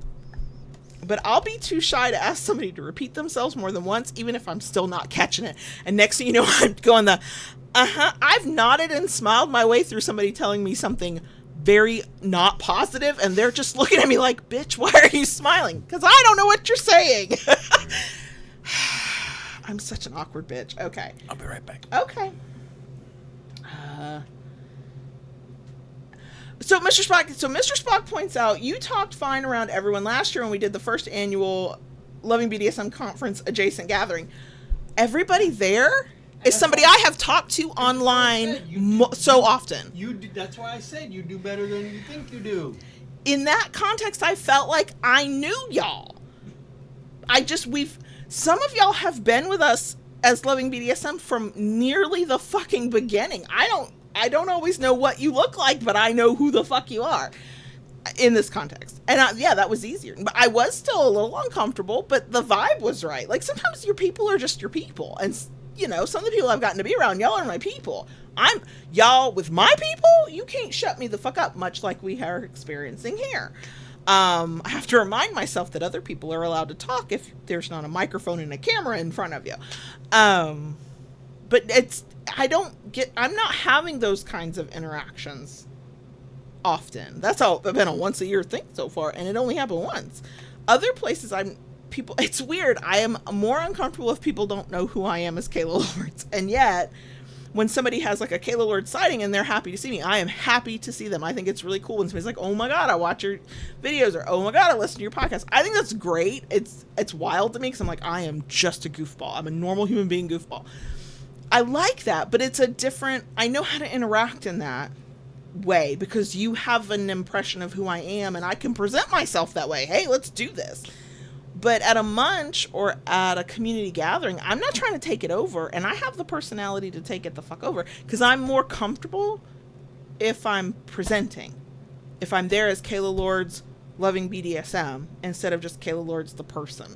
but I'll be too shy to ask somebody to repeat themselves more than once, even if I'm still not catching it. And next thing you know, I'm going I've nodded and smiled my way through somebody telling me something very not positive, and they're just looking at me like, bitch, why are you smiling? Because I don't know what you're saying. I'm such an awkward bitch. Okay. I'll be right back. Okay. So Mr. Spock points out, you talked fine around everyone last year when we did the first annual Loving BDSM conference adjacent gathering. Everybody there is somebody I have talked to online so often. That's why I said you do better than you think you do. In that context, I felt like I knew y'all. Some of y'all have been with us as Loving BDSM from nearly the fucking beginning. I don't always know what you look like, but I know who the fuck you are in this context. And that was easier. But I was still a little uncomfortable, but the vibe was right. Like, sometimes your people are just your people. And, some of the people I've gotten to be around, y'all are my people. Y'all with my people, you can't shut me the fuck up, much like we are experiencing here. I have to remind myself that other people are allowed to talk if there's not a microphone and a camera in front of you. But I'm not having those kinds of interactions often. That's all been a once a year thing so far, and it only happened once. Other places it's weird. I am more uncomfortable if people don't know who I am as Kayla Lords. And yet, when somebody has like a Kayla Lord sighting and they're happy to see me, I am happy to see them. I think it's really cool when somebody's like, oh my God, I watch your videos, or oh my God, I listen to your podcast. I think that's great. It's wild to me because I'm like, I am just a goofball. I'm a normal human being goofball. I like that, but I know how to interact in that way because you have an impression of who I am and I can present myself that way. Hey, let's do this. But at a Munch or at a community gathering, I'm not trying to take it over, and I have the personality to take it the fuck over because I'm more comfortable if I'm presenting. If I'm there as Kayla Lords Loving BDSM instead of just Kayla Lords the person.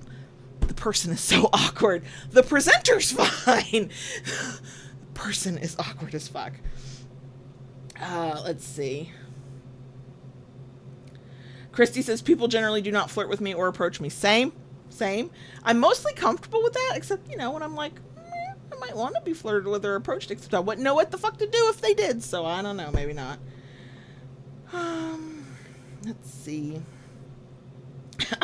The person is so awkward. The presenter's fine. The person is awkward as fuck. Let's see. Christy says, people generally do not flirt with me or approach me. Same. I'm mostly comfortable with that, except, you know, when I'm like, I might want to be flirted with or approached, except I wouldn't know what the fuck to do if they did, so I don't know, maybe not. Let's see.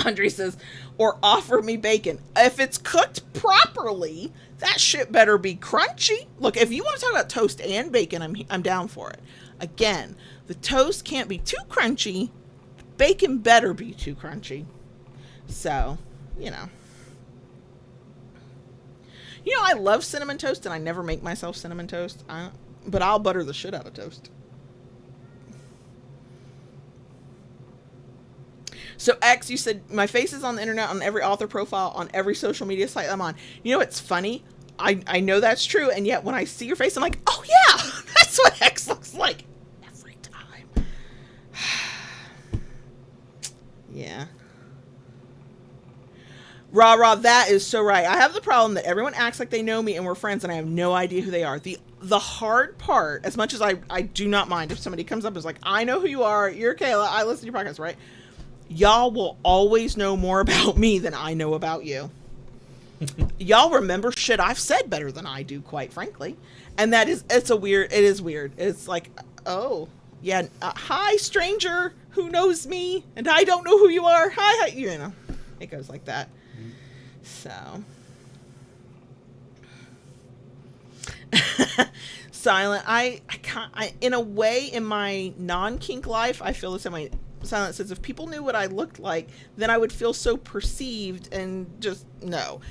Andre says, or offer me bacon. If it's cooked properly, that shit better be crunchy. Look, if you want to talk about toast and bacon, I'm down for it. Again, the toast can't be too crunchy. Bacon better be too crunchy. So, you know. You know, I love cinnamon toast, and I never make myself cinnamon toast. But I'll butter the shit out of toast. So, X, you said, my face is on the internet, on every author profile, on every social media site I'm on. You know, it's funny. I know that's true, and yet when I see your face, I'm like, oh, yeah, that's what X looks like every time. Yeah. Rah, that is so right. I have the problem that everyone acts like they know me and we're friends, and I have no idea who they are. The hard part, as much as I do not mind if somebody comes up and is like, I know who you are, you're Kayla, I listen to your podcast, right? Y'all will always know more about me than I know about you. Y'all remember shit I've said better than I do, quite frankly. And it is weird. It's like, oh, yeah, hi, stranger who knows me, and I don't know who you are. Hi, you know, it goes like that. So. Silent, I in a way, in my non-kink life, I feel the same way. Silent says, if people knew what I looked like, then I would feel so perceived and just, no.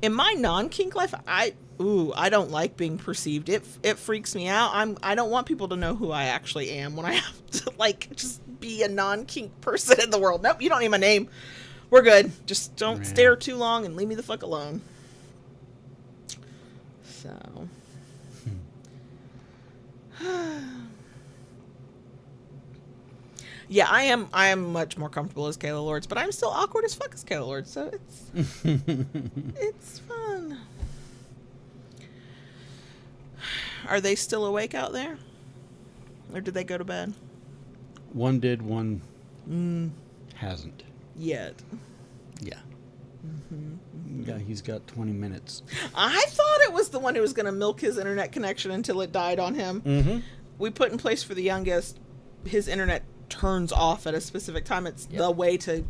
In my non-kink life, I don't like being perceived. It freaks me out. I don't want people to know who I actually am when I have to, like, just be a non-kink person in the world. Nope, you don't need my name. We're good. Just don't stare too long and leave me the fuck alone. So. Yeah, I am much more comfortable as Kayla Lords, but I'm still awkward as fuck as Kayla Lords, so it's fun. Are they still awake out there? Or did they go to bed? One did, one hasn't. Yet. Yeah. Yeah, he's got 20 minutes. I thought it was the one who was going to milk his internet connection until it died on him. Mm-hmm. We put in place for the youngest, his internet turns off at a specific time. It's the way to,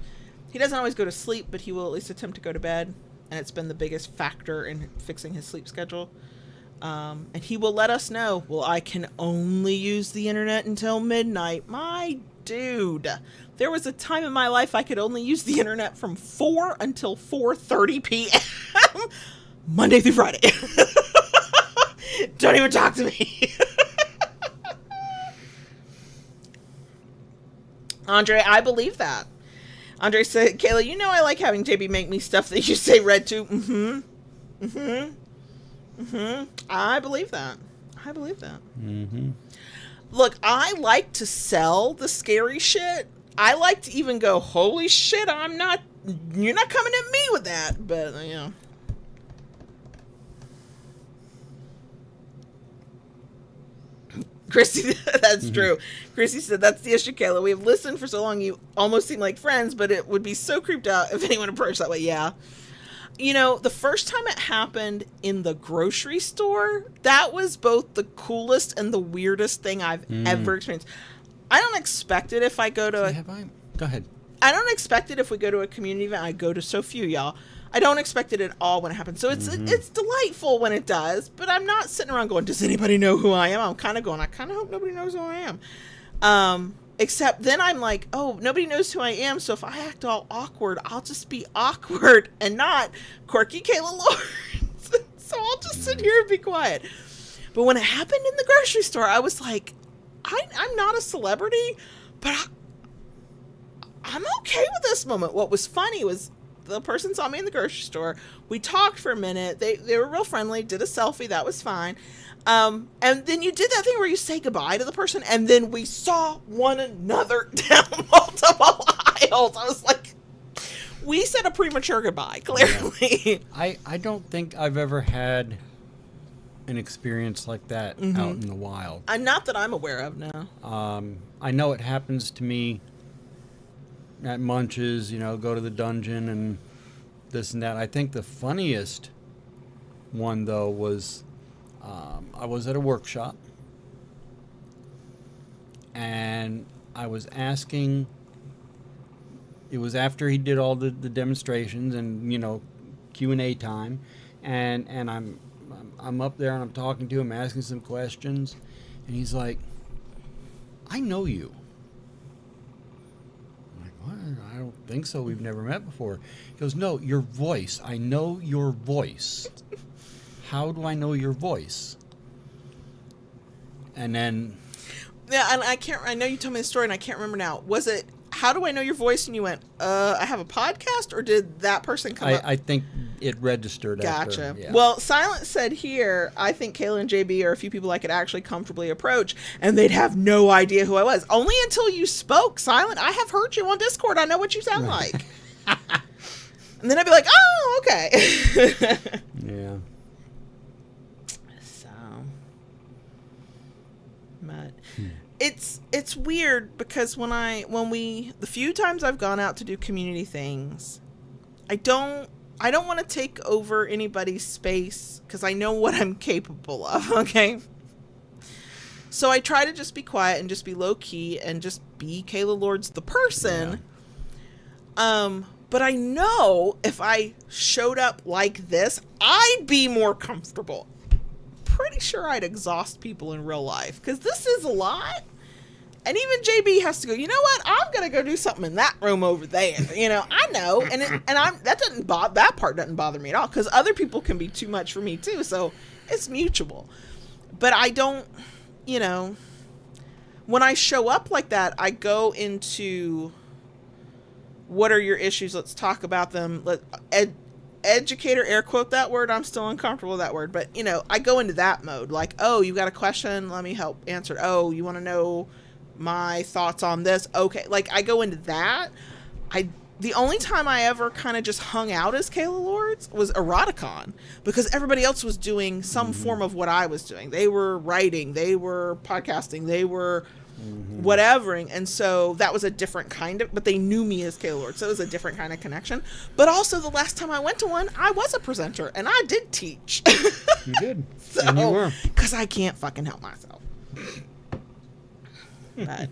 he doesn't always go to sleep, but he will at least attempt to go to bed, and it's been the biggest factor in fixing his sleep schedule. And he will let us know, well, I can only use the internet until midnight. My dude, there was a time in my life I could only use the internet from 4 until 4:30 p.m. Monday through Friday. Don't even talk to me. Andre, I believe that. Andre said, Kayla, you know I like having JB make me stuff that you say read to. I believe that. Look, I like to sell the scary shit. I like to even go, holy shit, you're not coming at me with that. But, you know. Christy, that's true. Christy said, that's the issue, Kayla. We have listened for so long, you almost seem like friends, but it would be so creeped out if anyone approached that way. Yeah. You know, the first time it happened in the grocery store, that was both the coolest and the weirdest thing I've ever experienced. I don't expect it if I go to Go ahead. I don't expect it if we go to a community event. I go to so few, y'all. I don't expect it at all when it happens. So it's delightful when it does, but I'm not sitting around going, does anybody know who I am? I'm kind of going, I kind of hope nobody knows who I am. Except then I'm like, oh, nobody knows who I am, so if I act all awkward, I'll just be awkward and not quirky Kayla Lawrence. So I'll just sit here and be quiet. But when it happened in the grocery store, I was like, I'm not a celebrity, but I'm okay with this moment. What was funny was the person saw me in the grocery store. We talked for a minute. They were real friendly, did a selfie. That was fine. And then you did that thing where you say goodbye to the person, and then we saw one another down multiple aisles. I was like, We said a premature goodbye, clearly. I don't think I've ever had an experience like that out in the wild. Not that I'm aware of, no. I know it happens to me at Munch's, go to the dungeon and this and that. I think the funniest one, though, was I was at a workshop and I was asking, it was after he did all the demonstrations and, Q&A time, and I'm up there and I'm talking to him, asking some questions, and he's like, I know you. I'm like, what? I don't think so. We've never met before. He goes, no, your voice. I know your voice. How do I know your voice? And then... Yeah, and I know you told me the story and I can't remember now. Was it, how do I know your voice? And you went, I have a podcast? Or did that person come up? I think it registered Gotcha. after. Yeah. Well, Silent said here, I think Kayla and JB are a few people I could actually comfortably approach, and they'd have no idea who I was. Only until you spoke, Silent. I have heard you on Discord. I know what you sound like. And then I'd be like, oh, okay. Yeah. So, but it's weird because the few times I've gone out to do community things, I don't want to take over anybody's space because I know what I'm capable of, okay? So I try to just be quiet and just be low key and just be Kayla Lords the person. Yeah. But I know if I showed up like this, I'd be more comfortable. Pretty sure I'd exhaust people in real life because this is a lot. And even JB has to go, you know what? I'm going to go do something in that room over there. I know. That part doesn't bother me at all because other people can be too much for me too. So it's mutual. But I don't, when I show up like that, I go into what are your issues? Let's talk about them. Educator, air quote that word. I'm still uncomfortable with that word. But, I go into that mode. Like, oh, you got a question? Let me help answer it. Oh, you want to know my thoughts on this? Okay. Like, I go into that. The only time I ever kind of just hung out as Kayla Lords was Eroticon because everybody else was doing some form of what I was doing. They were writing, they were podcasting, they were whatevering. And so that was a different kind of, but they knew me as Kayla Lords. So it was a different kind of connection. But also the last time I went to one, I was a presenter and I did teach. You did. So, and you were. Because I can't fucking help myself. But...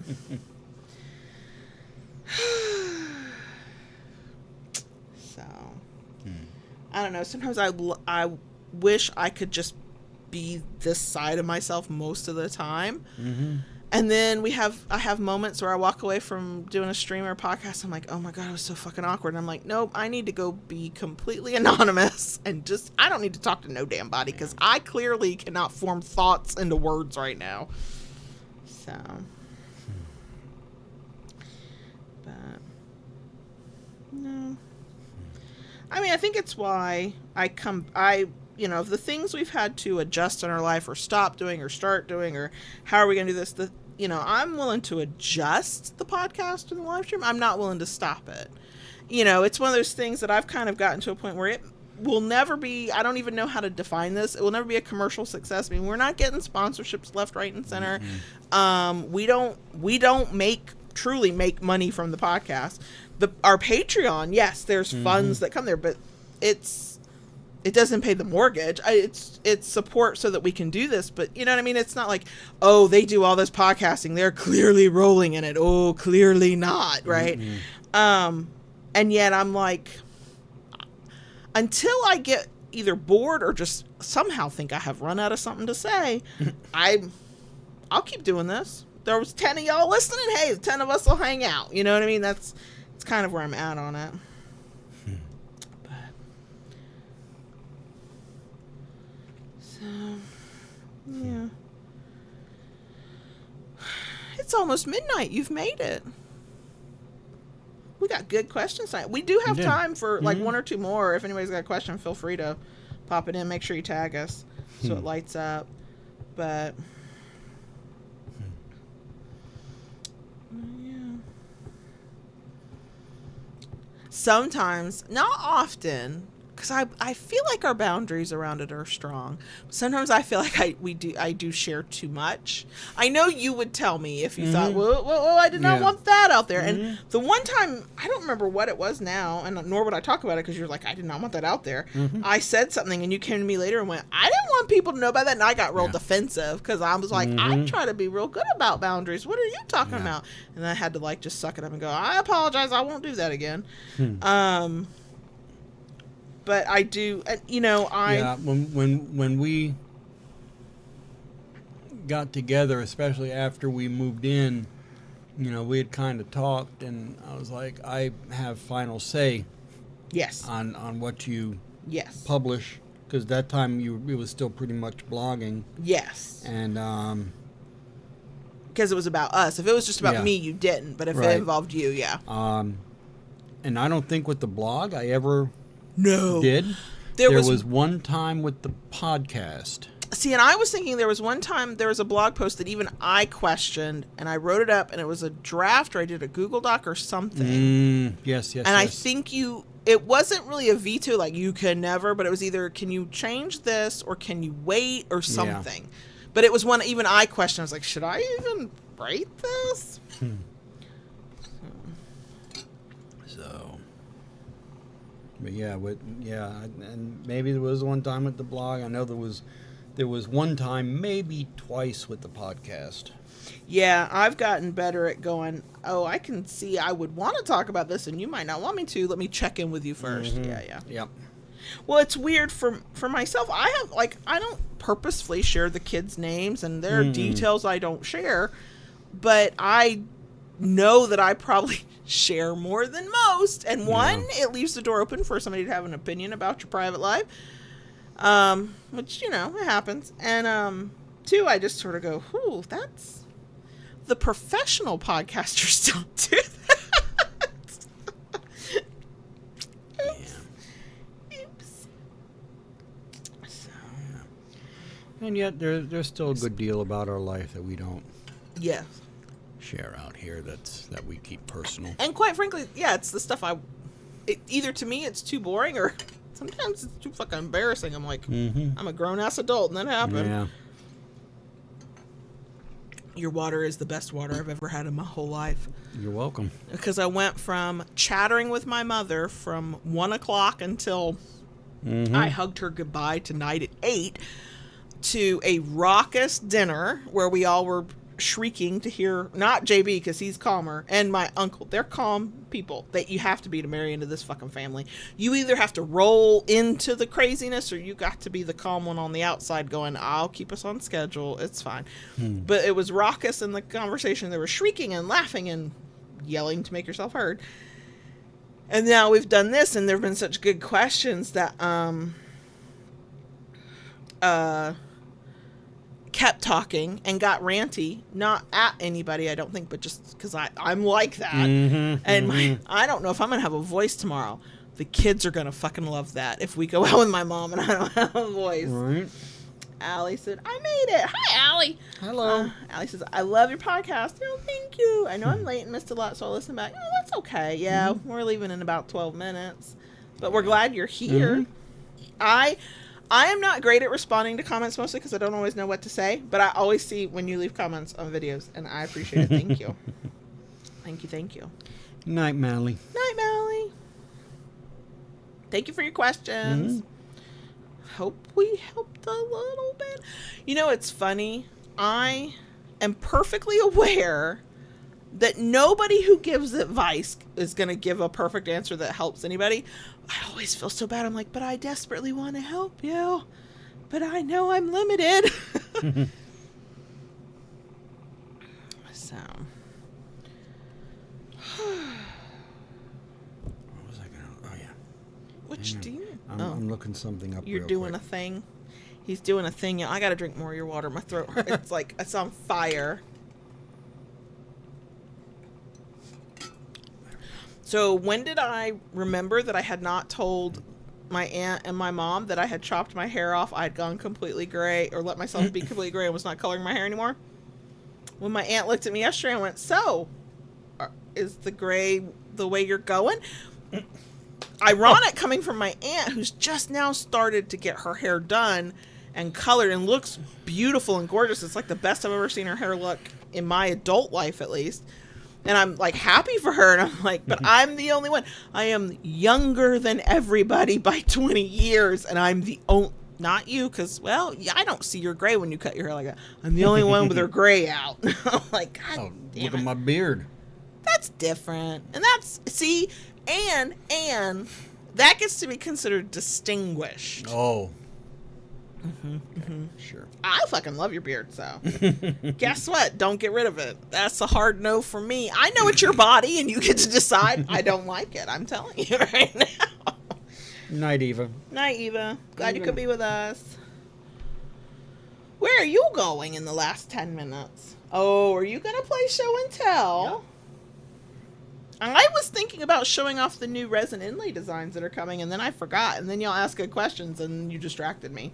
So, I don't know. Sometimes I wish I could just be this side of myself most of the time. And then I have moments where I walk away from doing a stream or a podcast. I'm like, oh my God, it was so fucking awkward. And I'm like, nope, I need to go be completely anonymous and I don't need to talk to no damn body because I clearly cannot form thoughts into words right now. So, but no. I mean, I think it's why the things we've had to adjust in our life or stop doing or start doing or how are we going to do this? I'm willing to adjust the podcast or the live stream. I'm not willing to stop it. It's one of those things that I've kind of gotten to a point where it will never be, I don't even know how to define this. It will never be a commercial success. I mean, we're not getting sponsorships left, right, and center. We don't truly make money from the podcast. Our Patreon, yes, there's funds that come there, but it doesn't pay the mortgage. It's support so that we can do this, but you know what I mean? It's not like, oh, they do all this podcasting, they're clearly rolling in it. Oh, clearly not, right? And yet I'm like, until I get either bored or just somehow think I have run out of something to say, I'll keep doing this. There was 10 of y'all listening. Hey, 10 of us will hang out. You know what I mean? It's kind of where I'm at on it. But so yeah. It's almost midnight. You've made it. We got good questions tonight. We do have time for like one or two more. If anybody's got a question, feel free to pop it in. Make sure you tag us so it lights up. But yeah. sometimes, not often, because I feel like our boundaries around it are strong. Sometimes I feel like I do share too much. I know you would tell me if you thought, well, I did not want that out there. And the one time, I don't remember what it was now, and nor would I talk about it because you're like, I did not want that out there. I said something, and you came to me later and went, I didn't want people to know about that. And I got real defensive because I was like, I try to be real good about boundaries. What are you talking about? And I had to like just suck it up and go, I apologize. I won't do that again. But I do, when we got together, especially after we moved in, we had kind of talked, and I was like, I have final say. Yes. On what you publish, because that time it was still pretty much blogging. Yes. And because it was about us. If it was just about me, you didn't. But if it involved you, and I don't think with the blog I ever. No. Did. There was one time with the podcast. See, and I was thinking there was one time there was a blog post that even I questioned, and I wrote it up, and it was a draft, or I did a Google Doc or something. Yes. And I think it wasn't really a veto, like you can never, but it was either can you change this or can you wait or something. Yeah. But it was one even I questioned. I was like, should I even write this? But and maybe there was one time with the blog. I know there was one time, maybe twice with the podcast. Yeah, I've gotten better at going, I can see I would want to talk about this, and you might not want me to. Let me check in with you first. Yeah. Yep. Well, it's weird for myself. I don't purposefully share the kids' names, and there are details I don't share, but I know that I probably share more than most, and one, it leaves the door open for somebody to have an opinion about your private life, which it happens, and two, I just sort of go, that's the professional podcasters don't do that. Oops. So, and yet there's still a good deal about our life that we don't share out here that we keep personal. And quite frankly, it's the stuff either to me it's too boring, or sometimes it's too fucking embarrassing. I'm like, I'm a grown-ass adult, and that happened. Yeah. Your water is the best water I've ever had in my whole life. You're welcome. Because I went from chattering with my mother from 1 o'clock until I hugged her goodbye tonight at 8 to a raucous dinner where we all were shrieking to hear, not JB because he's calmer, and my uncle. They're calm people that you have to be to marry into this fucking family. You either have to roll into the craziness, or you got to be the calm one on the outside going, I'll keep us on schedule, it's fine. But it was raucous in the conversation. They were shrieking and laughing and yelling to make yourself heard. And now we've done this, and there have been such good questions that kept talking and got ranty, not at anybody, I don't think, but just because I'm like that. I don't know if I'm going to have a voice tomorrow. The kids are going to fucking love that if we go out with my mom and I don't have a voice. Right. Allie said, I made it. Hi, Allie. Hello. Allie says, I love your podcast. Oh, thank you. I know I'm late and missed a lot, so I'll listen back. Oh, that's okay. Yeah, we're leaving in about 12 minutes. But we're glad you're here. I am not great at responding to comments, mostly because I don't always know what to say, but I always see when you leave comments on videos, and I appreciate it. Thank you. Thank you. Night, Mally. Night, Mally. Thank you for your questions. Hope we helped a little bit. It's funny. I am perfectly aware that nobody who gives advice is going to give a perfect answer that helps anybody. I always feel so bad. I'm like, but I desperately want to help you, but I know I'm limited. So. What was I going to... Oh, yeah. Which do you... I'm looking something up. You're doing a thing. He's doing a thing. I got to drink more of your water. My throat hurts. It's like it's on fire. So when did I remember that I had not told my aunt and my mom that I had chopped my hair off? I had gone completely gray, or let myself be completely gray and was not coloring my hair anymore. When my aunt looked at me yesterday and went, so, is the gray the way you're going? ironic coming from my aunt who's just now started to get her hair done and colored and looks beautiful and gorgeous. It's like the best I've ever seen her hair look in my adult life, at least. And I'm like happy for her, and I'm like, but I'm the only one. I am younger than everybody by 20 years, and I'm the only, not you, because, well, yeah, I don't see your gray when you cut your hair like that. I'm the only one with her gray out. I'm like, God damn look it. at my beard. That's different. And that's, see, and that gets to be considered distinguished. Oh. Sure. I fucking love your beard, so guess what? Don't get rid of it. That's a hard no for me. I know it's your body and you get to decide. I don't like it. I'm telling you right now. Night, Eva. Night, Eva. Glad you could be with us. Where are you going in the last 10 minutes? Oh, are you going to play show and tell? Yep. I was thinking about showing off the new resin inlay designs that are coming, and then I forgot, and then y'all asked good questions, and you distracted me.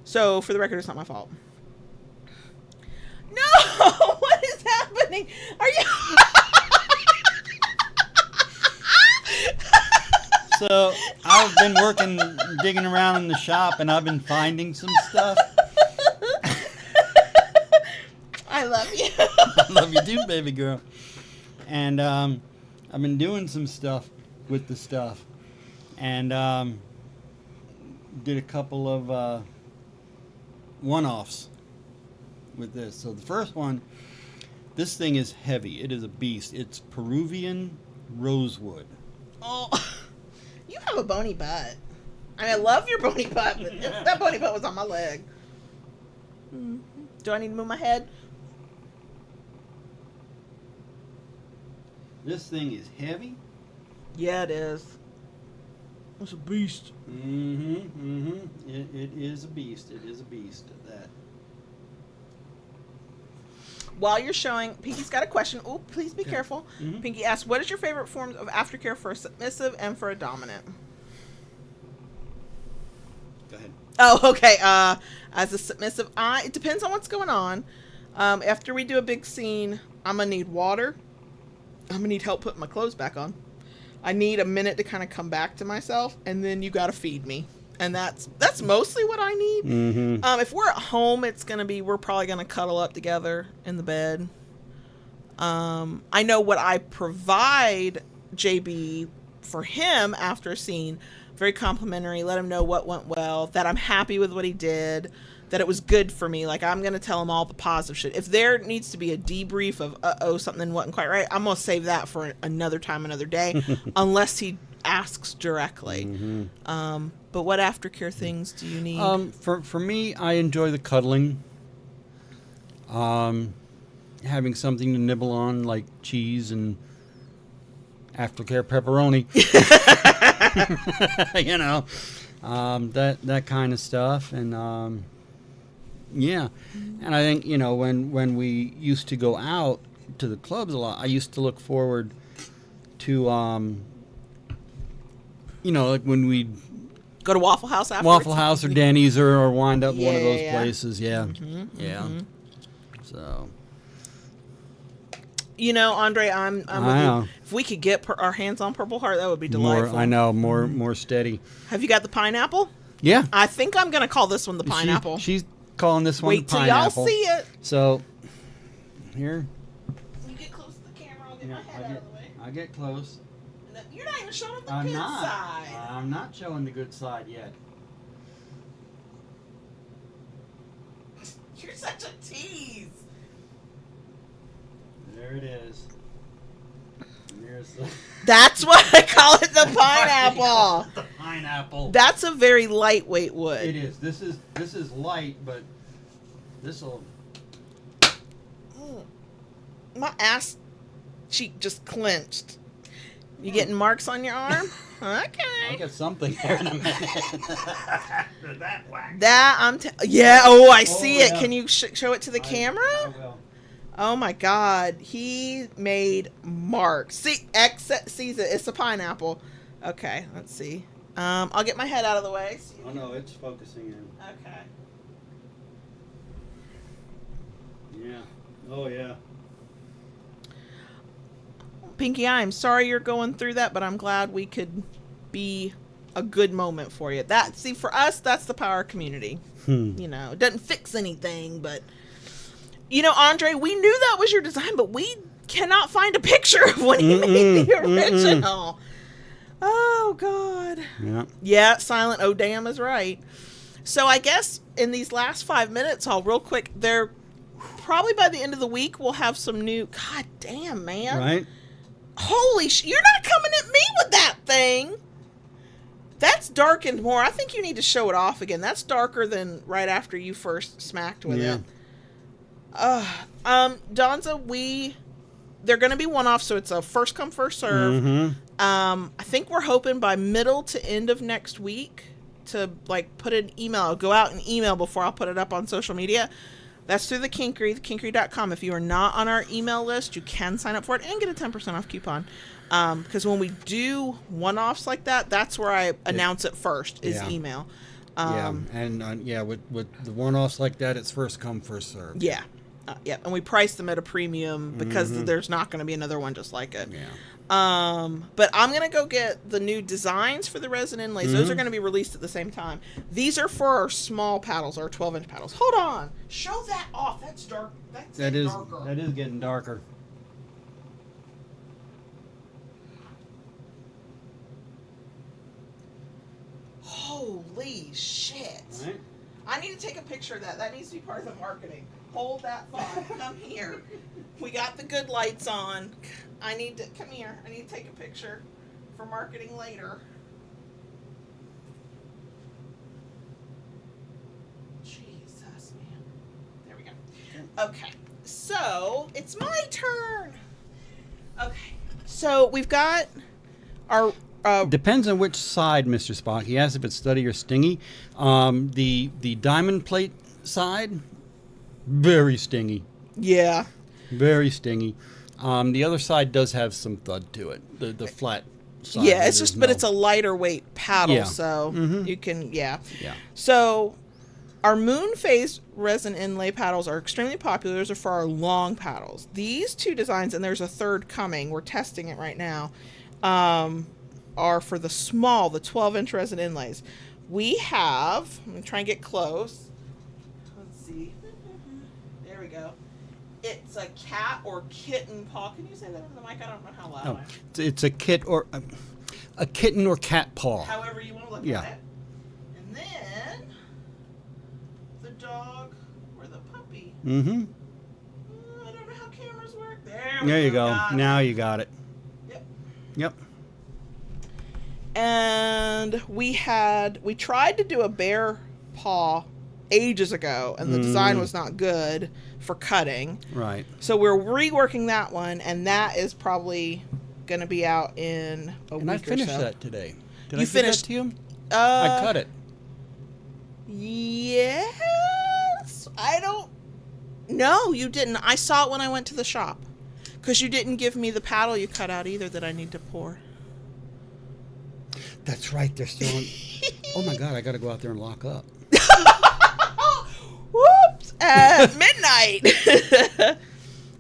So, for the record, it's not my fault. No! What is happening? Are you... So, I've been digging around in the shop, and I've been finding some stuff. I love you. I love you too, baby girl. And I've been doing some stuff with the stuff. And did a couple of one-offs with this. So the first one, this thing is heavy. It is a beast. It's Peruvian rosewood. Oh, you have a bony butt. I love your bony butt, but that bony butt was on my leg. Do I need to move my head? This thing is heavy. Yeah, it is. It's a beast. It is a beast. It is a beast at that. While you're showing, Pinky's got a question. Oh, please be careful. Pinky asks, what is your favorite forms of aftercare for a submissive and for a dominant? Go ahead. Oh, okay. As a submissive, it depends on what's going on. After we do a big scene, I'm going to need water. I'm going to need help putting my clothes back on. I need a minute to kind of come back to myself, and then you got to feed me. And that's mostly what I need. If we're at home, it's going to be, we're probably going to cuddle up together in the bed. I know what I provide JB for him after a scene, very complimentary, let him know what went well, that I'm happy with what he did, that it was good for me. Like, I'm going to tell him all the positive shit. If there needs to be a debrief of, something wasn't quite right, I'm going to save that for another time, another day, unless he asks directly. But what aftercare things do you need? For me, I enjoy the cuddling. Having something to nibble on, like cheese and Aftercare pepperoni. You know, that kind of stuff. And yeah, and I think, you know, when we used to go out to the clubs a lot, I used to look forward to you know, like when we'd go to Waffle House afterwards? Waffle House or Denny's or wind up one of those places. Yeah. So, you know, Andre, I'm with you. If we could get our hands on Purple Heart, that would be delightful. More steady. Have you got the pineapple? Yeah. I think I'm going to call this one the pineapple. She's calling this one the pineapple. Wait till y'all see it. So, here. You get close to the camera, I'll get my head out of the way. I get close. You're not even showing the good side. I'm not showing the good side yet. You're such a tease. There it is. That's why I call it the pineapple. The pineapple. That's a very lightweight wood. It is. This is light, but this'll. My ass cheek just clenched. You getting marks on your arm? Okay. I'll get something there in a minute. Yeah. Oh, I see it. Can you show it to the camera? I will. Oh my God, he made marks. See, X sees it. It's a pineapple. Okay, let's see. I'll get my head out of the way. Oh no, it's focusing in. Okay. Yeah. Oh yeah. Pinky, I'm sorry you're going through that, but I'm glad we could be a good moment for you. See, for us, that's the power of community. You know, it doesn't fix anything, but you know, Andre, we knew that was your design, but we cannot find a picture of when you made the original. Oh God. Yeah, Silent Oh Damn is right. So I guess in these last 5 minutes, I'll real quick, they're probably by the end of the week, we'll have some new, God damn, man. Right? Holy you're not coming at me with that thing. That's darkened more. I think you need to show it off again. That's darker than right after you first smacked with it. Donza, they're going to be one-off, so it's a first come, first serve. I think we're hoping by middle to end of next week to like put an email. I'll go out and email before I'll put it up on social media. That's through the Kinkery, thekinkery.com. If you are not on our email list, you can sign up for it and get a 10% off coupon. Because when we do one-offs like that, that's where I announce it first, is email. And with the one-offs like that, it's first come, first serve. Yeah. And we price them at a premium because there's not going to be another one just like it. But I'm going to go get the new designs for the resin inlays. Those are going to be released at the same time. These are for our small paddles, our 12-inch paddles. Hold on. Show that off. That's dark. That is getting darker. Holy shit. Right? I need to take a picture of that. That needs to be part of the marketing. Hold that thought. Come here. We got the good lights on. Come here. I need to take a picture for marketing later. Jesus, man. There we go. Okay. So, it's my turn. Okay. So, we've got our... Depends on which side, Mr. Spock. He asked if it's steady or stingy. The diamond plate side, very stingy. Yeah. Very stingy. The other side does have some thud to it. The flat side. Yeah, it's just, but it's a lighter weight paddle, so you can, So, our moon phase resin inlay paddles are extremely popular. Those are for our long paddles. These two designs, and there's a third coming. We're testing it right now. Are for the small, the 12-inch resin inlays. We have, I'm going to try and get close. Let's see. There we go. It's a cat or kitten paw. Can you say that on the mic? I don't know how loud I am. It's a a kitten or cat paw. However you want to look at it. And then the dog or the puppy. I don't know how cameras work. There you go. Now you got it. Yep. And we tried to do a bear paw ages ago, and the design was not good for cutting. Right. So we're reworking that one, and that is probably going to be out in a week or so. And I finished that today. Did You I finished? that to you? I cut it. Yes. I don't... No, you didn't. I saw it when I went to the shop. Because you didn't give me the paddle you cut out either that I need to pour. That's right. They're still on. Oh, my God. I got to go out there and lock up. Whoops. At midnight.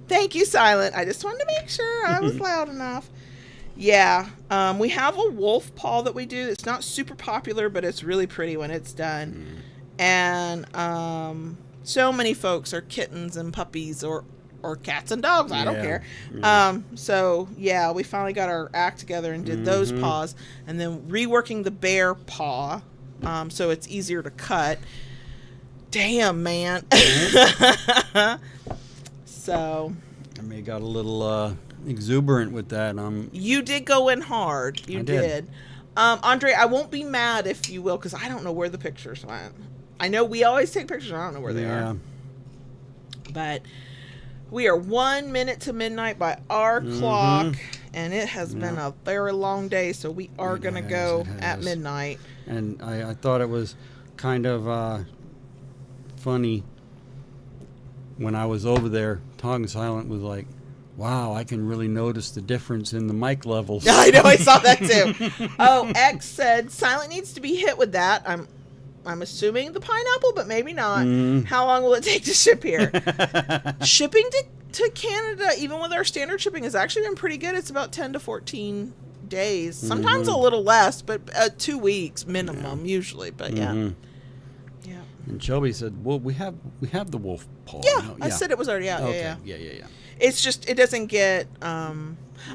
Thank you, Silent. I just wanted to make sure I was loud enough. Yeah. We have a wolf paw that we do. It's not super popular, but it's really pretty when it's done. And so many folks are kittens and puppies or cats and dogs. I don't care. So, yeah, we finally got our act together and did those paws. And then reworking the bear paw so it's easier to cut. Damn, man. So. I may have got a little exuberant with that. You did go in hard. You did. Andre, I won't be mad if you will, because I don't know where the pictures went. I know we always take pictures. I don't know where they are. But we are 1 minute to midnight by our clock, and it has been a very long day, so we are going to go at midnight. And I thought it was kind of funny when I was over there talking. Silent was like, wow, I can really notice the difference in the mic levels. I know, I saw that too. Oh, X said, Silent needs to be hit with that. I'm assuming the pineapple, but maybe not. How long will it take to ship here? Shipping to Canada, even with our standard shipping, has actually been pretty good. It's about 10 to 14 days. Sometimes a little less, but 2 weeks minimum usually. But yeah. And Shelby said, "Well, we have the wolf paw." Yeah, No, I said it was already out. Okay. Yeah. It's just it doesn't get. I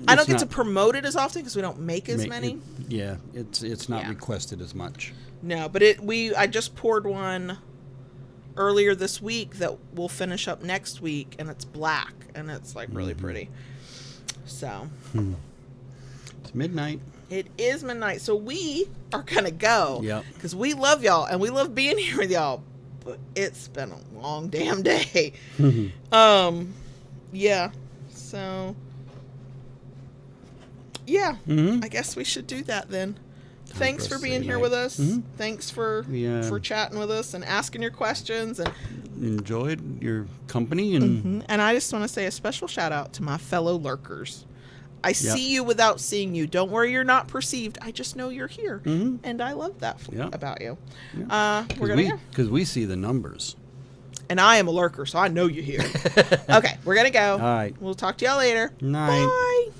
don't get to promote it as often because we don't make as many. It's not requested as much. No, but I just poured one earlier this week that we'll finish up next week, and it's black and it's like really pretty. So it's midnight. It is midnight, so we are gonna go. Yeah. Because we love y'all and we love being here with y'all, but it's been a long damn day. Yeah. So. Yeah. I guess we should do that then. Thanks for being here with us. Thanks for chatting with us and asking your questions and enjoyed your company and I just want to say a special shout out to my fellow lurkers. I see you without seeing you. Don't worry, you're not perceived. I just know you're here, and I love that about you. Because we see the numbers, and I am a lurker, so I know you're here. Okay, we're gonna go. All right, we'll talk to y'all later. Night. Bye.